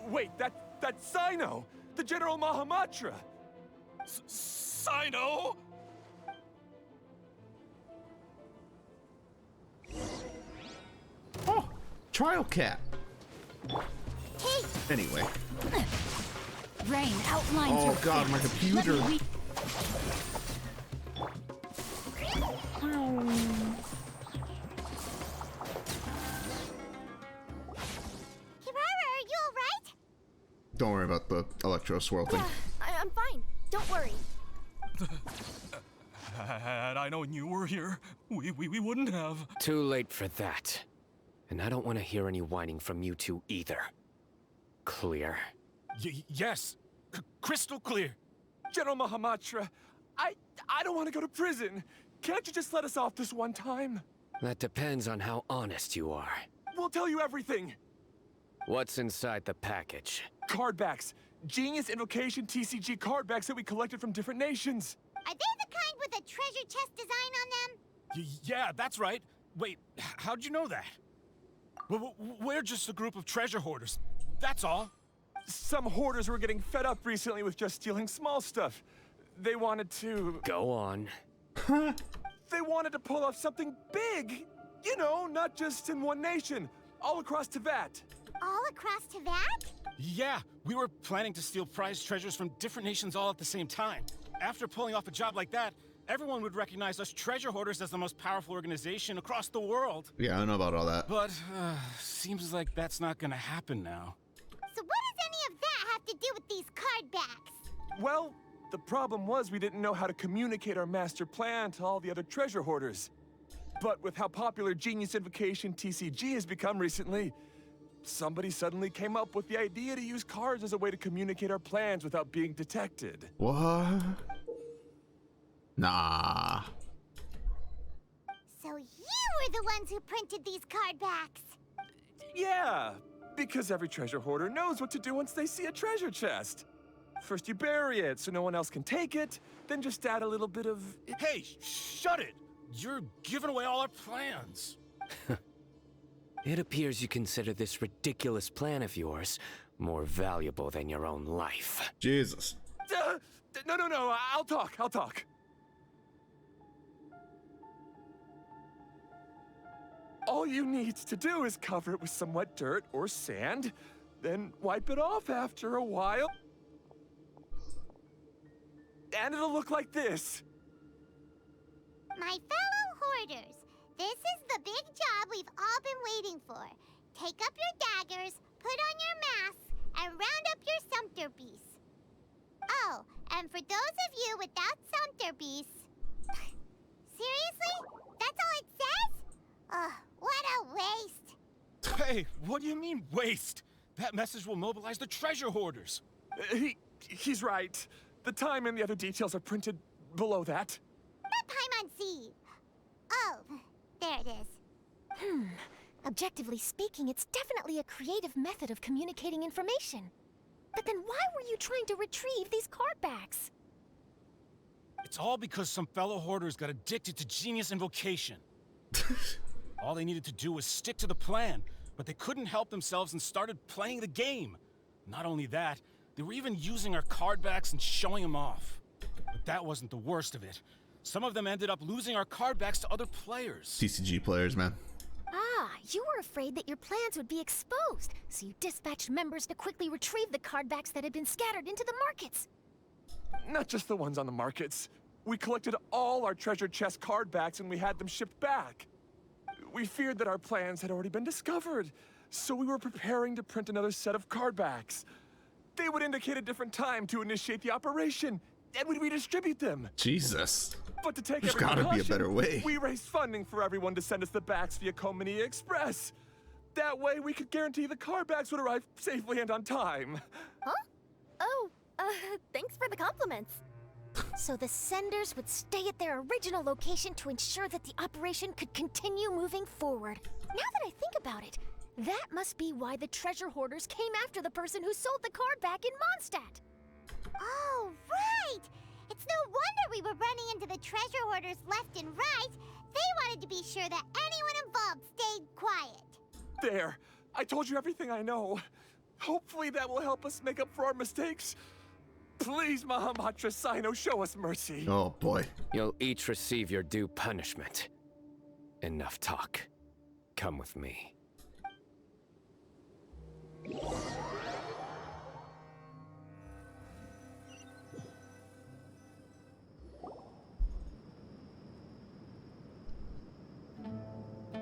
S23: Wait, that's Sino, the General Mahamatra.
S2: Sino?
S3: Oh, trial cat.
S4: Hey.
S3: Anyway.
S8: Rain outlines
S3: Oh
S8: your
S3: God,
S8: fears.
S3: my computer.
S8: Let me
S4: Kirara, are you alright?
S3: Don't worry about the electro swirl thing.
S6: I'm fine. Don't worry.
S2: Had I known you were here, we wouldn't have.
S17: Too late for that. And I don't want to hear any whining from you two either. Clear?
S15: Yes. Crystal clear.
S23: General Mahamatra, I don't want to go to prison. Can't you just let us off this one time?
S17: That depends on how honest you are.
S23: We'll tell you everything.
S17: What's inside the package?
S23: Card backs. Genius Invocation TCG card backs that we collected from different nations.
S4: Are they the kind with a treasure chest design on them?
S15: Yeah, that's right. Wait, how'd you know that? We're just a group of treasure hoarders. That's all.
S23: Some hoarders were getting fed up recently with just stealing small stuff. They wanted to...
S17: Go on.
S23: They wanted to pull off something big. You know, not just in one nation. All across Teyvat.
S4: All across Teyvat?
S15: Yeah, we were planning to steal prized treasures from different nations all at the same time. After pulling off a job like that, everyone would recognize us treasure hoarders as the most powerful organization across the world.
S3: Yeah, I don't know about all that.
S15: But, seems like that's not gonna happen now.
S4: So what does any of that have to do with these card backs?
S23: Well, the problem was we didn't know how to communicate our master plan to all the other treasure hoarders. But with how popular Genius Invocation TCG has become recently, somebody suddenly came up with the idea to use cards as a way to communicate our plans without being detected.
S3: What? Nah.
S4: So you were the ones who printed these card backs?
S23: Yeah, because every treasure hoarder knows what to do once they see a treasure chest. First you bury it so no one else can take it, then just add a little bit of...
S15: Hey, shut it! You're giving away all our plans.
S17: It appears you consider this ridiculous plan of yours more valuable than your own life.
S3: Jesus.
S23: No, I'll talk. All you need to do is cover it with some wet dirt or sand, then wipe it off after a while. And it'll look like this.
S4: My fellow hoarders, this is the big job we've all been waiting for. Take up your daggers, put on your masks, and round up your sumpter beasts. Oh, and for those of you without sumpter beasts... Seriously? That's all it says? Ugh, what a waste.
S15: Hey, what do you mean, waste? That message will mobilize the treasure hoarders.
S23: He's right. The time and the other details are printed below that.
S4: Not Paimon C. Oh, there it is.
S7: Objectively speaking, it's definitely a creative method of communicating information. But then why were you trying to retrieve these card backs?
S15: It's all because some fellow hoarders got addicted to Genius Invocation. All they needed to do was stick to the plan, but they couldn't help themselves and started playing the game. Not only that, they were even using our card backs and showing them off. But that wasn't the worst of it. Some of them ended up losing our card backs to other players.
S3: TCG players, man.
S7: Ah, you were afraid that your plans would be exposed, so you dispatched members to quickly retrieve the card backs that had been scattered into the markets.
S23: Not just the ones on the markets. We collected all our treasure chest card backs and we had them shipped back. We feared that our plans had already been discovered, so we were preparing to print another set of card backs. They would indicate a different time to initiate the operation, and we'd redistribute them.
S3: Jesus.
S23: But to take
S3: There's
S23: every
S3: gotta be a
S23: precaution,
S3: better way.
S23: we raised funding for everyone to send us the backs via Kominia Express. That way, we could guarantee the card backs would arrive safely and on time.
S6: Huh? Oh, thanks for the compliments.
S7: So the senders would stay at their original location to ensure that the operation could continue moving forward. Now that I think about it, that must be why the treasure hoarders came after the person who sold the card back in Mondstadt.
S4: Oh, right! It's no wonder we were running into the treasure hoarders left and right. They wanted to be sure that anyone involved stayed quiet.
S23: There, I told you everything I know. Hopefully that will help us make up for our mistakes. Please, Mahamatra Sino, show us mercy.
S3: Oh boy.
S17: You'll each receive your due punishment. Enough talk. Come with me.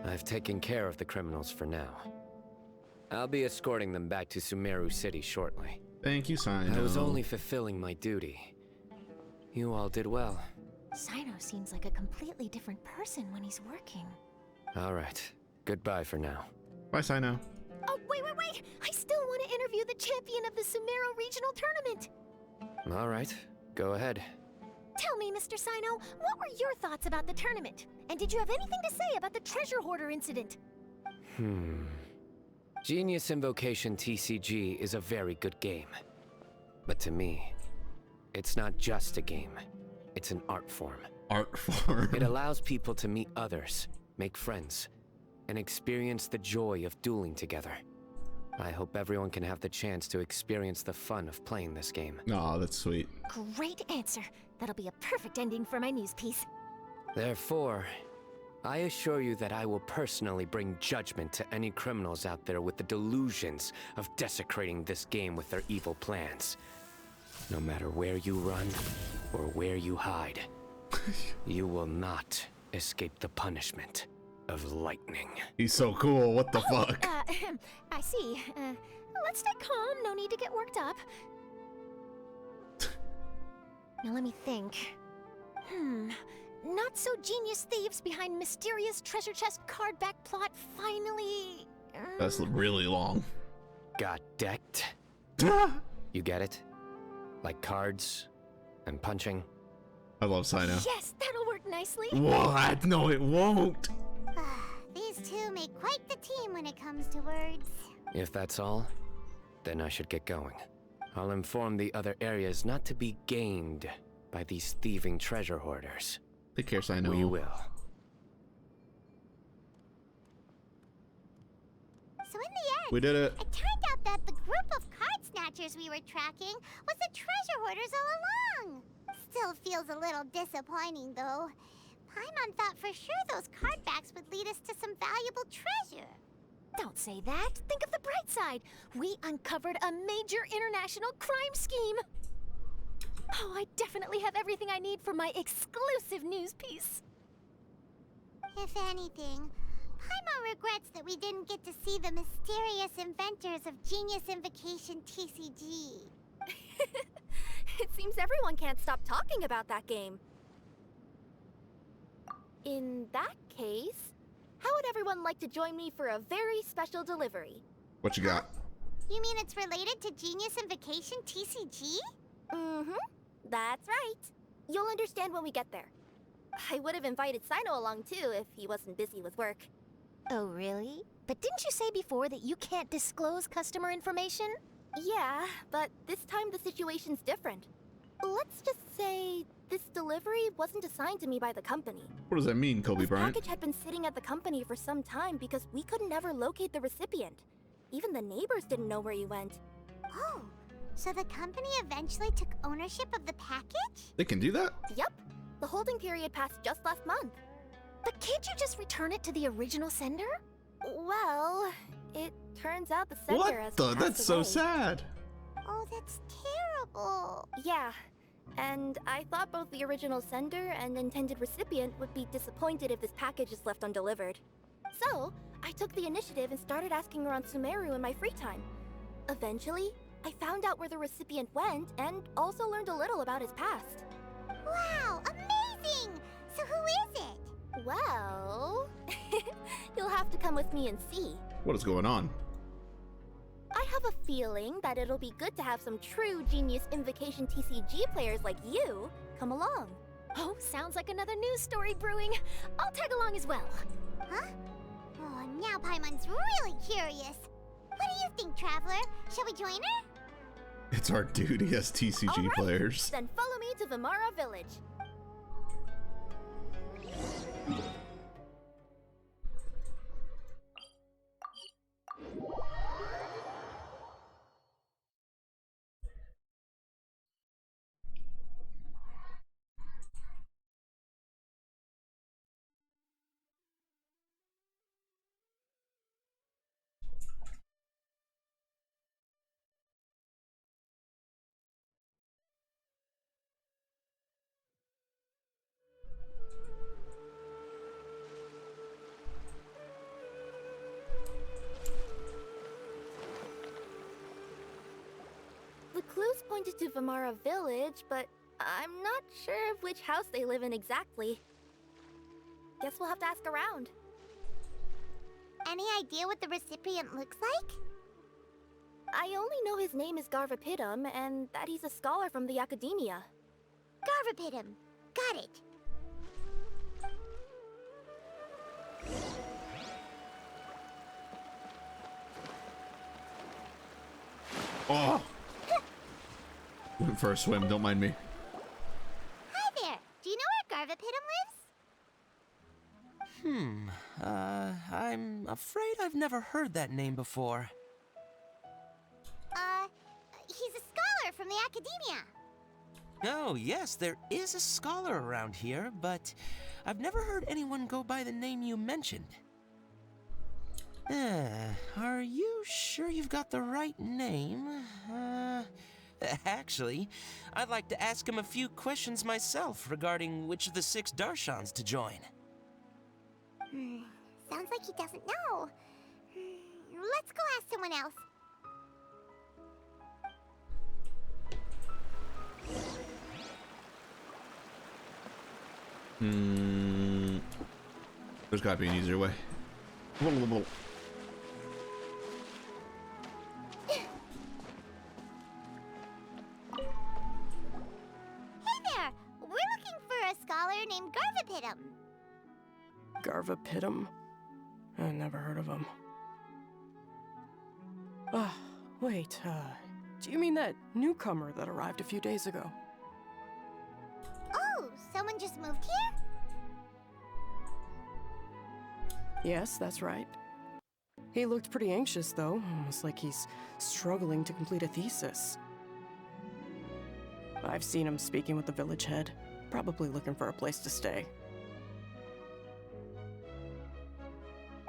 S17: I've taken care of the criminals for now. I'll be escorting them back to Sumeru City shortly.
S3: Thank you, Sino.
S17: I was only fulfilling my duty. You all did well.
S7: Sino seems like a completely different person when he's working.
S17: All right. Goodbye for now.
S3: Bye, Sino.
S7: Oh, wait! I still want to interview the champion of the Sumeru Regional Tournament!
S17: All right. Go ahead.
S7: Tell me, Mr. Sino, what were your thoughts about the tournament? And did you have anything to say about the treasure hoarder incident?
S17: Genius Invocation TCG is a very good game. But to me, it's not just a game. It's an art form.
S3: Art form.
S17: It allows people to meet others, make friends, and experience the joy of dueling together. I hope everyone can have the chance to experience the fun of playing this game.
S3: Aw, that's sweet.
S7: Great answer. That'll be a perfect ending for my news piece.
S17: Therefore, I assure you that I will personally bring judgment to any criminals out there with the delusions of desecrating this game with their evil plans. No matter where you run or where you hide, you will not escape the punishment of lightning.
S3: He's so cool, what the fuck?
S7: I see. Let's stay calm, no need to get worked up. Now let me think. Not so genius thieves behind mysterious treasure chest card back plot finally...
S3: That's really long.
S17: Got decked? You get it? Like cards and punching?
S3: I love Sino.
S7: Yes, that'll work nicely.
S3: What? No, it won't.
S4: These two make quite the team when it comes to words.
S17: If that's all, then I should get going. I'll inform the other areas not to be gained by these thieving treasure hoarders.
S3: Take care, Sino.
S17: We will.
S4: So in the end,
S3: We did it.
S4: It turned out that the group of card snatchers we were tracking was the treasure hoarders all along. Still feels a little disappointing, though. Paimon thought for sure those card backs would lead us to some valuable treasure.
S7: Don't say that. Think of the bright side. We uncovered a major international crime scheme. Oh, I definitely have everything I need for my exclusive news piece.
S4: If anything, Paimon regrets that we didn't get to see the mysterious inventors of Genius Invocation TCG.
S6: It seems everyone can't stop talking about that game. In that case, how would everyone like to join me for a very special delivery?
S3: What you got?
S4: You mean it's related to Genius Invocation TCG?
S6: That's right. You'll understand when we get there. I would have invited Sino along too if he wasn't busy with work.
S7: Oh, really? But didn't you say before that you can't disclose customer information?
S6: Yeah, but this time the situation's different. Let's just say this delivery wasn't assigned to me by the company.
S3: What does that mean, Kobe
S6: This
S3: Bryant?
S6: package had been sitting at the company for some time because we could never locate the recipient. Even the neighbors didn't know where he went.
S4: Oh, so the company eventually took ownership of the package?
S3: They can do that?
S6: Yep. The holding period passed just last month.
S7: But can't you just return it to the original sender?
S6: Well, it turns out the sender has
S3: What the?
S6: passed
S3: That's so
S6: away.
S3: sad.
S4: Oh, that's terrible.
S6: Yeah, And I thought both the original sender and intended recipient would be disappointed if this package is left undelivered. So, I took the initiative and started asking around Sumeru in my free time. Eventually, I found out where the recipient went and also learned a little about his past.
S4: Wow, amazing! So who is it?
S6: Well, you'll have to come with me and see.
S3: What is going on?
S6: I have a feeling that it'll be good to have some true Genius Invocation TCG players like you come along.
S7: Oh, sounds like another news story brewing. I'll tag along as well.
S4: Huh? Oh, now Paimon's really curious. What do you think, Traveler? Shall we join her?
S3: It's our duty as TCG
S6: All right,
S3: players.
S6: Then follow me to Vimara Village. The clues pointed to Vimara Village, but I'm not sure of which house they live in exactly. Guess we'll have to ask around.
S4: Any idea what the recipient looks like?
S6: I only know his name is Garvapitum and that he's a scholar from the Academia.
S4: Garvapitum. Got it.
S3: Oh! Went for a swim, don't mind me.
S4: Hi there. Do you know where Garvapitum lives?
S13: I'm afraid I've never heard that name before.
S4: He's a scholar from the Academia.
S13: Oh, yes, there is a scholar around here, but I've never heard anyone go by the name you mentioned. Are you sure you've got the right name? Actually, I'd like to ask him a few questions myself regarding which of the 6 Darshans to join.
S4: Sounds like he doesn't know. Let's go ask someone else.
S3: There's gotta be an easier way.
S4: Hey there! We're looking for a scholar named Garvapitum.
S5: Garvapitum? I never heard of him. Wait, do you mean that newcomer that arrived a few days ago?
S4: Oh, someone just moved here?
S5: Yes, that's right. He looked pretty anxious, though, almost like he's struggling to complete a thesis. I've seen him speaking with the village head, probably looking for a place to stay.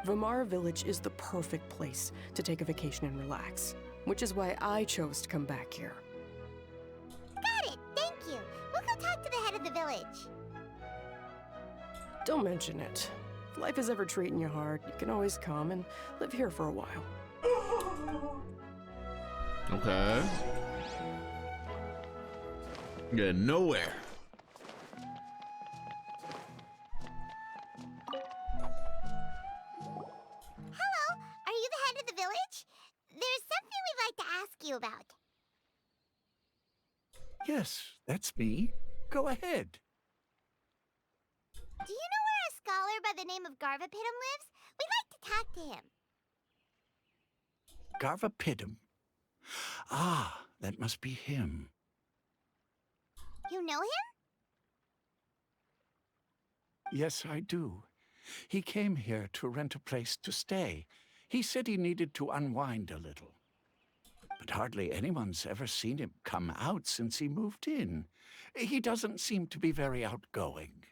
S5: Vimara Village is the perfect place to take a vacation and relax, which is why I chose to come back here.
S4: Got it, thank you. We'll go talk to the head of the village.
S5: Don't mention it. If life is ever treating you hard, you can always come and live here for a while.
S3: Okay. Get nowhere.
S4: Hello, are you the head of the village? There's something we'd like to ask you about.
S16: Yes, that's me. Go ahead.
S4: Do you know where a scholar by the name of Garvapitum lives? We'd like to talk to him.
S16: Garvapitum. Ah, that must be him.
S4: You know him?
S16: Yes, I do. He came here to rent a place to stay. He said he needed to unwind a little. But hardly anyone's ever seen him come out since he moved in. He doesn't seem to be very outgoing.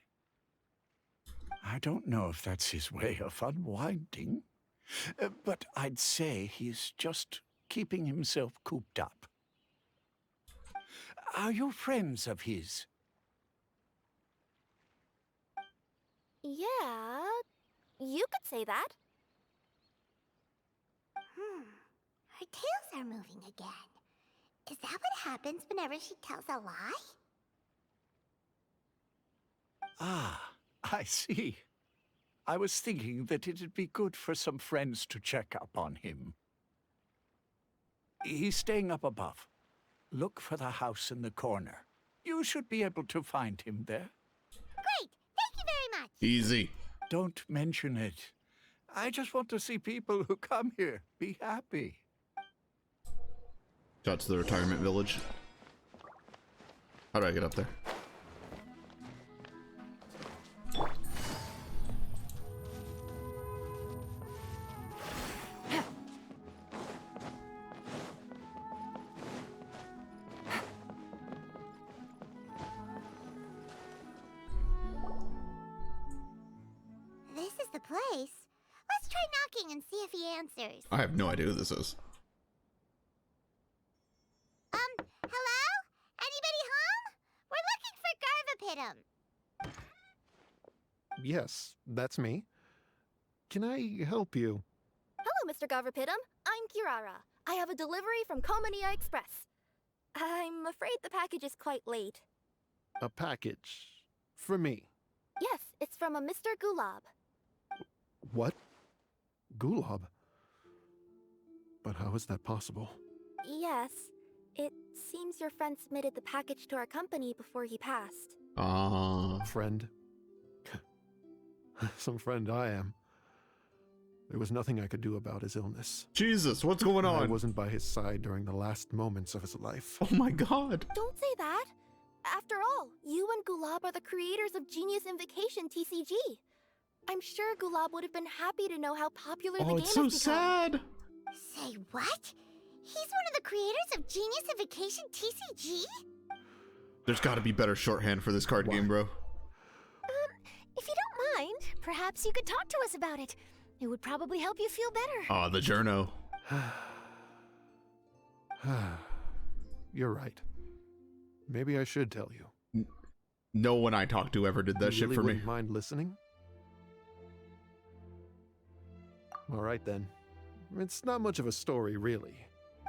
S16: I don't know if that's his way of unwinding, but I'd say he's just keeping himself cooped up. Are you friends of his?
S6: Yeah, you could say that.
S4: Her tails are moving again. Is that what happens whenever she tells a lie?
S16: Ah, I see. I was thinking that it'd be good for some friends to check up on him. He's staying up above. Look for the house in the corner. You should be able to find him there.
S4: Great! Thank you very much!
S3: Easy.
S16: Don't mention it. I just want to see people who come here be happy.
S3: Got to the retirement village. How do I get up there?
S4: This is the place. Let's try knocking and see if he answers.
S3: I have no idea who this is.
S4: Hello? Anybody home? We're looking for Garvapitum.
S11: Yes, that's me. Can I help you?
S6: Hello, Mr. Garvapitum. I'm Kirara. I have a delivery from Komania Express. I'm afraid the package is quite late.
S11: A package. For me.
S6: Yes, it's from a Mr. Gulab.
S11: What? Gulab? But how is that possible?
S6: Yes, it seems your friend submitted the package to our company before he passed.
S11: Friend? Some friend I am. There was nothing I could do about his illness.
S3: Jesus, what's going on?
S11: I wasn't by his side during the last moments of his life.
S3: Oh my god.
S6: Don't say that. After all, you and Gulab are the creators of Genius Invocation TCG. I'm sure Gulab would have been happy to know how popular the game
S3: it's
S6: has
S3: so
S6: become.
S3: sad.
S4: Say what? He's one of the creators of Genius Invocation TCG?
S3: There's got to be better shorthand for this card game, bro.
S7: If you don't mind, perhaps you could talk to us about it. It would probably help you feel better.
S3: Ah, the journo.
S11: You're right. Maybe I should tell you.
S3: No one I talked to ever did that
S11: You
S3: shit
S11: really
S3: for me.
S11: wouldn't mind listening? All right then. It's not much of a story, really.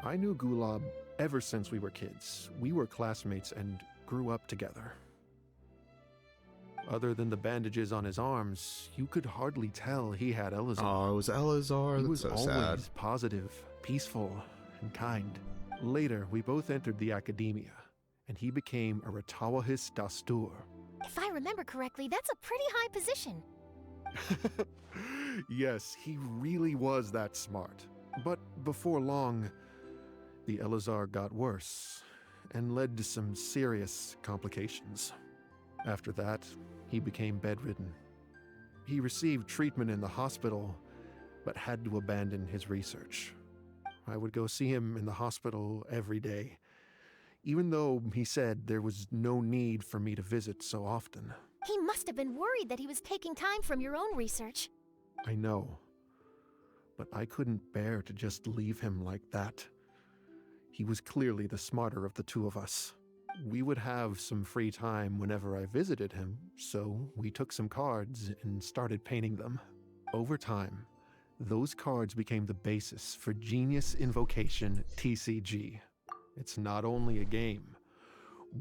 S11: I knew Gulab ever since we were kids. We were classmates and grew up together. Other than the bandages on his arms, you could hardly tell he had Elazar.
S3: Oh, it was Elazar.
S11: He
S3: That's
S11: was
S3: so
S11: always
S3: sad.
S11: positive, peaceful, and kind. Later, we both entered the academia, and he became a Ratawahis Dastur.
S7: If I remember correctly, that's a pretty high position.
S11: Yes, he really was that smart. But before long, the Elazar got worse and led to some serious complications. After that, he became bedridden. He received treatment in the hospital, but had to abandon his research. I would go see him in the hospital every day, even though he said there was no need for me to visit so often.
S7: He must have been worried that he was taking time from your own research.
S11: I know, but I couldn't bear to just leave him like that. He was clearly the smarter of the two of us. We would have some free time whenever I visited him, so we took some cards and started painting them. Over time, those cards became the basis for Genius Invocation TCG. It's not only a game.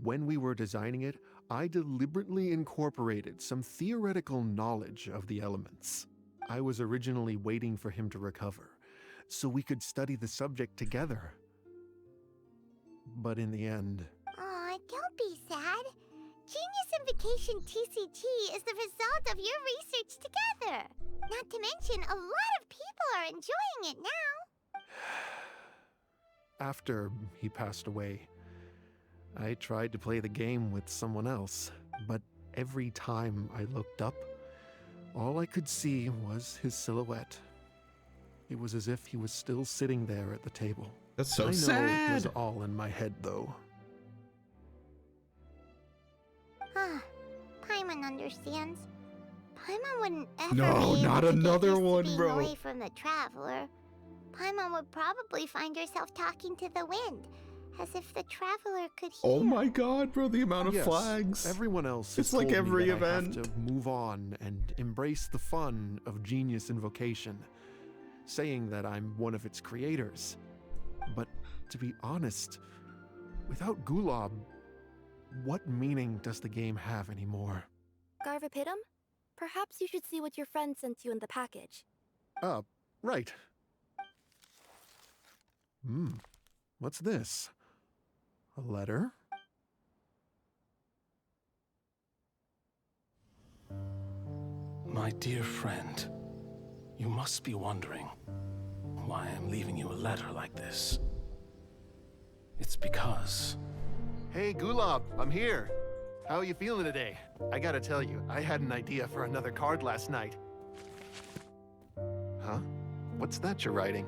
S11: When we were designing it, I deliberately incorporated some theoretical knowledge of the elements. I was originally waiting for him to recover, so we could study the subject together. But in the end...
S4: Aw, don't be sad. Genius Invocation TCG is the result of your research together. Not to mention, a lot of people are enjoying it now.
S11: After he passed away, I tried to play the game with someone else, but every time I looked up, all I could see was his silhouette. It was as if he was still sitting there at the table.
S3: That's so
S11: I know
S3: sad.
S11: It was all in my head, though.
S4: Paimon understands. Paimon wouldn't ever
S3: No,
S4: be able
S3: not
S4: to
S3: another
S4: get used
S3: one,
S4: to being
S3: bro.
S4: away from the Traveler. Paimon would probably find herself talking to the wind, As if the traveler could hear.
S3: Oh my god, bro, the amount of
S11: Yes,
S3: flags.
S11: Everyone else
S3: It's
S11: has
S3: like
S11: told me
S3: every
S11: that I have
S3: event.
S11: to move on and embrace the fun of Genius Invocation, saying that I'm one of its creators. But to be honest, without Gulob, what meaning does the game have anymore?
S6: Garvapidum? Perhaps you should see what your friend sent you in the package.
S11: Right. What's this? A letter?
S15: My dear friend, you must be wondering why I'm leaving you a letter like this. It's because...
S11: Hey, Gulob, I'm here. How are you feeling today? I gotta tell you, I had an idea for another card last night. Huh? What's that you're writing?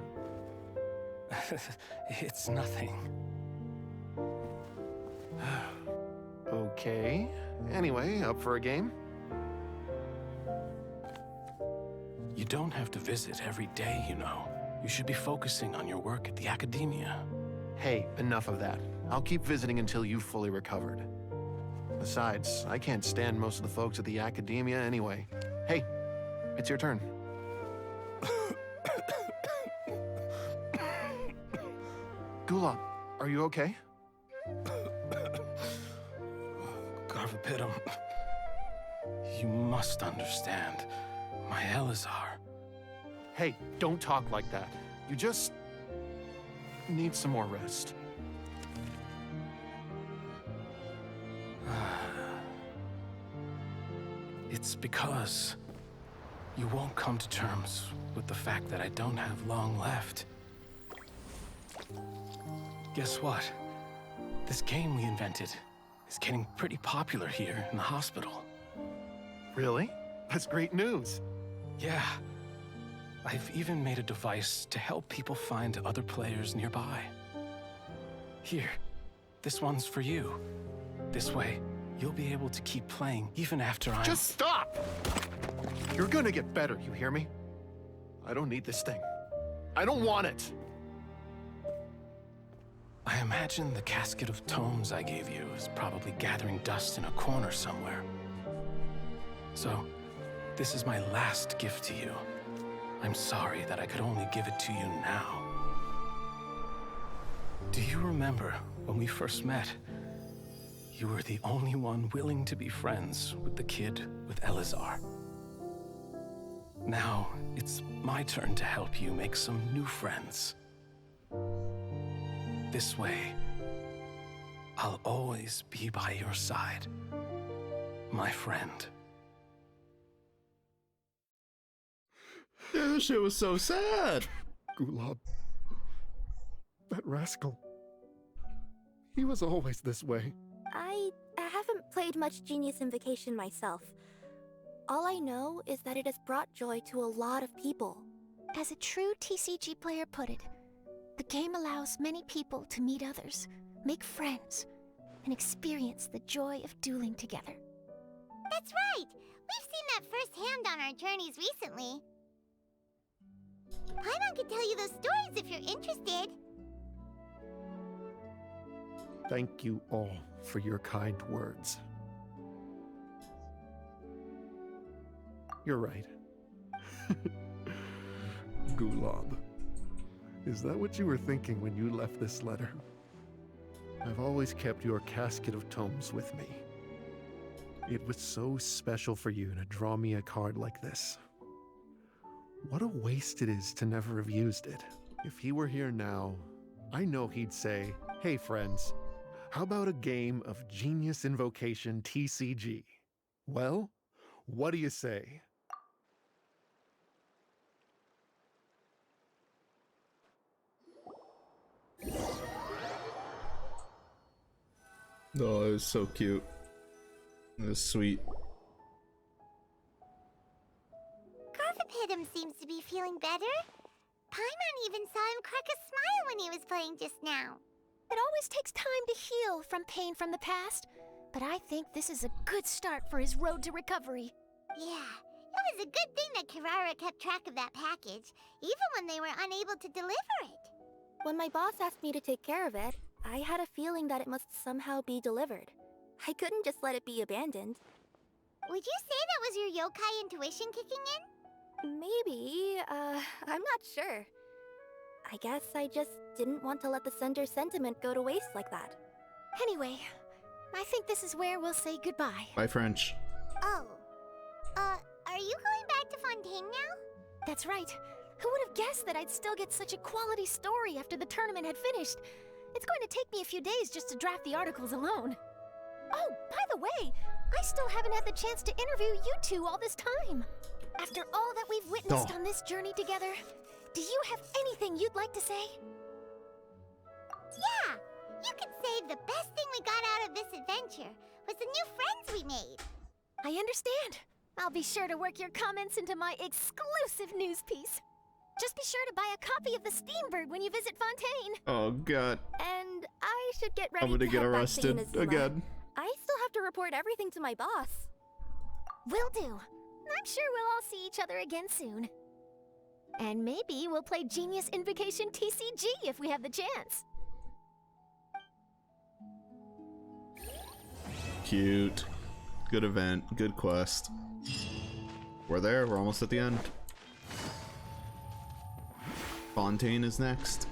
S15: It's nothing.
S11: Okay. Anyway, up for a game?
S15: You don't have to visit every day, you know. You should be focusing on your work at the academia.
S11: Hey, enough of that. I'll keep visiting until you've fully recovered. Besides, I can't stand most of the folks at the academia anyway. Hey, it's your turn. Gulob, are you okay?
S15: Garvapidum, you must understand. My Elazar.
S11: Hey, don't talk like that. You just need some more rest.
S15: It's because you won't come to terms with the fact that I don't have long left. Guess what? This game we invented is getting pretty popular here in the hospital.
S11: Really? That's great news.
S15: Yeah. I've even made a device to help people find other players nearby. Here, this one's for you. This way, you'll be able to keep playing even after I'm...
S11: Just stop! You're gonna get better, you hear me? I don't need this thing. I don't want it!
S15: I imagine the casket of tomes I gave you is probably gathering dust in a corner somewhere. So, this is my last gift to you. I'm sorry that I could only give it to you now. Do you remember when we first met? You were the only one willing to be friends with the kid with Elazar. Now, it's my turn to help you make some new friends. This way, I'll always be by your side, my friend.
S3: Yeah, this shit was so sad.
S11: Gulob. That rascal. He was always this way.
S6: I haven't played much Genius Invocation myself. All I know is that it has brought joy to a lot of people.
S7: As a true TCG player put it, the game allows many people to meet others, make friends, and experience the joy of dueling together.
S4: That's right! We've seen that firsthand on our journeys recently. Paimon could tell you those stories if you're interested.
S11: Thank you all for your kind words. You're right. Gulob. Is that what you were thinking when you left this letter? I've always kept your casket of tomes with me. It was so special for you to draw me a card like this. What a waste it is to never have used it. If he were here now, I know he'd say, "Hey friends, how about a game of Genius Invocation TCG? Well, what do you say?"
S3: Oh, it was so cute. It was sweet.
S4: Garvapidum seems to be feeling better. Paimon even saw him crack a smile when he was playing just now.
S7: It always takes time to heal from pain from the past, but I think this is a good start for his road to recovery.
S4: Yeah, it was a good thing that Kirara kept track of that package, even when they were unable to deliver it.
S6: When my boss asked me to take care of it, I had a feeling that it must somehow be delivered. I couldn't just let it be abandoned.
S4: Would you say that was your yokai intuition kicking in?
S6: Maybe, I'm not sure. I guess I just didn't want to let the sender's sentiment go to waste like that.
S7: Anyway, I think this is where we'll say goodbye.
S3: Bye, French.
S4: Oh. Are you going back to Fontaine now?
S7: That's right. Who would have guessed that I'd still get such a quality story after the tournament had finished? It's going to take me a few days just to draft the articles alone. Oh, by the way, I still haven't had the chance to interview you two all this time. After all that we've witnessed on this journey together, do you have anything you'd like to say?
S4: Yeah! You could say the best thing we got out of this adventure was the new friends we made.
S7: I understand. I'll be sure to work your comments into my exclusive news piece. Just be sure to buy a copy of the Steambird when you visit Fontaine.
S3: Oh god.
S6: And I should get ready
S3: I'm gonna
S6: to
S3: get
S6: head
S3: arrested
S6: back to Inazuma.
S3: again.
S6: I still have to report everything to my boss.
S7: Will do. I'm sure we'll all see each other again soon. And maybe we'll play Genius Invocation TCG if we have the chance.
S3: Cute. Good event. Good quest. We're there. We're almost at the end. Fontaine is next.